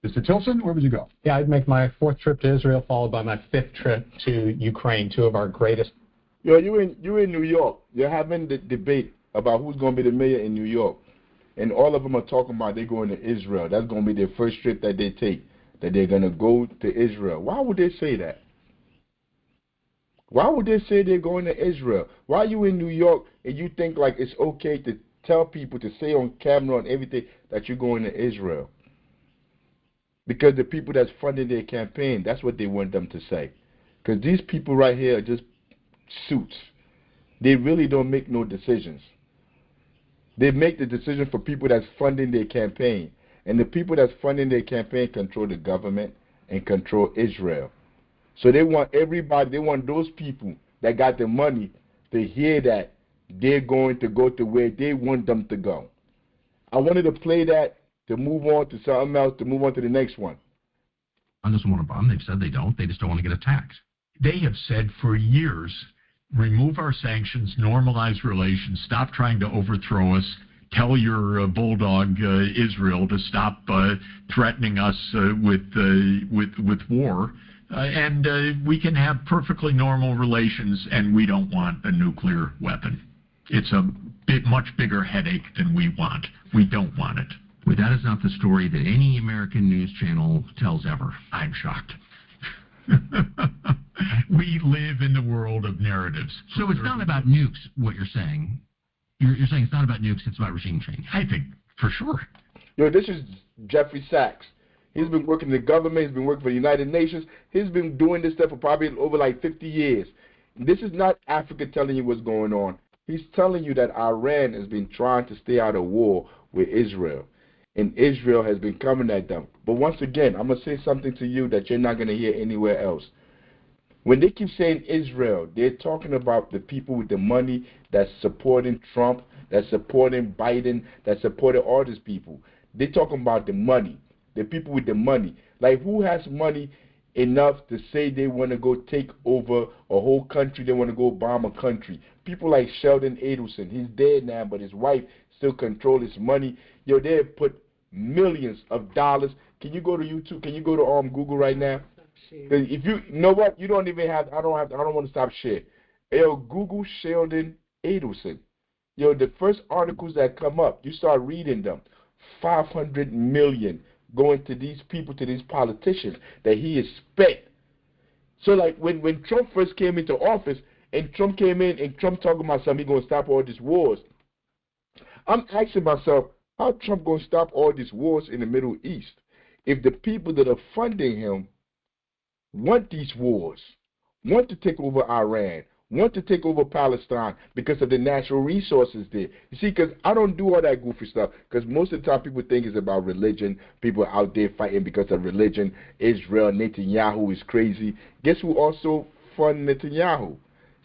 Mr. Tilson, where would you go? Yeah, I'd make my 4th trip to Israel, followed by my 5th trip to Ukraine, 2 of our greatest. You in New York. You're having the debate about who's going to be the mayor in New York. And all of them are talking about they're going to Israel. That's going to be their first trip that they take, that they're going to go to Israel. Why would they say that? Why would they say they're going to Israel? Why are you in New York and you think like it's okay to tell people to say on camera and everything that you're going to Israel? Because the people that's funding their campaign, that's what they want them to say. Because these people right here are just suits. They really don't make no decisions. They make the decision for people that's funding their campaign. And the people that's funding their campaign control the government and control Israel. So they want everybody, they want those people that got the money to hear that they're going to go to where they want them to go. I wanted to play that to move on to something else, to move on to the next one. On this one bomb, they've said they don't. They just don't want to get attacked. They have said for years remove our sanctions, normalize relations, stop trying to overthrow us, tell your bulldog Israel to stop threatening us with war, and we can have perfectly normal relations, and we don't want a nuclear weapon. It's a much bigger headache than we want. We don't want it. But that is not the story that any American news channel tells ever. I'm shocked. We live in the world of narratives. So it's not about nukes, what you're saying. You're saying it's not about nukes, it's about regime change. I think, for sure. Yo, this is Jeffrey Sachs. He's been working in the government. He's been working for the United Nations. He's been doing this stuff for probably over like 50 years. This is not Africa telling you what's going on. He's telling you that Iran has been trying to stay out of war with Israel. And Israel has been coming at them. But once again, I'm going to say something to you that you're not going to hear anywhere else. When they keep saying Israel, they're talking about the people with the money that's supporting Trump, that's supporting Biden, that's supporting all these people. They're talking about the money, the people with the money. Like, who has money enough to say they want to go take over a whole country, they want to go bomb a country? People like Sheldon Adelson, he's dead now, but his wife still controls his money. Yo, they have put millions of dollars. Can you go to YouTube? Can you go to Google right now? If you know what, you don't even have. I don't want to stop share. Yo, Google Sheldon Adelson. Yo, the first articles that come up, you start reading them. 500 million going to these people, to these politicians that he has spent. So like when Trump first came into office, and Trump came in and Trump talking about something, he's going to stop all these wars. I'm asking myself, how Trump going to stop all these wars in the Middle East if the people that are funding him want these wars, want to take over Iran, want to take over Palestine because of the natural resources there? You see, because I don't do all that goofy stuff, because most of the time people think it's about religion. People are out there fighting because of religion. Israel, Netanyahu is crazy. Guess who also fund Netanyahu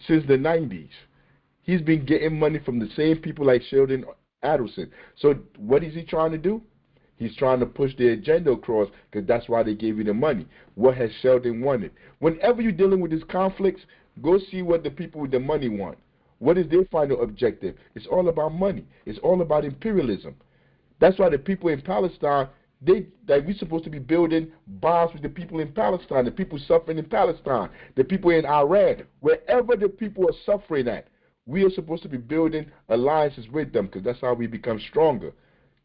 since the 90s? He's been getting money from the same people like Sheldon Adelson. So what is he trying to do? He's trying to push the agenda across, because that's why they gave you the money. What has Sheldon wanted? Whenever you're dealing with these conflicts, go see what the people with the money want. What is their final objective? It's all about money. It's all about imperialism. That's why the people in Palestine, we're supposed to be building bonds with the people in Palestine, the people suffering in Palestine, the people in Iran, wherever the people are suffering at. We are supposed to be building alliances with them, because that's how we become stronger.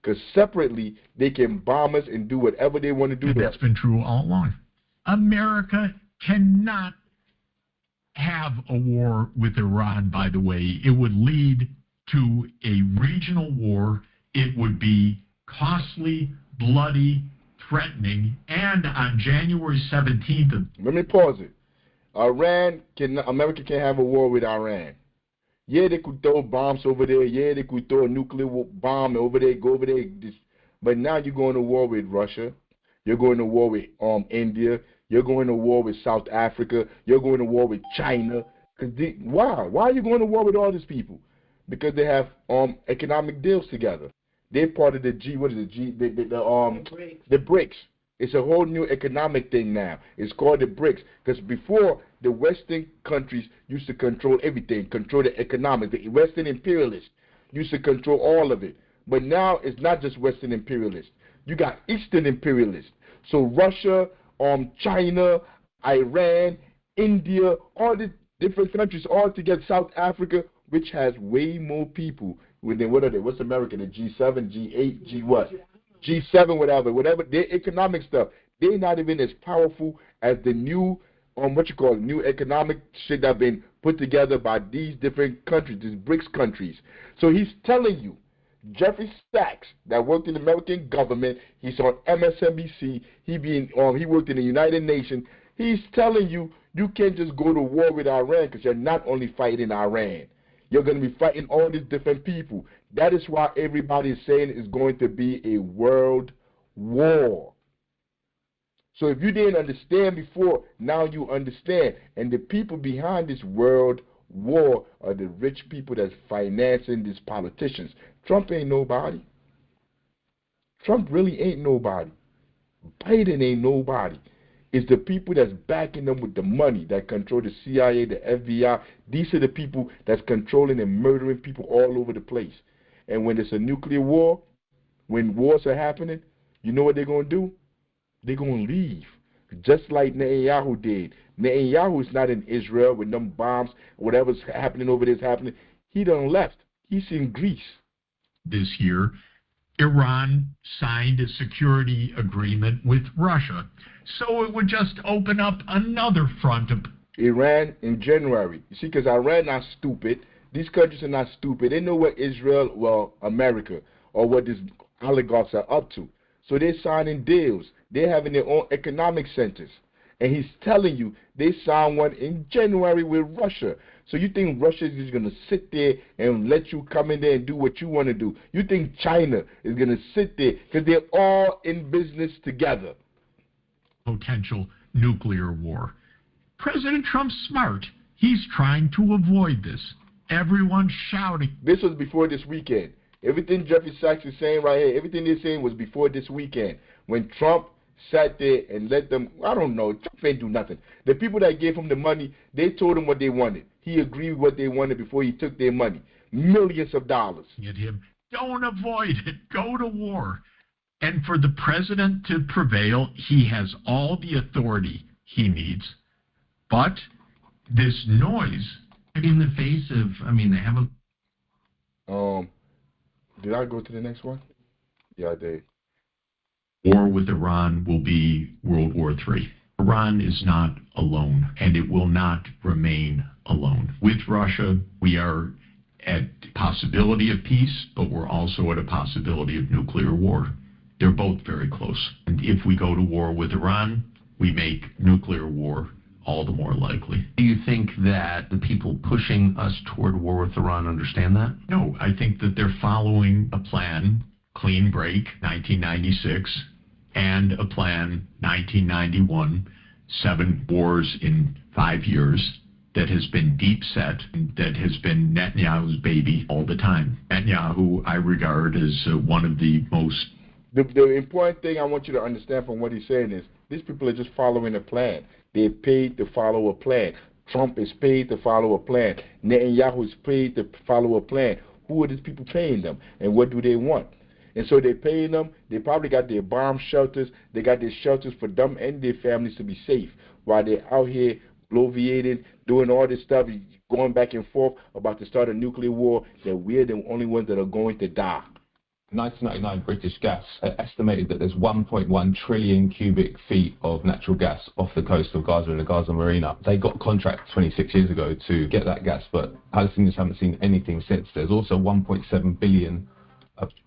Because separately, they can bomb us and do whatever they want to do. That's been true all along. America cannot have a war with Iran, by the way. It would lead to a regional war. It would be costly, bloody, threatening, and on January 17th... Let me pause it. America can't have a war with Iran. Yeah, they could throw bombs over there. Yeah, they could throw a nuclear bomb over there, go over there. But now you're going to war with Russia. You're going to war with India. You're going to war with South Africa. You're going to war with China. Why? Why are you going to war with all these people? Because they have economic deals together. They're part of the the BRICS. It's a whole new economic thing now. It's called the BRICS. Because before, the Western countries used to control everything, control the economics. The Western imperialists used to control all of it. But now it's not just Western imperialists. You got Eastern imperialists. So Russia, China, Iran, India, all these different countries all together, South Africa, which has way more people. What are they? What's America? The G7, G8, G what? G7, whatever. Their economic stuff, they're not even as powerful as the new, new economic shit that been put together by these different countries, these BRICS countries. So he's telling you, Jeffrey Sachs, that worked in the American government, he's on MSNBC, he worked in the United Nations, he's telling you, you can't just go to war with Iran, because you're not only fighting Iran. You're going to be fighting all these different people. That is why everybody is saying it's going to be a world war. So if you didn't understand before, now you understand. And the people behind this world war are the rich people that's financing these politicians. Trump ain't nobody. Trump really ain't nobody. Biden ain't nobody. It's the people that's backing them with the money that control the CIA, the FBI. These are the people that's controlling and murdering people all over the place. And when it's a nuclear war, when wars are happening, you know what they're going to do? They're going to leave. Just like Netanyahu did. Netanyahu is not in Israel with them bombs, whatever's happening over there is happening. He done left. He's in Greece. This year, Iran signed a security agreement with Russia. So it would just open up another front of... Iran in January. You see, because Iran not stupid. These countries are not stupid. They know what Israel, well, America, or what these oligarchs are up to. So they're signing deals. They're having their own economic centers. And he's telling you they signed one in January with Russia. So you think Russia is just going to sit there and let you come in there and do what you want to do? You think China is going to sit there because they're all in business together? Potential nuclear war. President Trump's smart. He's trying to avoid this. Everyone's shouting. This was before this weekend. Everything Jeffrey Sachs is saying right here, everything they're saying was before this weekend. When Trump sat there and let them, I don't know, Trump ain't do nothing. The people that gave him the money, they told him what they wanted. He agreed with what they wanted before he took their money. Millions of dollars. At him, don't avoid it. Go to war. And for the president to prevail, he has all the authority he needs. But this noise, in the face of, I mean, they have a... Did I go to the next one? Yeah, I did. War with Iran will be World War III. Iran is not alone, and it will not remain alone. With Russia, we are at possibility of peace, but we're also at a possibility of nuclear war. They're both very close. And if we go to war with Iran, we make nuclear war all the more likely. Do you think that the people pushing us toward war with Iran understand that? No, I think that they're following a plan, clean break, 1996, and a plan, 1991, 7 wars in 5 years, that has been deep set, that has been Netanyahu's baby all the time. Netanyahu, I regard as one of the most... The important thing I want you to understand from what he's saying is these people are just following a plan. They're paid to follow a plan. Trump is paid to follow a plan. Netanyahu is paid to follow a plan. Who are these people paying them? And what do they want? And so they're paying them. They probably got their bomb shelters. They got their shelters for them and their families to be safe while they're out here bloviating, doing all this stuff, going back and forth about to start a nuclear war, that we're the only ones that are going to die. 1999 British Gas estimated that there's 1.1 trillion cubic feet of natural gas off the coast of Gaza and the Gaza Marina. They got a contract 26 years ago to get that gas, but Palestinians haven't seen anything since. There's also 1.7 billion.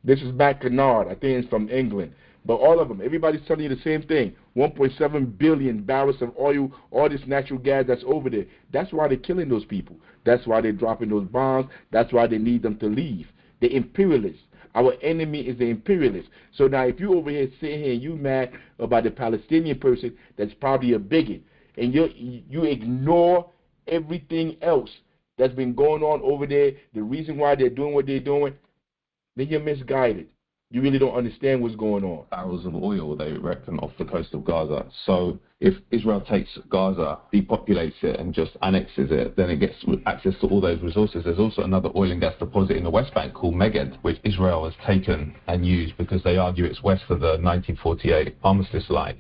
This is Matt Kennard. I think it's from England. But all of them, everybody's telling you the same thing. 1.7 billion barrels of oil, all this natural gas that's over there. That's why they're killing those people. That's why they're dropping those bombs. That's why they need them to leave. The imperialists. Our enemy is the imperialists. So now if you over here sitting here and you mad about the Palestinian person that's probably a bigot, and you ignore everything else that's been going on over there, the reason why they're doing what they're doing, then you're misguided. You really don't understand what's going on. Barrels of oil, they reckon, off the coast of Gaza. So if Israel takes Gaza, depopulates it, and just annexes it, then it gets access to all those resources. There's also another oil and gas deposit in the West Bank called Meged, which Israel has taken and used because they argue it's west of the 1948 armistice line.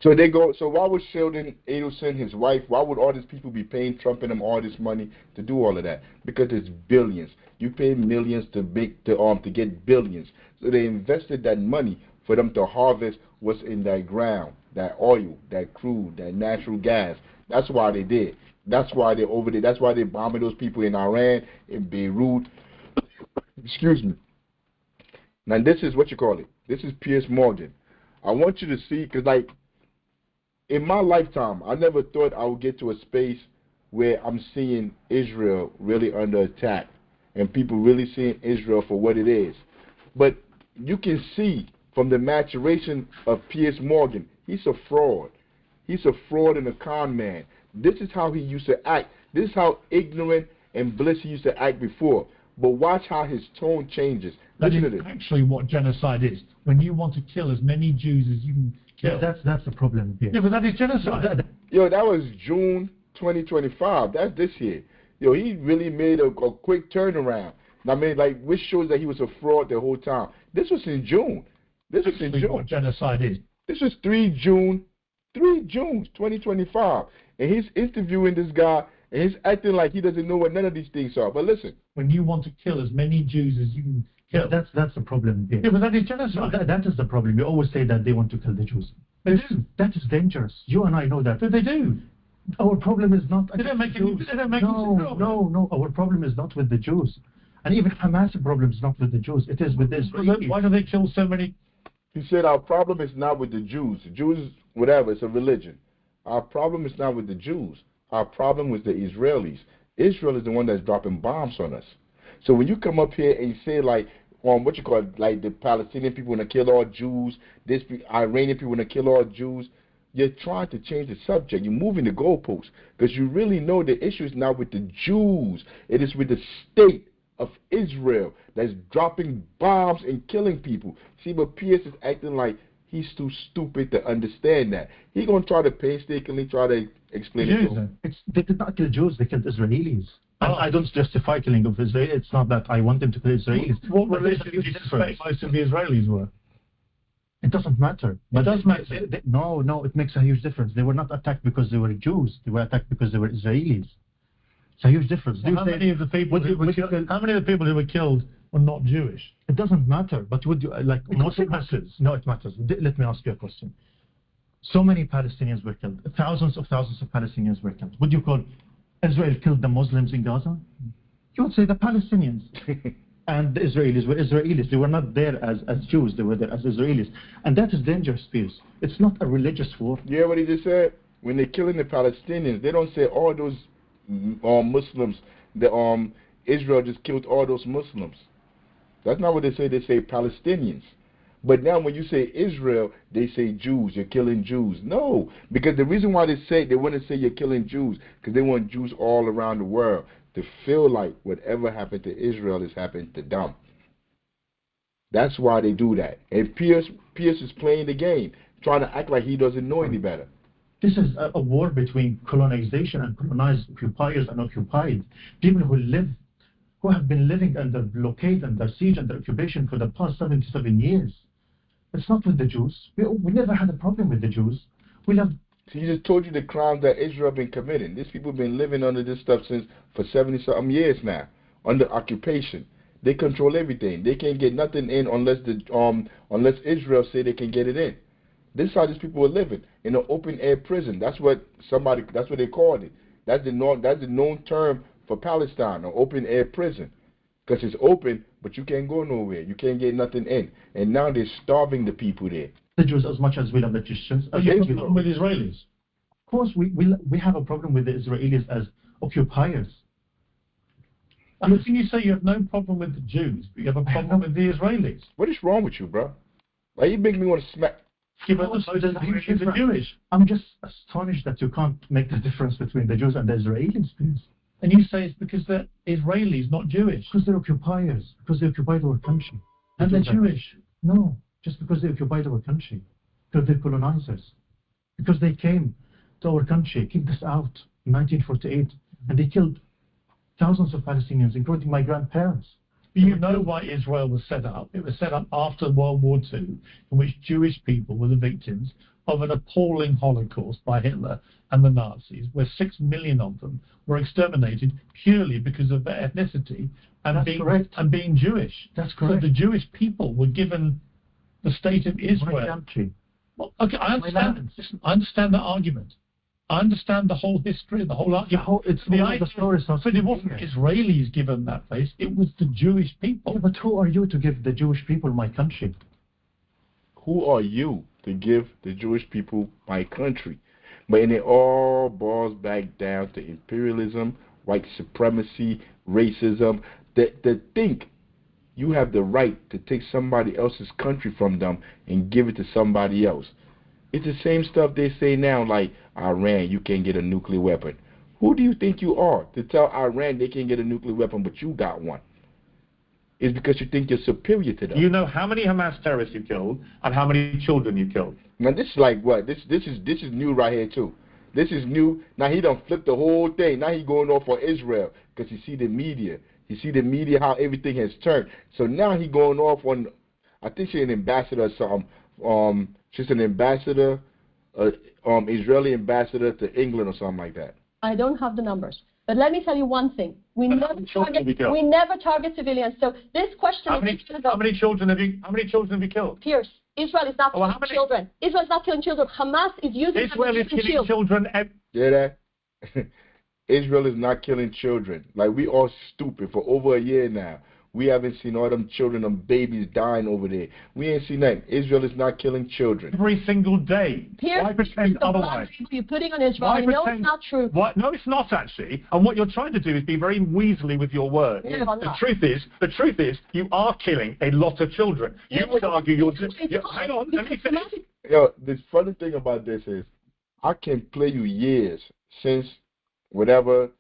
So they go. So why would Sheldon Adelson, his wife, why would all these people be paying Trump and them all this money to do all of that? Because it's billions. You pay millions to get billions. So they invested that money for them to harvest what's in that ground, that oil, that crude, that natural gas. That's why they did. That's why they're over there. That's why they're bombing those people in Iran, in Beirut. Excuse me. Now this is what you call it. This is Piers Morgan. I want you to see, because like, in my lifetime, I never thought I would get to a space where I'm seeing Israel really under attack and people really seeing Israel for what it is. But you can see from the maturation of Piers Morgan, he's a fraud. He's a fraud and a con man. This is how he used to act. This is how ignorant and bliss he used to act before. But watch how his tone changes. That Listen is to this. actually what genocide is. When you want to kill as many Jews as you can kill. Yeah, that's the problem here. Yeah, but that is genocide. Yo, that was June 2025. That's this year. Yo, he really made a quick turnaround. I mean, like, which shows that he was a fraud the whole time. This was in June. This was in June. What genocide is. This was 3 June 2025. And he's interviewing this guy, and he's acting like he doesn't know what none of these things are. But listen. When you want to kill as many Jews as you can kill. That's the problem here. Yeah, but that is genocide. No, that is the problem. You always say that they want to kill the Jews. They do. That is dangerous. You and I know that. But they do. Our problem is not. They don't make any. They don't make No. Our problem is not with the Jews, and even Hamas' problem is not with the Jews. It is with the Israelis. Why do they kill so many? He said our problem is not with the Jews. The Jews, whatever, it's a religion. Our problem is not with the Jews. Our problem was the Israelis. Israel is the one that's dropping bombs on us. So when you come up here and you say like, what you call it, like the Palestinian people want to kill all Jews, Iranian people want to kill all Jews, you're trying to change the subject. You're moving the goalposts because you really know the issue is not with the Jews. It is with the state of Israel that's dropping bombs and killing people. See, but Pierce is acting like he's too stupid to understand that. He's going to try to painstakingly try to explain it to him. They did not kill Jews, they killed Israelis. And I don't justify killing of Israel. It's not that I want them to kill Israelis. What religion do you suspect most of the Israelis were? It doesn't matter. It does matter. No, it makes a huge difference. They were not attacked because they were Jews. They were attacked because they were Israelis. It's a huge difference. Well, how many of the people who were killed were not Jewish? It doesn't matter. But would you like? It matters. No, it matters. Let me ask you a question. So many Palestinians were killed. Thousands of Palestinians were killed. Would you call Israel killed the Muslims in Gaza? You would say the Palestinians. And the Israelis were Israelis. They were not there as Jews. They were there as Israelis. And that is dangerous, Piers. It's not a religious war. You hear what he just said? When they're killing the Palestinians, they don't say all those Muslims, Israel just killed all those Muslims. That's not what they say. They say Palestinians. But now when you say Israel, they say Jews. You're killing Jews. No, because the reason why they want to say you're killing Jews, because they want Jews all around the world to feel like whatever happened to Israel is happening to them. That's why they do that. And Pierce is playing the game, trying to act like he doesn't know any better. This is a war between colonization and colonized, occupiers and occupied. People who have been living under blockade, under siege, under occupation for the past 77 years. It's not with the Jews. We never had a problem with the Jews. He just told you the crimes that Israel have been committing. These people have been living under this stuff for 70-something years now, under occupation. They control everything. They can't get nothing in unless Israel say they can get it in. This is how these people are living, in an open air prison. That's what they called it. That's the known term for Palestine, an open air prison. Because it's open, but you can't go nowhere. You can't get nothing in. And now they're starving the people there. The Jews as much as we love the Christians. But you have a problem with Israelis? Of course, we have a problem with the Israelis as occupiers. And the thing you say you have no problem with the Jews, but you have a problem with the Israelis. What is wrong with you, bro? Why you make me want to smack? The Jewish. I'm just astonished that you can't make the difference between the Jews and the Israelis, please. And you say it's because they're Israelis, not Jewish. Because they're occupiers. Because they occupied our country. And they're Jewish. No, just because they occupied our country. Because they're colonizers. Because they came to our country, kicked us out in 1948, and they killed thousands of Palestinians, including my grandparents. You know why Israel was set up. It was set up after World War II, in which Jewish people were the victims of an appalling Holocaust by Hitler and the Nazis, where 6 million of them were exterminated purely because of their ethnicity and being Jewish. That's correct. So the Jewish people were given the state of Israel. My country. Well, okay, I understand. Listen, I understand that argument. I understand the whole history, the whole argument. The story. But it wasn't Israelis given that place. It was the Jewish people. Yeah, but who are you to give the Jewish people my country? Who are you to give the Jewish people my country? But it all boils back down to imperialism, white supremacy, racism. That think you have the right to take somebody else's country from them and give it to somebody else. It's the same stuff they say now, like Iran, you can't get a nuclear weapon. Who do you think you are to tell Iran they can't get a nuclear weapon, but you got one? is because you think you're superior to them. You know how many Hamas terrorists you killed and how many children you killed. Now this is like what? This is new right here too. This is new. Now he done flipped the whole thing. Now he going off for Israel because he see the media. He see the media how everything has turned. So now he going off on. I think she's an ambassador or something. She's an ambassador, Israeli ambassador to England or something like that. I don't have the numbers. But let me tell you one thing. We never target civilians. So this question How many children have you killed? Pierce, Israel is not killing children. Israel is not killing children. Hamas is using Israel is killing children. Hear that? Israel is not killing children. Like, we all stupid for over a year now. We haven't seen all them children, them babies dying over there. We ain't seen that. Israel is not killing children. Every single day. Pierce, why pretend otherwise? You're putting on Israel. You know it's not true. What? No, it's not actually. And what you're trying to do is be very weaselly with your words. Yeah, the truth is, you are killing a lot of children. You would argue hang on, let me finish. Yo, the funny thing about this is, I can play you years since whatever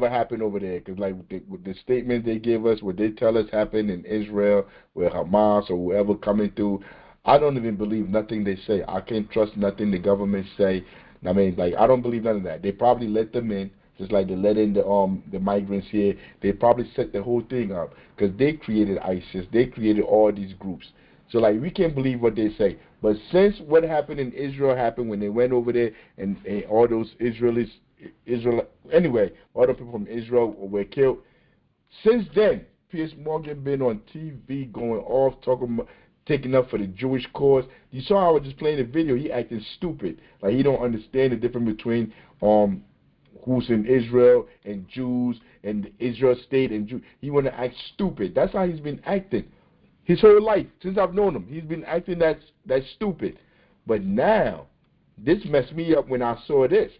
happened over there, because like with the statements they give us, what they tell us happened in Israel, with Hamas or whoever coming through, I don't even believe nothing they say. I can't trust nothing the government say. I mean, like, I don't believe none of that. They probably let them in, just like they let in the migrants here. They probably set the whole thing up because they created ISIS. They created all these groups. So like, we can't believe what they say. But since what happened in Israel happened when they went over there and all those anyway, all the people from Israel were killed. Since then, Piers Morgan been on TV going off, taking up for the Jewish cause. You saw how I was just playing the video. He acting stupid. Like, he don't understand the difference between who's in Israel and Jews and the Israel state and Jews. He want to act stupid. That's how he's been acting his whole life since I've known him. He's been acting that stupid. But now, this messed me up when I saw this.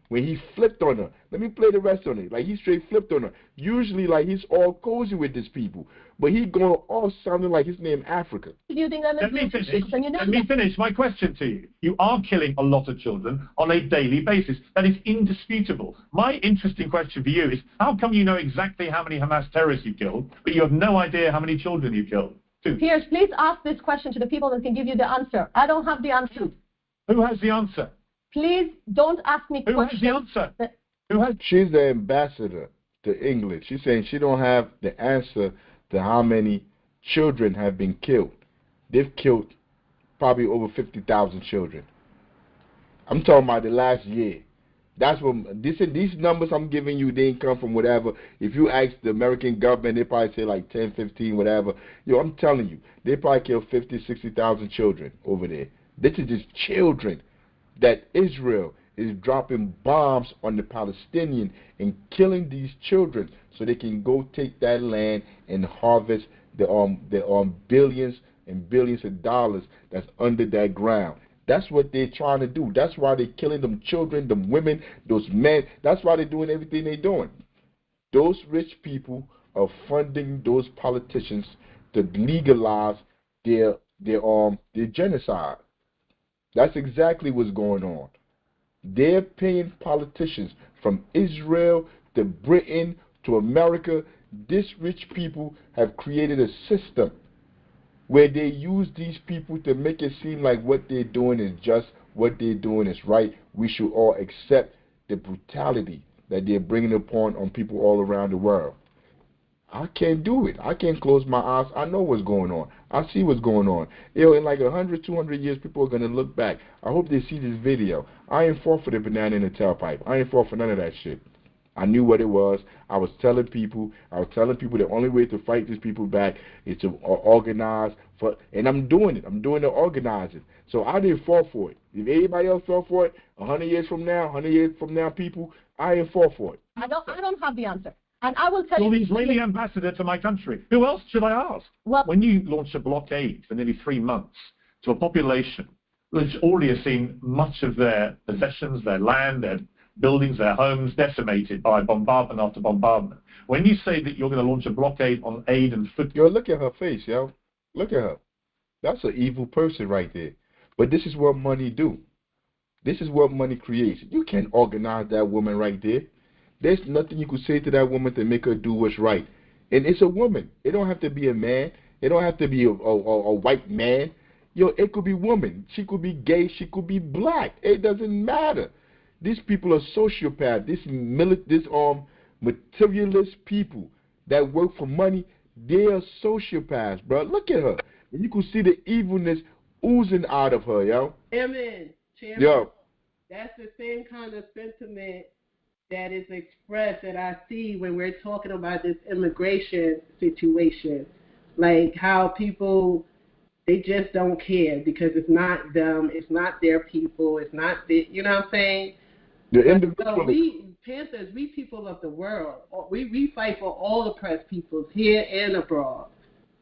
When he flipped on her. Let me play the rest on it. Like, he straight flipped on her. Usually, like, he's all cozy with these people. But he going all sounding like his name Afrika. Let me finish my question to you. You are killing a lot of children on a daily basis. That is indisputable. My interesting question for you is, how come you know exactly how many Hamas terrorists you killed, but you have no idea how many children you killed? Pierce, please ask this question to the people that can give you the answer. I don't have the answer. Who has the answer? Please don't ask me questions. Who has the answer? She's the ambassador to England. She's saying she don't have the answer to how many children have been killed. They've killed probably over 50,000 children. I'm talking about the last year. That's what these numbers I'm giving you, they ain't come from whatever. If you ask the American government, they probably say like 10, 15, whatever. Yo, I'm telling you, they probably killed 50, 60,000 children over there. This is just children. That Israel is dropping bombs on the Palestinians and killing these children so they can go take that land and harvest the billions and billions of dollars that's under that ground. That's what they're trying to do. That's why they're killing them children, them women, those men. That's why they're doing everything they're doing. Those rich people are funding those politicians to legalize their genocide. That's exactly what's going on. They're paying politicians from Israel to Britain to America. These rich people have created a system where they use these people to make it seem like what they're doing is just, what they're doing is right. We should all accept the brutality that they're bringing on people all around the world. I can't do it. I can't close my eyes. I know what's going on. I see what's going on. In like 100, 200 years, people are going to look back. I hope they see this video. I ain't fought for the banana in the tailpipe. I ain't fought for none of that shit. I knew what it was. I was telling people the only way to fight these people back is to organize and I'm doing it. I'm doing the organizing. So I didn't fall for it. If anybody else fell for it, 100 years from now, people, I ain't fall for it. I don't have the answer. And I will tell You're you... the Israeli ambassador to my country. Who else should I ask? Well, when you launch a blockade for nearly 3 months to a population which already has seen much of their possessions, their land, their buildings, their homes decimated by bombardment after bombardment, when you say that you're going to launch a blockade on aid and food... Yo, look at her face, yo. Look at her. That's an evil person right there. But this is what money do. This is what money creates. You can't organize that woman right there. There's nothing you could say to that woman to make her do what's right. And it's a woman. It don't have to be a man. It don't have to be a white man. Yo, it could be woman. She could be gay. She could be black. It doesn't matter. These people are sociopaths. This materialist people that work for money, they are sociopaths, bro. Look at her. And you can see the evilness oozing out of her, yo. Chairman, Yo. That's the same kind of sentiment that is expressed that I see when we're talking about this immigration situation. Like how people, they just don't care because it's not them, it's not their people, it's not the, you know what I'm saying? So we, Panthers, we people of the world, we fight for all oppressed peoples here and abroad.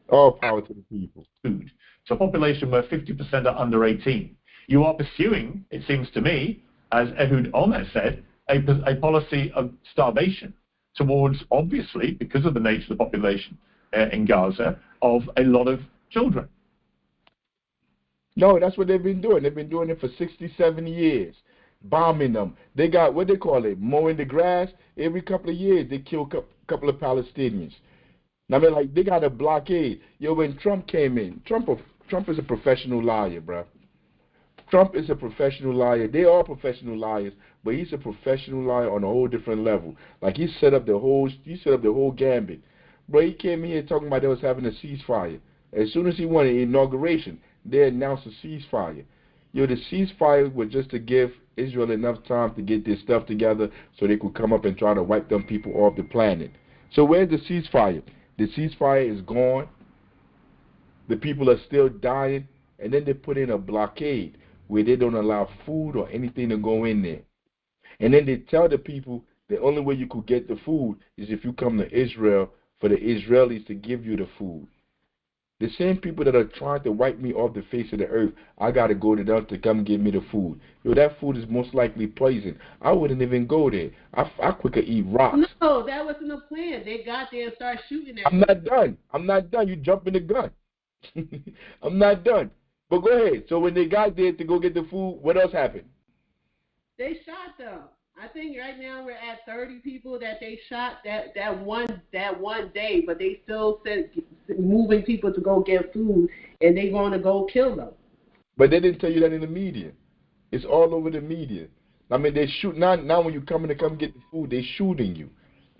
All power to the people. Food. So a population where 50% are under 18. You are pursuing, it seems to me, as Ehud Olmert said, a policy of starvation towards, obviously, because of the nature of the population in Gaza, of a lot of children. No, that's what they've been doing. They've been doing it for 67 years, bombing them. They got, what they call it, mowing the grass. Every couple of years, they kill a couple of Palestinians. I mean, like, they got a blockade. Yo, when Trump came in, Trump is a professional liar, bro. Trump is a professional liar. They are professional liars, but he's a professional liar on a whole different level. Like, he set up the whole gambit. Bro, he came here talking about they was having a ceasefire. As soon as he won an inauguration, they announced a ceasefire. Yo, the ceasefire was just to give Israel enough time to get their stuff together so they could come up and try to wipe them people off the planet. So where's the ceasefire? The ceasefire is gone. The people are still dying. And then they put in a blockade where they don't allow food or anything to go in there. And then they tell the people the only way you could get the food is if you come to Israel for the Israelis to give you the food. The same people that are trying to wipe me off the face of the earth, I got to go to them to come give me the food. Yo, that food is most likely poison. I wouldn't even go there. I quicker eat rocks. No, that wasn't the plan. They got there and started shooting at I'm not done. I'm not done. You jumping the gun. I'm not done. But go ahead. So when they got there to go get the food, what else happened? They shot them. I think right now we're at 30 people that they shot that one day, but they still said moving people to go get food, and they going to go kill them. But they didn't tell you that in the media. It's all over the media. I mean, they shoot now when you come in to come get the food, they shooting you.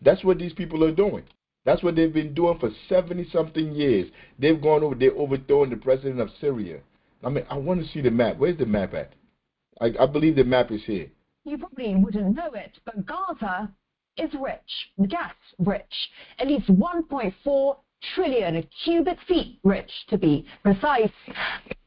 That's what these people are doing. That's what they've been doing for 70-something years. They've gone over. They're overthrowing the president of Syria. I mean, I want to see the map. Where's the map at? I believe the map is here. You probably wouldn't know it, but Gaza is rich, gas rich, at least 1.4 trillion cubic feet rich, to be precise.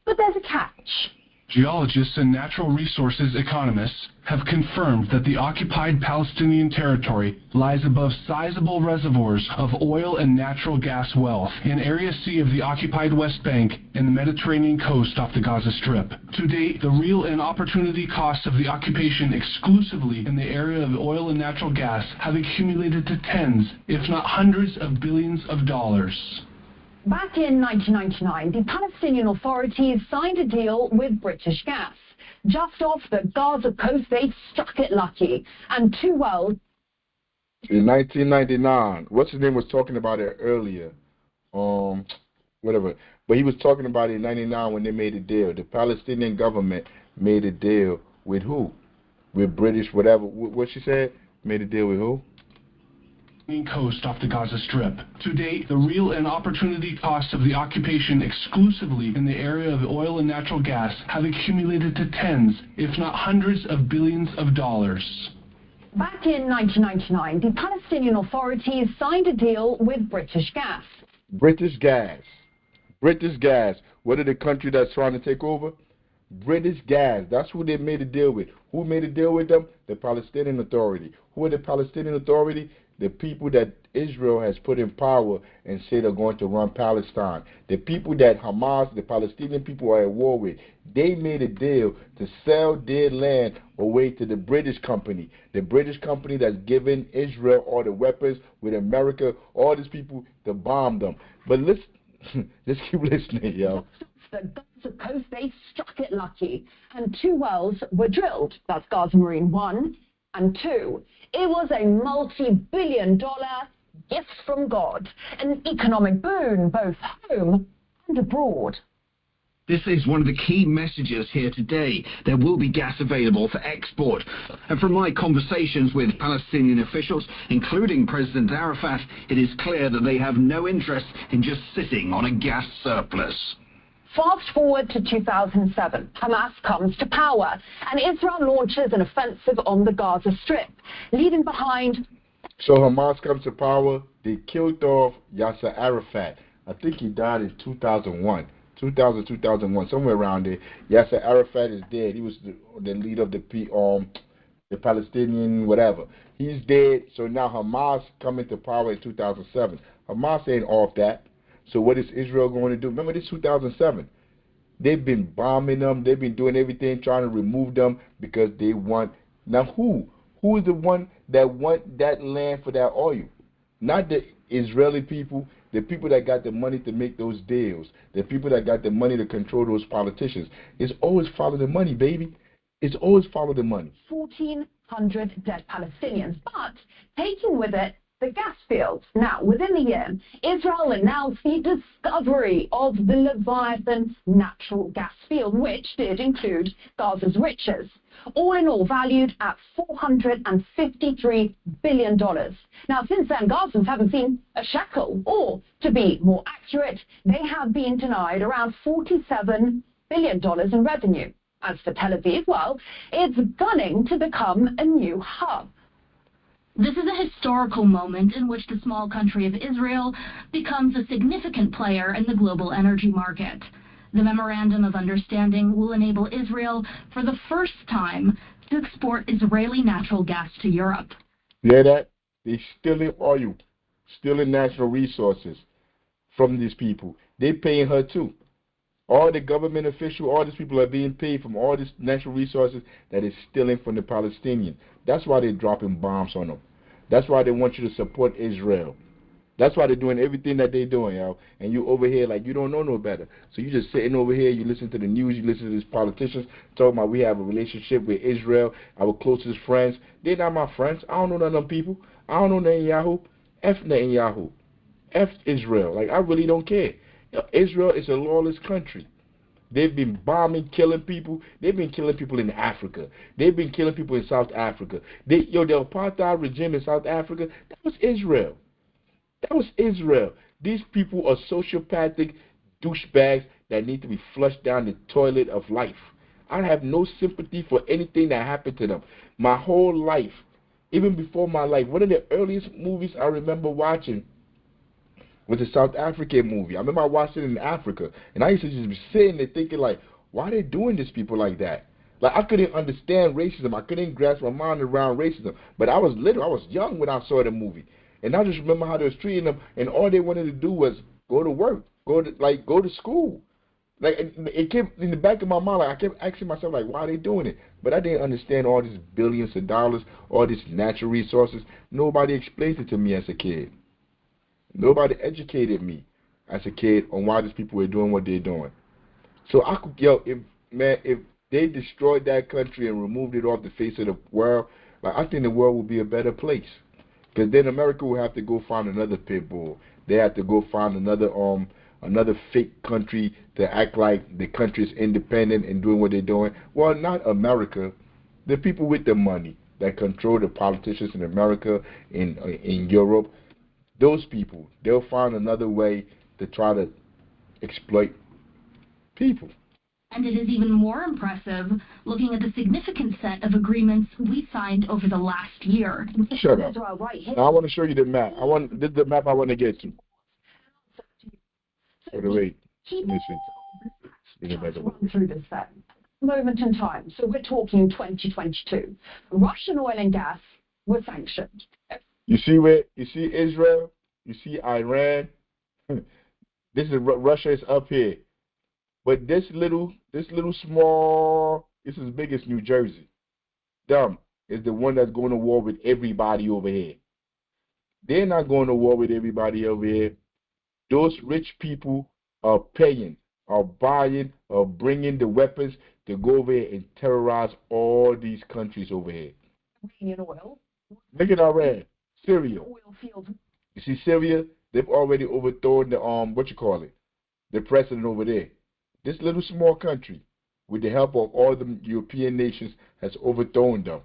But there's a catch. Geologists and natural resources economists have confirmed that the occupied Palestinian territory lies above sizable reservoirs of oil and natural gas wealth in Area C of the occupied West Bank and the Mediterranean coast off the Gaza Strip. To date, the real and opportunity costs of the occupation exclusively in the area of oil and natural gas have accumulated to tens, if not hundreds of billions of dollars. Back in 1999, the Palestinian authorities signed a deal with British Gas. Just off the Gaza coast, they struck it lucky. And two wells. In 1999, what's his name was talking about it earlier. Whatever. But he was talking about it in 99 when they made a deal. The Palestinian government made a deal with who? With British, whatever. What she said? Made a deal with who? Coast off the Gaza Strip. To date, the real and opportunity costs of the occupation exclusively in the area of oil and natural gas have accumulated to tens, if not hundreds of billions of dollars. Back in 1999, the Palestinian authorities signed a deal with British Gas. British Gas. British Gas. What are the country that's trying to take over? British Gas. That's who they made a deal with. Who made a deal with them? The Palestinian Authority. Who are the Palestinian Authority? The people that Israel has put in power and say they're going to run Palestine. The people that Hamas, the Palestinian people, are at war with. They made a deal to sell their land away to the British company. The British company that's giving Israel all the weapons with America, all these people to bomb them. But let's keep listening, yo. The Gaza coast, they struck it lucky. And two wells were drilled. That's Gaza Marine 1 and 2. It was a multi-billion-dollar gifts from God, an economic boon both home and abroad. This is one of the key messages here today. There will be gas available for export. And from my conversations with Palestinian officials, including President Arafat, it is clear that they have no interest in just sitting on a gas surplus. Fast forward to 2007, Hamas comes to power, and Israel launches an offensive on the Gaza Strip, leaving behind... So Hamas comes to power, they killed off Yasser Arafat. I think he died in 2001. 2001, somewhere around there. Yasser Arafat is dead. He was the leader of the Palestinian whatever. He's dead. So now Hamas coming to power in 2007. Hamas ain't off that. So what is Israel going to do? Remember this 2007. They've been bombing them. They've been doing everything trying to remove them because they want. Now who? Who is the one that want that land for that oil? Not the Israeli people. The people that got the money to make those deals, the people that got the money to control those politicians. It's always follow the money, baby. It's always follow the money. 1,400 dead Palestinians, but taking with it the gas fields. Now, within the year, Israel announced the discovery of the Leviathan natural gas field, which did include Gaza's riches, all in all valued at $453 billion. Now, since then, Gazans haven't seen a shekel, or, to be more accurate, they have been denied around $47 billion in revenue. As for Tel Aviv, well, it's gunning to become a new hub. This is a historical moment in which the small country of Israel becomes a significant player in the global energy market. The Memorandum of Understanding will enable Israel, for the first time, to export Israeli natural gas to Europe. You hear that? They're stealing oil, stealing natural resources from these people. They're paying her too. All the government officials, all these people are being paid from all these natural resources that is stealing from the Palestinians. That's why they're dropping bombs on them. That's why they want you to support Israel. That's why they're doing everything that they're doing, yo. And you over here like you don't know no better. So you just sitting over here, you listen to the news, you listen to these politicians talking about we have a relationship with Israel, our closest friends. They're not my friends. I don't know none of them people. I don't know Netanyahu. F Netanyahu. F Israel. Like, I really don't care. Israel is a lawless country. They've been bombing, killing people. They've been killing people in Africa. They've been killing people in South Africa. The apartheid regime in South Africa, that was Israel. That was Israel. These people are sociopathic douchebags that need to be flushed down the toilet of life. I have no sympathy for anything that happened to them. My whole life, even before my life, one of the earliest movies I remember watching was a South African movie. I remember I watched it in Africa, and I used to just be sitting there thinking, like, why are they doing this people like that? Like, I couldn't understand racism. I couldn't grasp my mind around racism. But I was little. I was young when I saw the movie. And I just remember how they was treating them, and all they wanted to do was go to work, go to school. Like, it kept in the back of my mind, like, I kept asking myself, like, why are they doing it? But I didn't understand all these billions of dollars, all these natural resources. Nobody explained it to me as a kid. Nobody educated me as a kid on why these people were doing what they're doing. So I could, if they destroyed that country and removed it off the face of the world, like, I think the world would be a better place. Because then America will have to go find another pit bull. They have to go find another fake country to act like the country is independent and doing what they're doing. Well, not America. The people with the money that control the politicians in America, in Europe, those people, they'll find another way to try to exploit people. And it is even more impressive looking at the significant set of agreements we signed over the last year. Shut up. Now I want to show you the map. This is the map I want to get to. Wait. Let me see. Run through this then. Moment in time. So we're talking 2022. Russian oil and gas were sanctioned. You see Israel, you see Iran. This is Russia is up here, but this little small, this is as big as New Jersey. Them is the one that's going to war with everybody over here. They're not going to war with everybody over here. Those rich people are paying, are buying, are bringing the weapons to go over here and terrorize all these countries over here. Iranian oil. Look at Iran. Syria. Oil fields You see Syria, they've already overthrown the the president over there. This little small country, with the help of all the European nations, has overthrown them.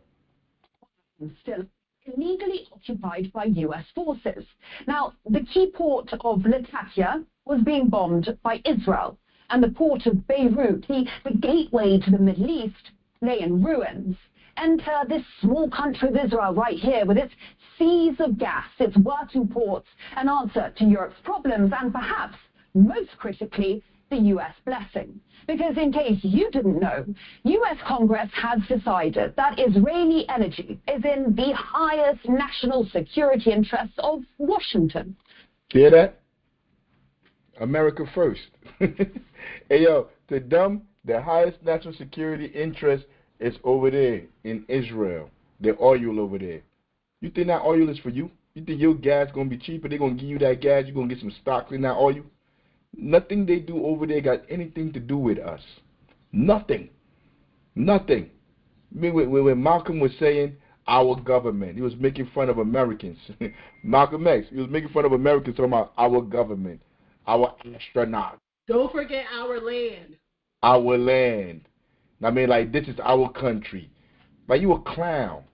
Still illegally occupied by U.S. forces. Now, the key port of Latakia was being bombed by Israel, and the port of Beirut, the gateway to the Middle East, lay in ruins. Enter this small country of Israel right here with its seas of gas, its working ports, an answer to Europe's problems, and perhaps, most critically, the U.S. blessing. Because in case you didn't know, U.S. Congress has decided that Israeli energy is in the highest national security interests of Washington. Hear that? America first. Hey, yo, to them, the highest national security interest is over there in Israel. The oil over there. You think that oil is for you? You think your gas is going to be cheaper? They're going to give you that gas. You're going to get some stocks in that oil? Nothing they do over there got anything to do with us. Nothing. Nothing. I mean, when Malcolm was saying our government, he was making fun of Americans. Malcolm X, he was making fun of Americans talking about our government, our astronauts. Don't forget our land. Our land. I mean, like, this is our country. Like, you a clown.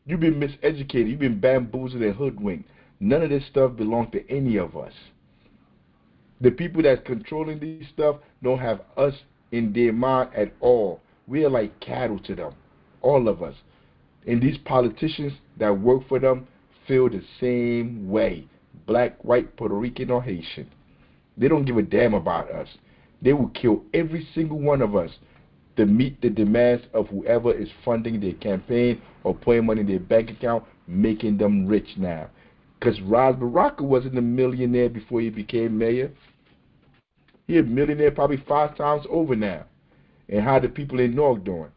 You've been miseducated. You've been bamboozled and hoodwinked. None of this stuff belongs to any of us. The people that's controlling these stuff don't have us in their mind at all. We are like cattle to them, all of us. And these politicians that work for them feel the same way. Black, white, Puerto Rican, or Haitian. They don't give a damn about us. They will kill every single one of us to meet the demands of whoever is funding their campaign or putting money in their bank account, making them rich now. Because Ras Baraka wasn't a millionaire before he became mayor. He's a millionaire probably 5 times over now. And how the people in North doing?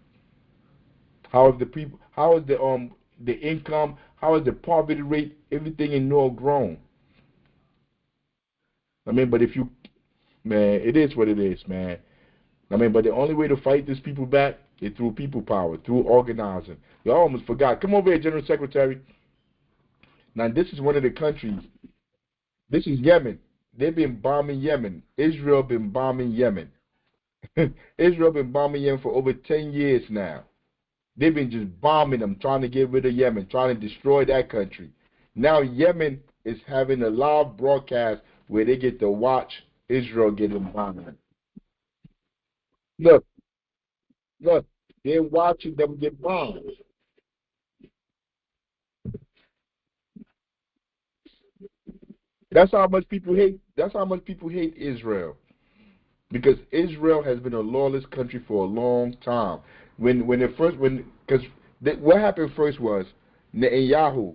How is the people? How is the income? How is the poverty rate? Everything in North grown. I mean, but if you, man, it is what it is, man. I mean, but the only way to fight these people back is through people power, through organizing. You almost forgot. Come over here, General Secretary. Now, this is one of the countries. This is Yemen. They've been bombing Yemen. Israel been bombing Yemen. Israel been bombing Yemen for over 10 years now. They've been just bombing them, trying to get rid of Yemen, trying to destroy that country. Now Yemen is having a live broadcast where they get to watch Israel get bombed. Look, they're watching them get bombed. That's how much people hate. That's how much people hate Israel, because Israel has been a lawless country for a long time. What happened first was Netanyahu.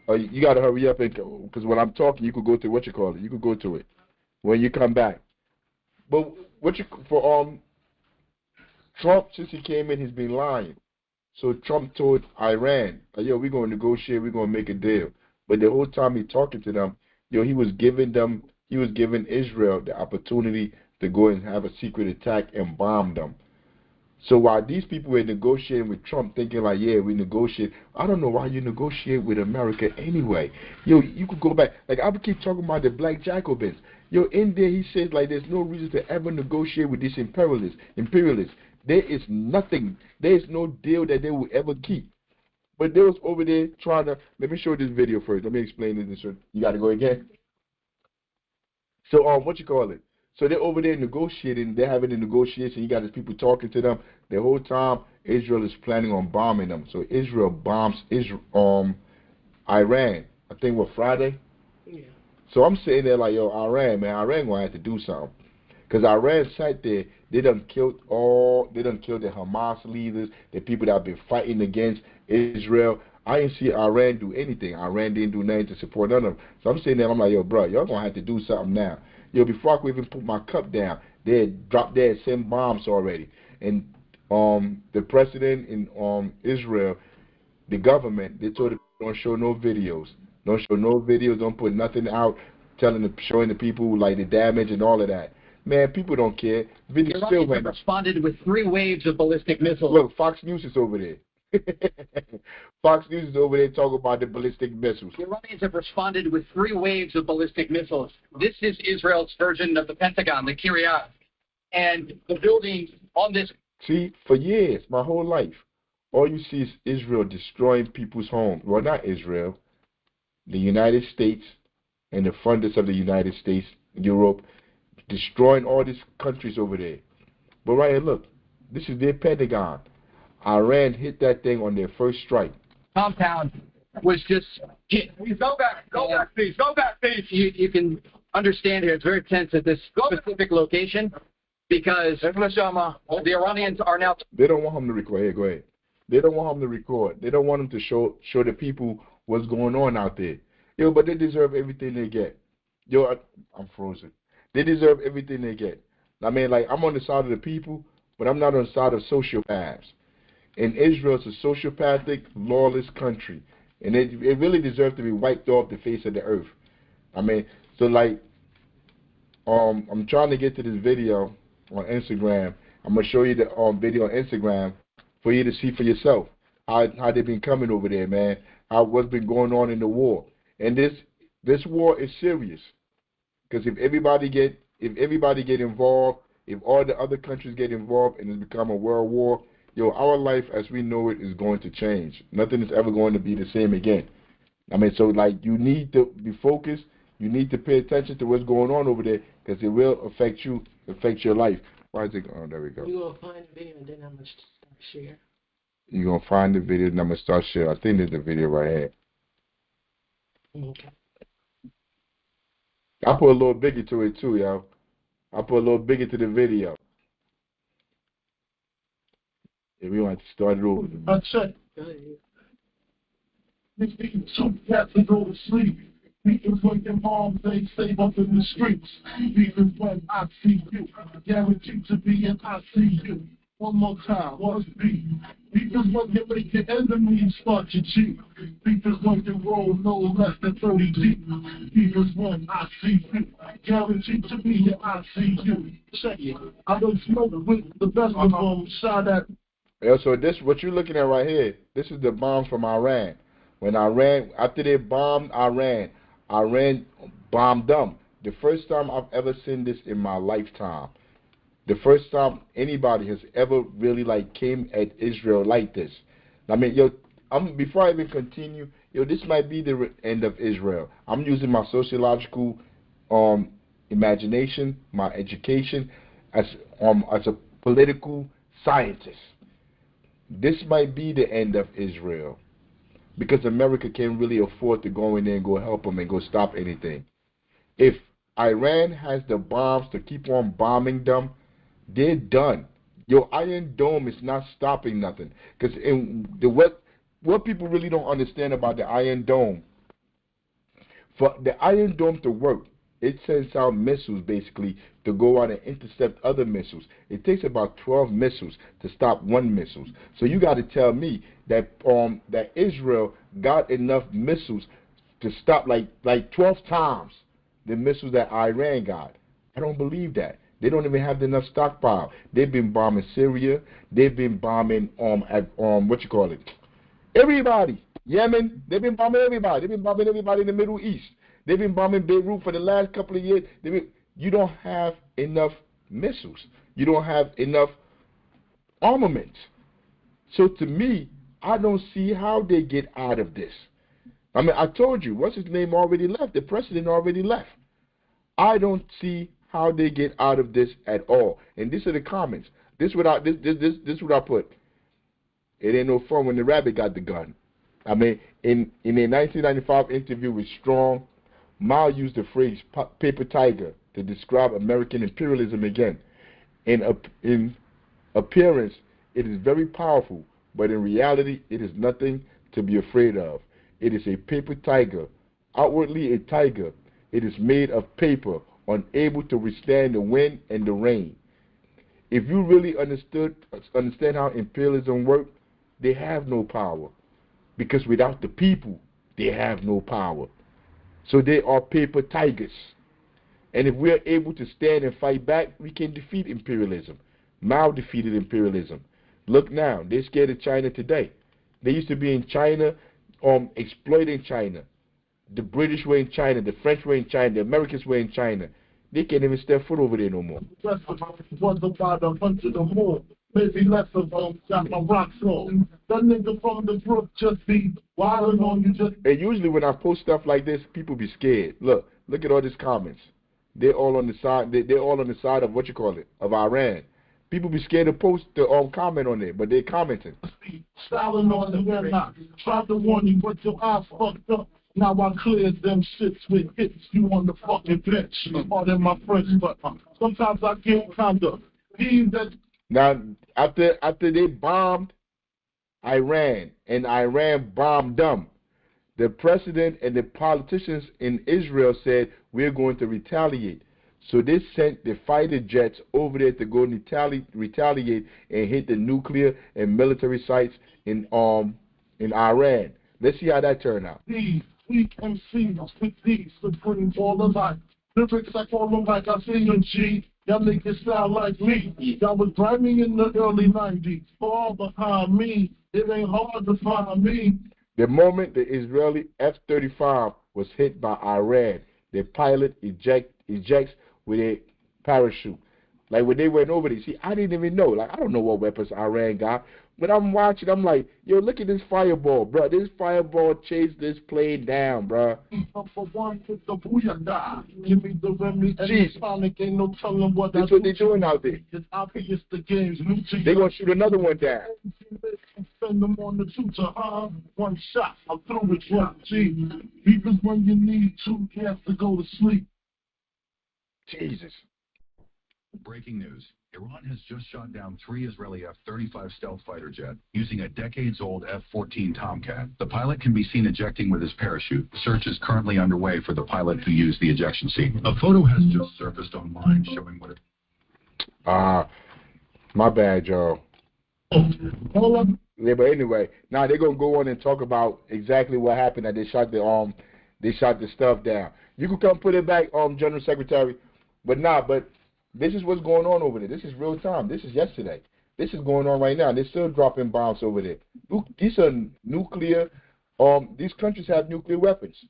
You got to hurry up because when I'm talking, you could go to what you call it. You could go to it when you come back. But Trump, since he came in, he's been lying. So Trump told Iran, "Yo, we're going to negotiate. We're going to make a deal." But the whole time he's talking to them, he was giving Israel the opportunity to go and have a secret attack and bomb them. So while these people were negotiating with Trump, thinking like, yeah, we negotiate. I don't know why you negotiate with America anyway. You could go back. Like, I would keep talking about the black Jacobins. In there he says, like, there's no reason to ever negotiate with these imperialists. There is nothing. There is no deal that they will ever keep. But they was over there trying to, let me show you this video first. Let me explain this. You got to go again? So, what you call it? So they're over there negotiating. They're having a negotiation. You got these people talking to them. The whole time, Israel is planning on bombing them. So Israel bombs Iran. I think Friday? Yeah. So I'm sitting there like, yo, Iran going to have to do something. Because Iran sat there, they done killed the Hamas leaders, the people that have been fighting against Israel. I didn't see Iran do anything. Iran didn't do nothing to support none of them. So I'm sitting there, I'm like, yo, bro, y'all going to have to do something now. Before I could even put my cup down, they had dropped there and sent bombs already. And the president in Israel, the government, they told them don't show no videos. Don't show no videos, don't put nothing out showing the people like the damage and all of that. Man, people don't care. Video still went up. Responded with 3 waves of ballistic missiles. Look, Fox News is over there. Fox News is over there talking about the ballistic missiles. The Iranians have responded with 3 waves of ballistic missiles. This is Israel's version of the Pentagon, the Kiryat. And the building on this... See, for years, my whole life, all you see is Israel destroying people's homes. Well, not Israel. The United States and the funders of the United States, Europe, destroying all these countries over there. But right here, look, this is their Pentagon. Iran hit that thing on their first strike. Compound was just hit. Please go back, please, go back, please. You can understand here, it's very tense at this specific location because the Iranians are now... They don't want him to record. Here, go ahead. They don't want him to record. They don't want him to show the people what's going on out there. Yo, but they deserve everything they get. Yo, I'm frozen. They deserve everything they get. I mean, like, I'm on the side of the people, but I'm not on the side of sociopaths. And Israel's a sociopathic, lawless country. And it really deserves to be wiped off the face of the earth. I mean, so like, I'm trying to get to this video on Instagram. I'm going to show you the video on Instagram for you to see for yourself how they've been coming over there, man. What's been going on in the war. And this war is serious. Because if everybody get involved, if all the other countries get involved and it become a world war, yo, our life as we know it is going to change. Nothing is ever going to be the same again. I mean, so like you need to be focused. You need to pay attention to what's going on over there because it will affect your life. Why is it? Oh, there we go. You're going to find the video and then I'm going to start share. You're going to find the video and I'm going to start share. I think there's the video right here. Okay. I put a little bigger to it too, yo. I put a little bigger to the video. Yeah, we want to start it over. That's it. Some cats that go to sleep. Because when your mom they stay up in the streets. Even when I see you, guaranteed to be in ICU. One more time, what's B? Because when you make your enemies start to cheat. Because when you roll no less than 30 deep. Because when I see you, guaranteed to be in ICU. Check it. I don't smoke with the best of them. Shot at. Yeah, so this, what you're looking at right here, this is the bombs from Iran. When Iran, after they bombed Iran bombed them. The first time I've ever seen this in my lifetime. The first time anybody has ever really like came at Israel like this. I mean, yo, before I even continue, yo, this might be the end of Israel. I'm using my sociological imagination, my education as a political scientist. This might be the end of Israel because America can't really afford to go in there and go help them and go stop anything. If Iran has the bombs to keep on bombing them, they're done. Your Iron Dome is not stopping nothing. Because what people really don't understand about the Iron Dome, for the Iron Dome to work, it sends out missiles basically to go out and intercept other missiles. It takes about 12 missiles to stop one missile. So you got to tell me that that Israel got enough missiles to stop like 12 times the missiles that Iran got. I don't believe that. They don't even have enough stockpile. They've been bombing Syria. They've been bombing everybody. Yemen. They've been bombing everybody. They've been bombing everybody in the Middle East. They've been bombing Beirut for the last couple of years. You don't have enough missiles. You don't have enough armaments. So to me, I don't see how they get out of this. I mean, I told you, what's his name already left? The president already left. I don't see how they get out of this at all. And these are the comments. This is what I put. It ain't no fun when the rabbit got the gun. I mean, in a 1995 interview with Strong, Mao used the phrase paper tiger to describe American imperialism again. In appearance, it is very powerful, but in reality, it is nothing to be afraid of. It is a paper tiger. Outwardly a tiger, it is made of paper, unable to withstand the wind and the rain. If you really understand how imperialism works, they have no power. Because without the people, they have no power. So they are paper tigers. And if we're able to stand and fight back, we can defeat imperialism. Mao defeated imperialism. Look now, they're scared of China today. They used to be in China, exploiting China. The British were in China, the French were in China, the Americans were in China. They can't even step foot over there no more. Was about 100 or more, maybe less of them got my rocks on. That nigga from the brook just be wilding on you just. And usually when I post stuff like this, people be scared. Look at all these comments. They're all on the side. They're all on the side of what you call it, of Iran. People be scared to post the comment on there, but they're commenting. Styling on the red knock. Tried to warn you, but your eyes fucked up. Now I cleared them shits with hits. You on the fucking bench. More than my friends, but sometimes I get kinda mean that. Now after they bombed Iran and Iran bombed them, the president and the politicians in Israel said we're going to retaliate. So they sent the fighter jets over there to go and retaliate and hit the nuclear and military sites in Iran. Let's see how that turned out. These weak MCs with these supreme all the life. Lyrics I call them like I say in G. Y'all make it sound like me. Y'all was grinding in the early 90s. All behind me. It ain't hard to find me. The moment the Israeli F-35 was hit by Iran, the pilot ejects with a parachute. Like when they went over there, see, I didn't even know. Like, I don't know what weapons Iran got. But I'm watching, I'm like, yo, look at this fireball, bro. This fireball chased this plane down, bro. For one, it's the booyah. Give me the Remy and Sonic. Ain't no telling what that's what they're doing out there. It's obvious the game's new to you. They're going to shoot another one down. Send them on the tutor, one shot, I'm through with one G. Even when you need to, you have to go to sleep. Jesus. Breaking news. Iran has just shot down 3 Israeli F-35 stealth fighter jets using a decades-old F-14 Tomcat. The pilot can be seen ejecting with his parachute. Search is currently underway for the pilot who used the ejection seat. A photo has just surfaced online showing what it... My bad, y'all. Yeah, but anyway, now they're gonna go on and talk about exactly what happened. That they shot the stuff down. You can come put it back, General Secretary. But this is what's going on over there. This is real time. This is yesterday. This is going on right now. They're still dropping bombs over there. These are nuclear. These countries have nuclear weapons.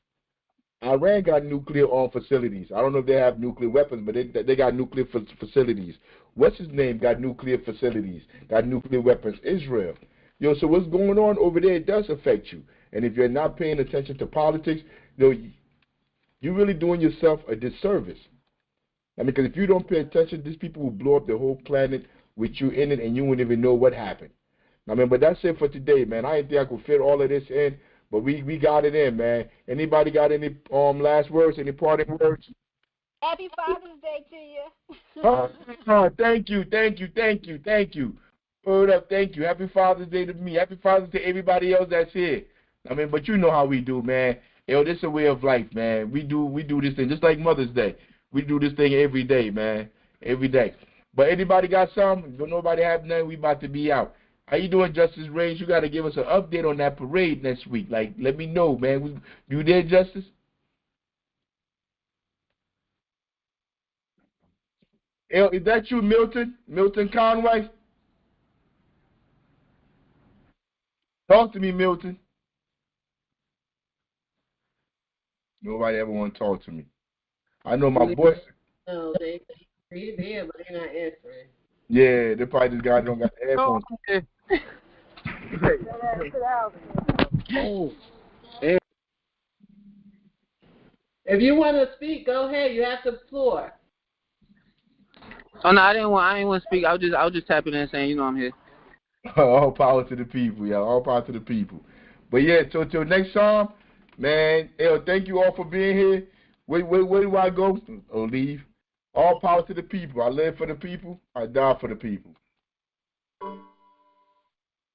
Iran got nuclear facilities. I don't know if they have nuclear weapons, but they got nuclear facilities. What's his name? Got nuclear facilities. Got nuclear weapons. Israel. Yo, so what's going on over there does affect you. And if you're not paying attention to politics, you're really doing yourself a disservice. I mean, because if you don't pay attention, these people will blow up the whole planet with you in it, and you won't even know what happened. I mean, but that's it for today, man. I didn't think I could fit all of this in, but we got it in, man. Anybody got any last words, any parting words? Happy Father's Day to you. Thank you. Word up, thank you. Happy Father's Day to me. Happy Father's Day to everybody else that's here. I mean, but you know how we do, man. Yo, this is a way of life, man. We do this thing just like Mother's Day. We do this thing every day, man. Every day. But anybody got something? If nobody have nothing, we about to be out. How you doing, Justice Range? You got to give us an update on that parade next week. Like, let me know, man. You there, Justice? Is that you, Milton? Milton Conway? Talk to me, Milton. Nobody ever want to talk to me. I know my voice. No, they're there, but they're not answering. Yeah, they probably just don't got the headphones. If you want to speak, go ahead. You have the floor. Oh no, I didn't want to speak. I was just tapping in saying, I'm here. All power to the people, y'all. All power to the people. But yeah, till next time, man. Thank you all for being here. Where do I go? Or leave? All power to the people. I live for the people. I die for the people.